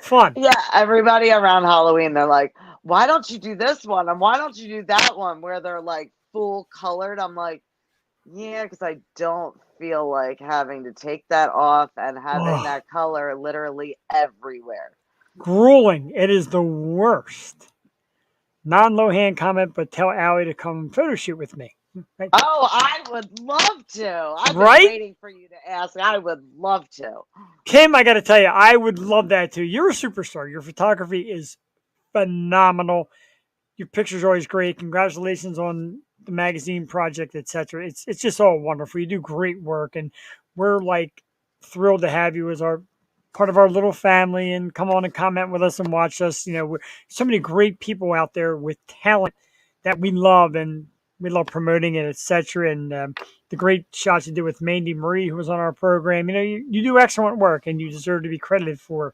Fun. Yeah, everybody around Halloween, they're like, "Why don't you do this one? And why don't you do that one?" Where they're like full colored. I'm like, yeah, because I don't feel like having to take that off and having Oh, that color literally everywhere. grueling. It is the worst. Non Lohan comment, but tell Allie to come photo shoot with me. Right? Oh, I would love to. I've been Right? waiting for you to ask. I would love to. Kim, I got to tell you, I would love that too. You're a superstar. Your photography is phenomenal. Your pictures are always great. Congratulations on the magazine project, etc. It's just all wonderful. You do great work, and we're like thrilled to have you as our part of our little family. And come on and comment with us and watch us. We're so many great people out there with talent that we love, and we love promoting it, etc. And the great shots you did with Mandy Marie, who was on our program. You do excellent work, and you deserve to be credited for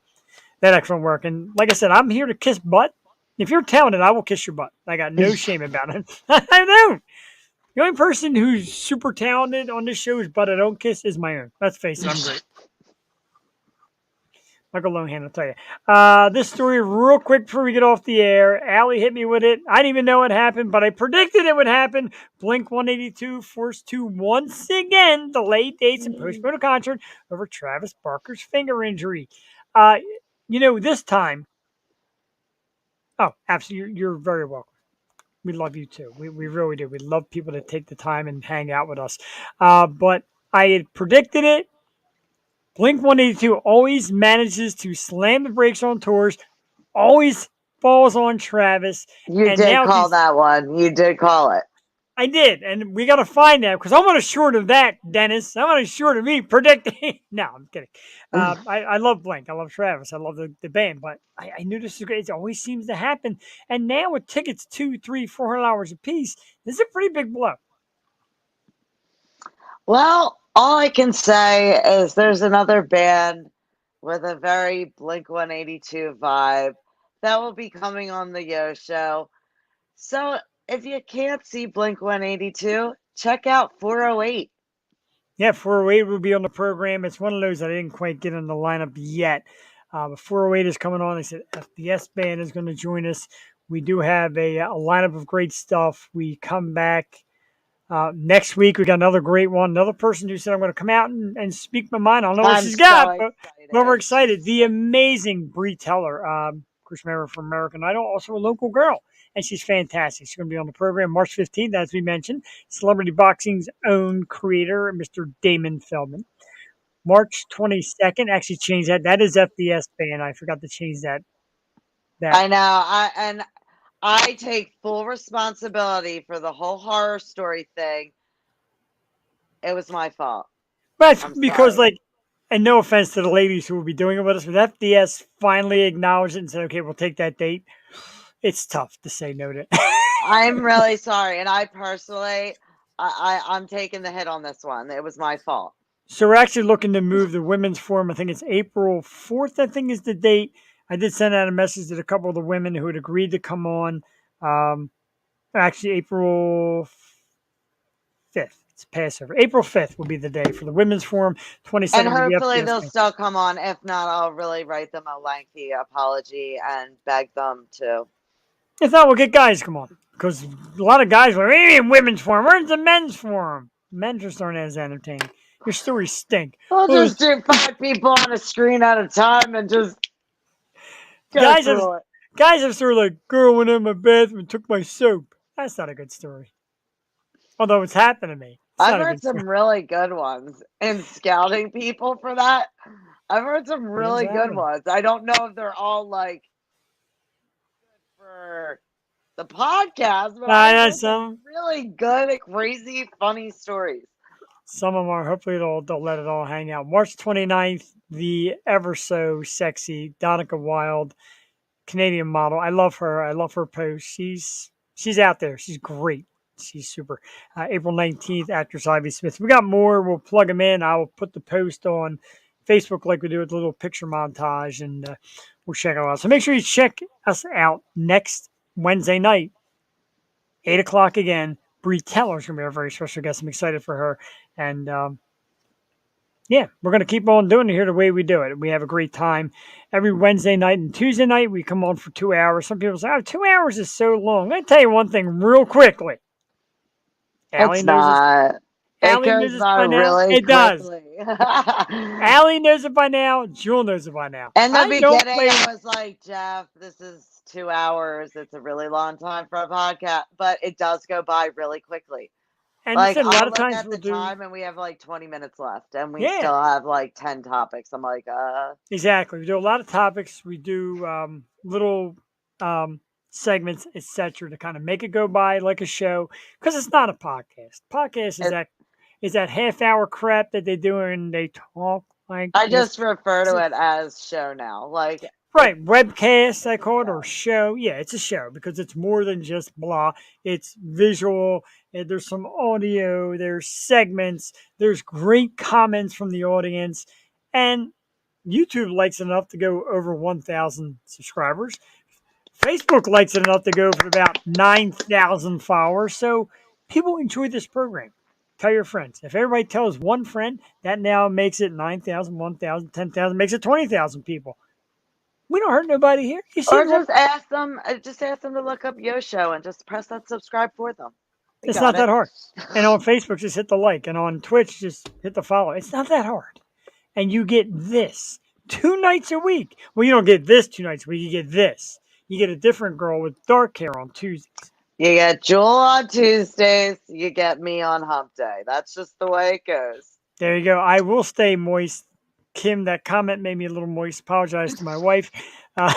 that excellent work. And like I said, I'm here to kiss butt. If you're talented, I will kiss your butt. I got no shame about it. I don't. The only person who's super talented on this show is butt I don't kiss is my own. Let's face it, I'm great. Michael Lohan, I'll tell you. This story, real quick before we get off the air. Allie hit me with it. I didn't even know it happened, but I predicted it would happen. Blink 182 forced to once again delay dates and postpone a concert over Travis Barker's finger injury. Uh, this time, oh, absolutely, you're very welcome. We love you too. We really do. We love people that take the time and hang out with us. But I had predicted it. Blink 182 always manages to slam the brakes on tours, always falls on Travis, You and did now call he's. that one. You did call it. I did, and we got to find that because I want a short of that, Dennis. I want a short of me predicting. No, I'm kidding. I love Blink. I love Travis. I love the band, but I knew this was great. It always seems to happen. And now with tickets 2, 3, $400 a piece, this is a pretty big blow. Well, all I can say is there's another band with a very Blink 182 vibe that will be coming on the Yo Show. So if you can't see Blink 182, check out 408. Yeah, 408 will be on the program. It's one of those that I didn't quite get in the lineup yet. But 408 is coming on. They said FBS band is going to join us. We do have a lineup of great stuff. We come back next week. We got another great one. Another person who said, I'm going to come out and speak my mind. I don't know what I'm she's got, so but we're excited. excited. The amazing Bree Teller, of course, member from American Idol, also a local girl. And she's fantastic. She's going to be on the program March 15th, as we mentioned. Celebrity Boxing's own creator, Mr. Damon Feldman. March 22nd, actually changed that. That is FBS band. I forgot to change that. I know. I take full responsibility for the whole horror story thing. It was my fault. But I'm because, sorry. like, and no offense to the ladies who will be doing it with us, but FDS finally acknowledged it and said, okay, we'll take that date. It's tough to say no to. I'm really sorry, and I personally, I'm taking the hit on this one. It was my fault. So we're actually looking to move the women's forum. I think it's April 4th, I think is the date. I did send out a message to a couple of the women who had agreed to come on. Actually, April 5th. It's Passover. April 5th will be the day for the women's forum. And 22nd will be the hopefully FDS they'll thing. still come on. If not, I'll really write them a lengthy apology and beg them to. If not, we'll get guys to come on. Because a lot of guys were, what do you mean women's forum? Where's the men's forum? Men just aren't as entertaining. Your stories stink. We'll Oh, just do 5 people on a screen at a time and just go guys have through it. guys have sort of like, girl went in my bathroom and took my soap. That's not a good story. Although it's happened to me. It's I've not a heard good story. some really good ones in scouting people for that. I've heard some It has really good happened. ones. I don't know if they're all like good for the podcast, but I I've know heard some really good, crazy, funny stories. some of them are. Hopefully they'll let it all hang out. March 29th, the ever so sexy Donica Wild, Canadian model. I love her. I love her post. She's out there. She's great. She's super. April 19th, actress Ivy Smith. We got more. We'll plug them in. I will put the post on Facebook like we do with a little picture montage, and we'll check it out. So make sure you check us out next Wednesday night, 8 o'clock again. Bree Teller is going to be our very special guest. I'm excited for her. And yeah, we're going to keep on doing it here the way we do it. We have a great time every Wednesday night and Tuesday night. We come on for 2 hours. Some people say, oh, 2 hours is so long. I tell you one thing real quickly. Allie It's knows this. not. It Allie goes knows this by by now. really It does. quickly. Allie knows it by now. Jewel knows it by now. In the I don't beginning, play. I was like, Jeff, this is 2 hours. It's a really long time for a podcast, but it does go by really quickly. And Like, listen, a lot I'll of look times at we'll the do. time and we have like 20 minutes left, and we Yeah, still have like 10 topics. I'm like, exactly. We do a lot of topics. We do little segments, etc., to kind of make it go by like a show because it's not a podcast. Podcast is it, that half hour crap that they do and they talk like I this. just refer to it as show now. Like, Right, webcast I it's a call it or show. show. Yeah, it's a show because it's more than just blah. It's visual. And there's some audio. There's segments. There's great comments from the audience, and YouTube likes it enough to go over 1,000 subscribers. Facebook likes it enough to go for about 9,000 followers. So people enjoy this program. Tell your friends. If everybody tells one friend, that now makes it 9,000, 1,000, 10,000, makes it 20,000 people. We don't hurt nobody here. You see, Or just ask them to look up Yo Show and just press that subscribe for them. We it's got not it. that hard. And on Facebook, just hit the like. And on Twitch, just hit the follow. It's not that hard. And you get this 2 nights a week. Well, you don't get this 2 nights a week. You get this. You get a different girl with dark hair on Tuesdays. You get Jewel on Tuesdays, you get me on hump day. That's just the way it goes. There you go. I will stay moist. Kim, that comment made me a little moist. Apologize to my wife. Uh,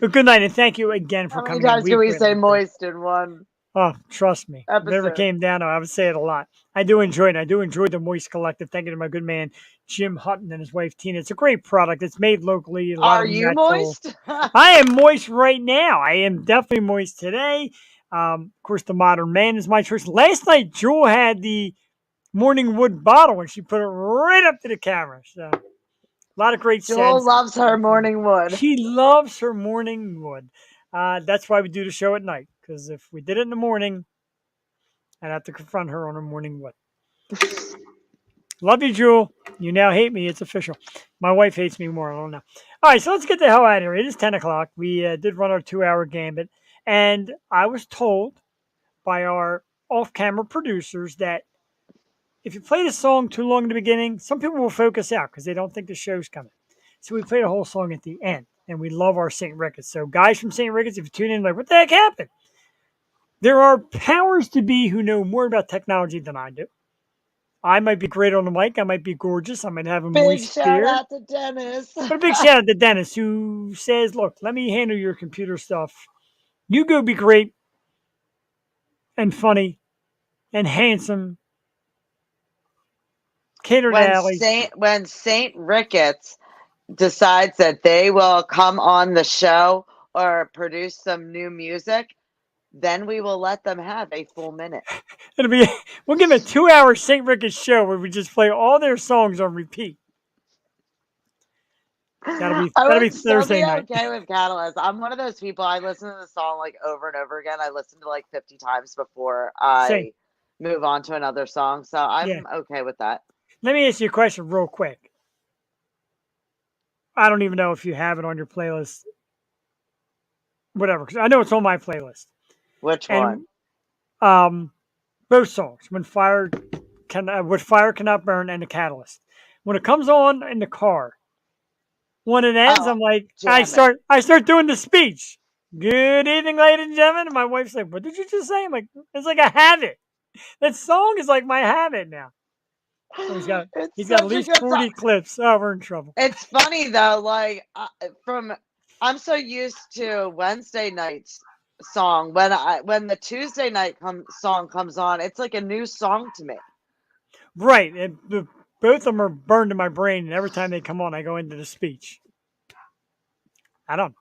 but good night, and thank you again for How many coming in. times can we greatly say appreciate it. moist in one Oh, trust me. If it ever episode? came down to it, I would say it a lot. I do enjoy it. I do enjoy the Moist Collective. Thank you to my good man, Jim Hutton, and his wife, Tina. It's a great product. It's made locally. A lot Are of you natural. moist? I am moist right now. I am definitely moist today. Of course, the Modern Man is my choice. Last night, Jewel had the Morning Wood bottle, and she put it right up to the camera. So, a lot of great Jewel scents. loves her morning wood. She loves her morning wood. That's why we do the show at night, because if we did it in the morning, I'd have to confront her on her morning wood. Love you, Jewel. You now hate me. It's official. My wife hates me more. I don't know. All right, so let's get the hell out of here. It is 10 o'clock. We did run our 2-hour gambit, and I was told by our off-camera producers that if you play the song too long in the beginning, some people will focus out because they don't think the show's coming. So we played a whole song at the end, and we love our St. Ricketts. So guys from St. Ricketts, if you tune in, like, what the heck happened? There are powers to be who know more about technology than I do. I might be great on the mic. I might be gorgeous. I might have a Big moist shout beard. out to Dennis. But a big shout out to Dennis who says, look, let me handle your computer stuff. You go be great and funny and handsome. Cater to Allie. When Saint Ricketts decides that they will come on the show or produce some new music, then we will let them have a full minute. We'll give them a 2-hour St. Ricketts show where we just play all their songs on repeat. That'll be Thursday night. Okay with Catalyst. I'm one of those people. I listen to the song like over and over again. I listen to like 50 times before Same. I move on to another song. So I'm okay with that. Let me ask you a question real quick. I don't even know if you have it on your playlist. Whatever, because I know it's on my playlist. Which one? Both songs. What fire cannot burn, and the Catalyst. When it comes on in the car, when it ends, I'm like, I start doing the speech. Good evening, ladies and gentlemen. And my wife's like, what did you just say? I'm like, it's like a habit. That song is like my habit now. So he's got at least 40 clips. Oh, we're in trouble. It's funny though, like I'm so used to Wednesday night's song. When the Tuesday night song comes on, it's like a new song to me. Right. Both of them are burned in my brain, and every time they come on, I go into the speech. I'm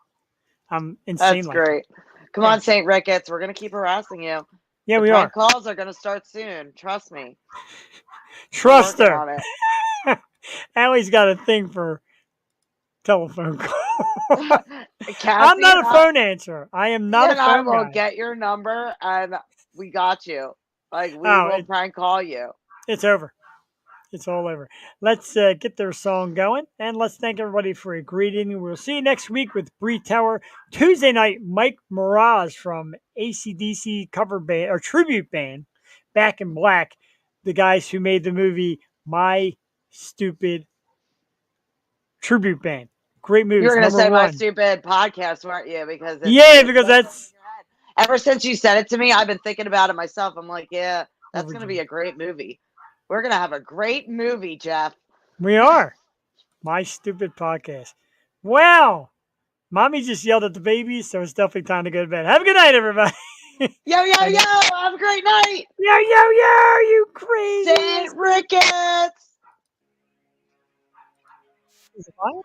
insane. That's great. Come on, St. Ricketts. We're gonna keep harassing you. Yeah, we are. Calls are gonna start soon. Trust me. Trust her. Allie's got a thing for telephone calls. I'm not a phone answerer. I am not a phone guy. I will get your number, and we got you. Like we will prank call you. It's over. It's all over. Let's get their song going, and let's thank everybody for a great evening. We'll see you next week with Bree Tower. Tuesday night, Mike Mraz from AC/DC cover band or tribute band, Back in Black, the guys who made the movie My Stupid Tribute Band. Great movie. You were going to say My Stupid Podcast, weren't you? Because that's ever since you said it to me, I've been thinking about it myself. I'm like, yeah, that's going to be a great movie. We're going to have a great movie, Jeff. We are. My Stupid Podcast. Wow. Mommy just yelled at the baby, so it's definitely time to go to bed. Have a good night, everybody. Yo. Have a great night. Yo. You crazy. St. Ricketts. Is it mine?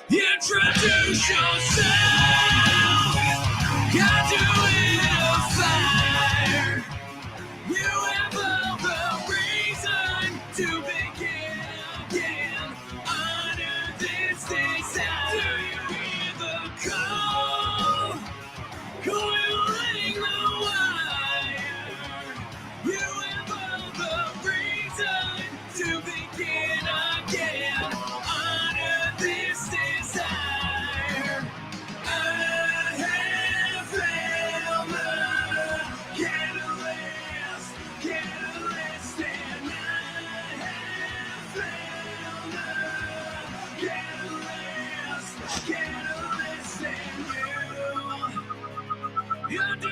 Introduce yourself. You're doing a fire. You have all the reason to begin.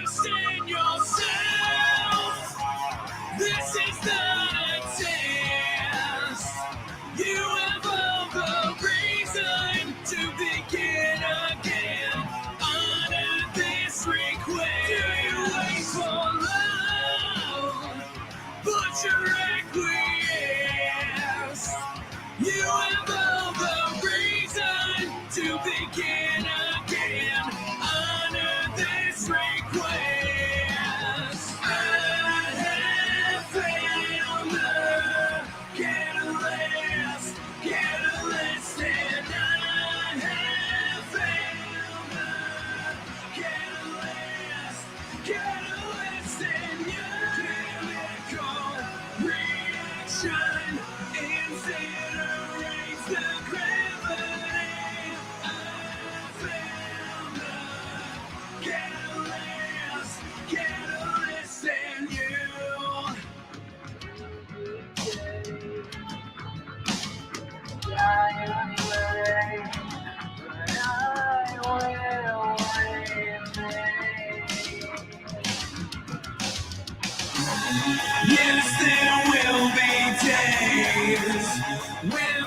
understand yourself. This is not a test. You have all the reason to begin again. Honor this request. Do you wait for love? But you're acquiesce. You have all the reason to begin again. Honor this request. I have found the catalyst, and I have found the catalyst in your chemical reaction incinerates the gravity. I found the catalyst in you. Yes, there will be days when